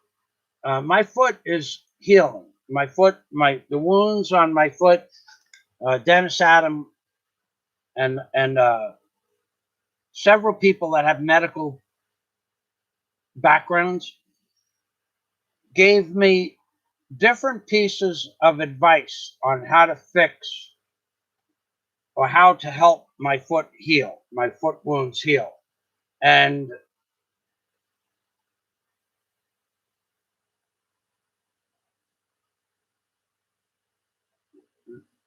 S1: My foot is healing. The wounds on my foot. Dennis Adam and several people that have medical backgrounds gave me different pieces of advice on how to fix or how to help my foot heal, my foot wounds heal. And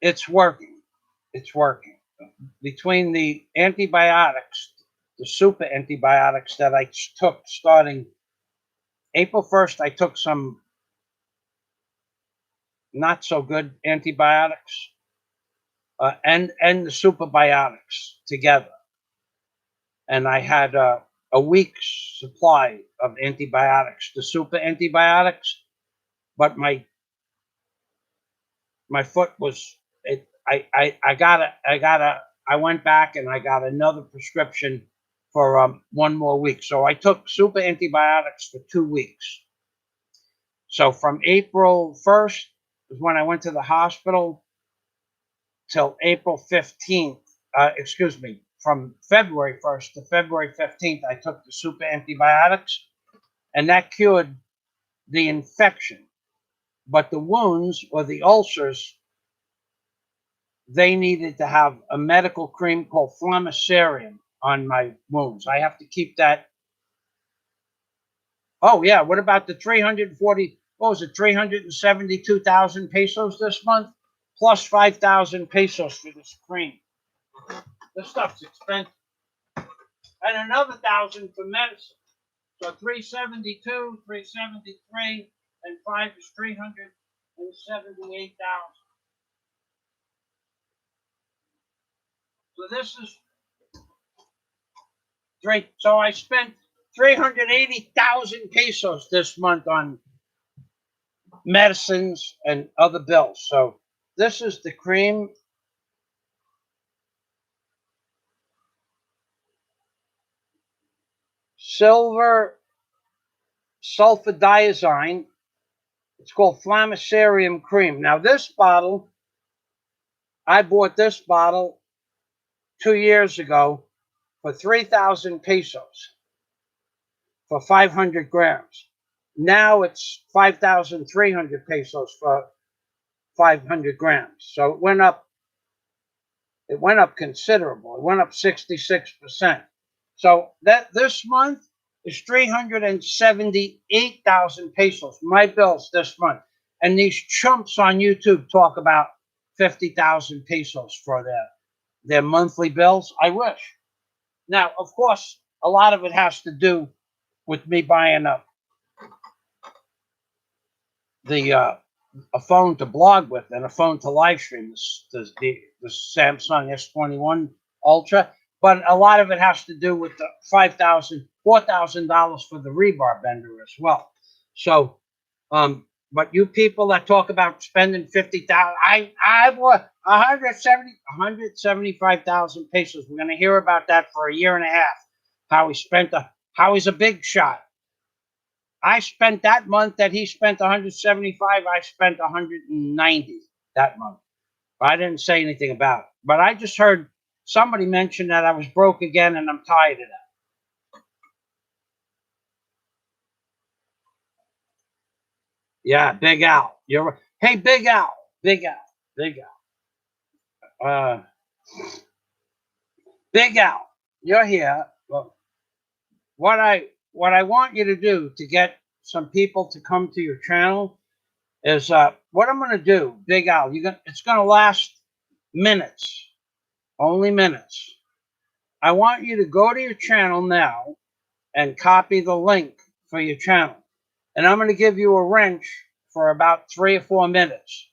S1: it's working. It's working. Between the antibiotics, the super antibiotics that I took starting April 1st, I took some not so good antibiotics, and the superbiotics together. And I had a week's supply of antibiotics, the super antibiotics, but my foot was it. I went back and I got another prescription for 1 more week. So I took super antibiotics for 2 weeks. So from April 1st is when I went to the hospital till April 15th. Excuse me, from February 1st to February 15th, I took the super antibiotics, and that cured the infection. But the wounds or the ulcers, they needed to have a medical cream called Flamacerium on my wounds. I have to keep that. Oh yeah, what about the 340? What was it? 372,000 pesos this month, plus 5,000 pesos for this cream. This stuff's expensive, and another thousand for medicine. So 372, 373, and five is 378,000. So this is great. So I spent 380,000 pesos this month on medicines and other bills. So this is the cream. Silver sulfadiazine. It's called Flamacerium cream. Now this bottle, I bought this bottle 2 years ago for 3,000 pesos for 500 grams. Now it's 5,300 pesos for 500 grams. So it went up. It went up considerable. It went up 66%. So that this month is 378,000 pesos. My bills this month. And these chumps on YouTube talk about 50,000 pesos for their monthly bills. I wish. Now, of course, a lot of it has to do with me buying a phone to blog with and a phone to live stream, the Samsung S21 Ultra. But a lot of it has to do with the $4,000 for the rebar bender as well. So, but you people that talk about spending 50,000, I bought 175,000 pesos. We're going to hear about that for a year and a half. How he's a big shot. I spent that month that he spent 175. I spent 190 that month. I didn't say anything about it, but I just heard somebody mention that I was broke again, and I'm tired of that. Yeah, Big Al. Hey, Big Al, Big Al, Big Al, Big Al. You're here. Well, what I want you to do to get some people to come to your channel is what I'm going to do, Big Al. It's going to last minutes, only minutes. I want you to go to your channel now and copy the link for your channel. And I'm going to give you a wrench for about 3 or 4 minutes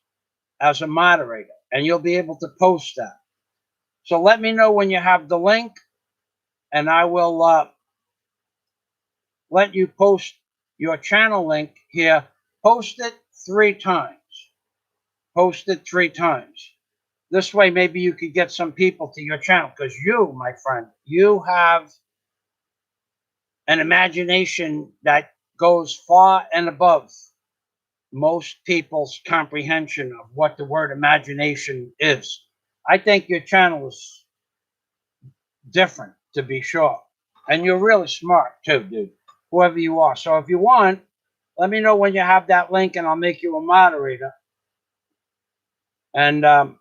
S1: as a moderator, and you'll be able to post that. So let me know when you have the link, and I will let you post your channel link here. Post it 3 times. Post it 3 times. This way, maybe you could get some people to your channel, because you, my friend, you have an imagination that goes far and above most people's comprehension of what the word imagination is. I think your channel is different, to be sure. And you're really smart, too, dude, whoever you are. So if you want, let me know when you have that link, and I'll make you a moderator. And I'm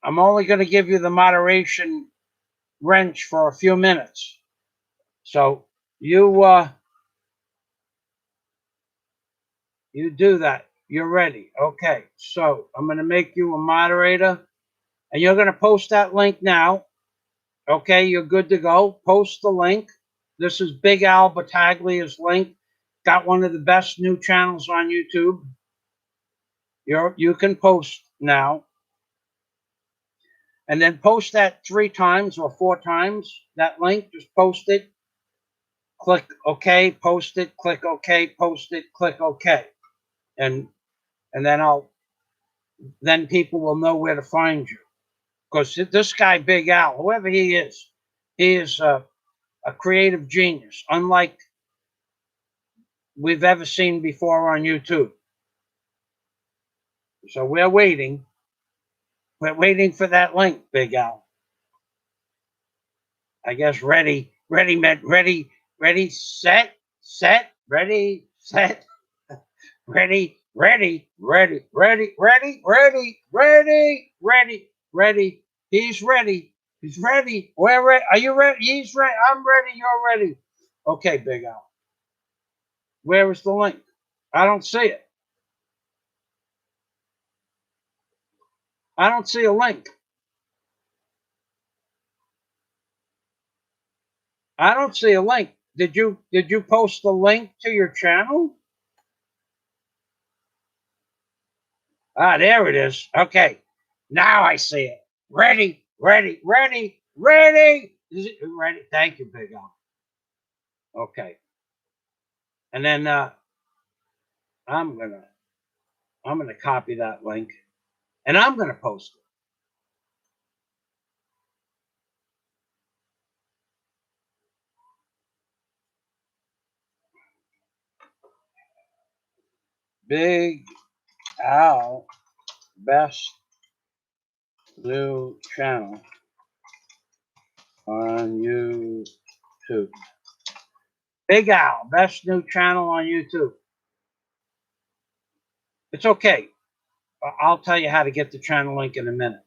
S1: only going to give you the moderation wrench for a few minutes. So you do that. You're ready. Okay. So I'm going to make you a moderator, and you're going to post that link now. Okay, you're good to go. Post the link. This is Big Al Battaglia's link. Got one of the best new channels on YouTube. You can post now. And then post that 3 times or 4 times, that link. Just post it. Click OK, post it, click OK, post it, click OK. And then people will know where to find you. Because this guy, Big Al, whoever he is a creative genius, unlike we've ever seen before on YouTube. So we're waiting. We're waiting for that link, Big Al. I guess ready, set, ready, set, ready, Ready, ready, ready, ready, ready, ready, ready, ready. He's ready. He's ready. We're ready. Are you ready? He's ready. I'm ready. You're ready. Okay, Big Al. Where is the link? I don't see it. I don't see a link. I don't see a link. Did you post the link to your channel? Ah, there it is. Okay. Now I see it. Ready, ready, ready, ready. Is it ready? Thank you, Big Al. Okay. And then I'm gonna I'm gonna copy that link and I'm gonna post it. Big Al best new channel on YouTube. Big Al best new channel on YouTube. It's okay. I'll tell you how to get the channel link in a minute.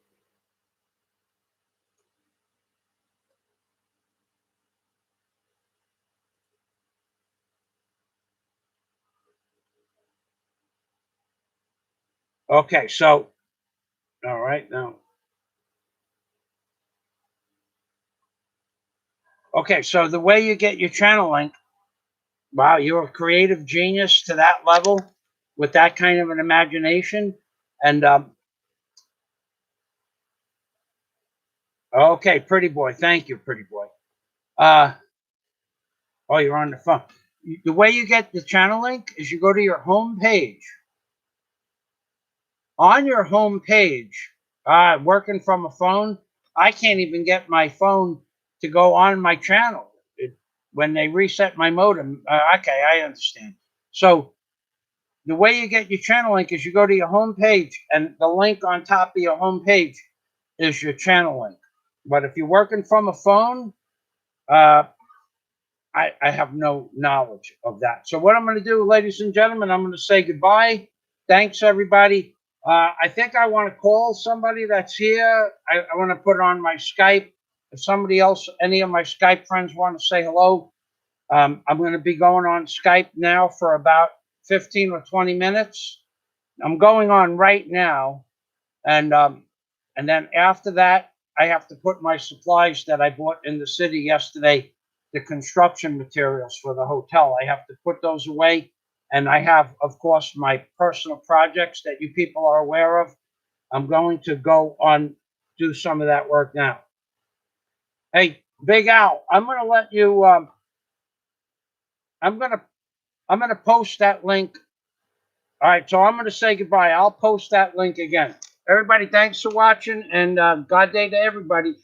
S1: Okay, so all right now. Okay, so the way you get your channel link, wow, you're a creative genius to that level with that kind of an imagination. And okay, pretty boy. Thank you, pretty boy. Uh, oh, you're on the phone. The way you get the channel link is you go to your home page. On your home page, working from a phone, I can't even get my phone to go on my channel. When they reset my modem, okay, I understand. So the way you get your channel link is you go to your home page, and the link on top of your home page is your channel link. But if you're working from a phone, uh, I have no knowledge of that. So what I'm going to do, ladies and gentlemen, I'm going to say goodbye. Thanks, everybody. I think I want to call somebody that's here. I want to put on my Skype. If somebody else, any of my Skype friends want to say hello, I'm going to be going on Skype now for about 15 or 20 minutes. I'm going on right now, and then after that, I have to put my supplies that I bought in the city yesterday, the construction materials for the hotel. I have to put those away, and I have, of course, my personal projects that you people are aware of. I'm going to go on do some of that work now. Hey, Big Al, I'm going to let you. I'm going to post that link. All right, so I'm going to say goodbye. I'll post that link again. Everybody, thanks for watching, and God day to everybody.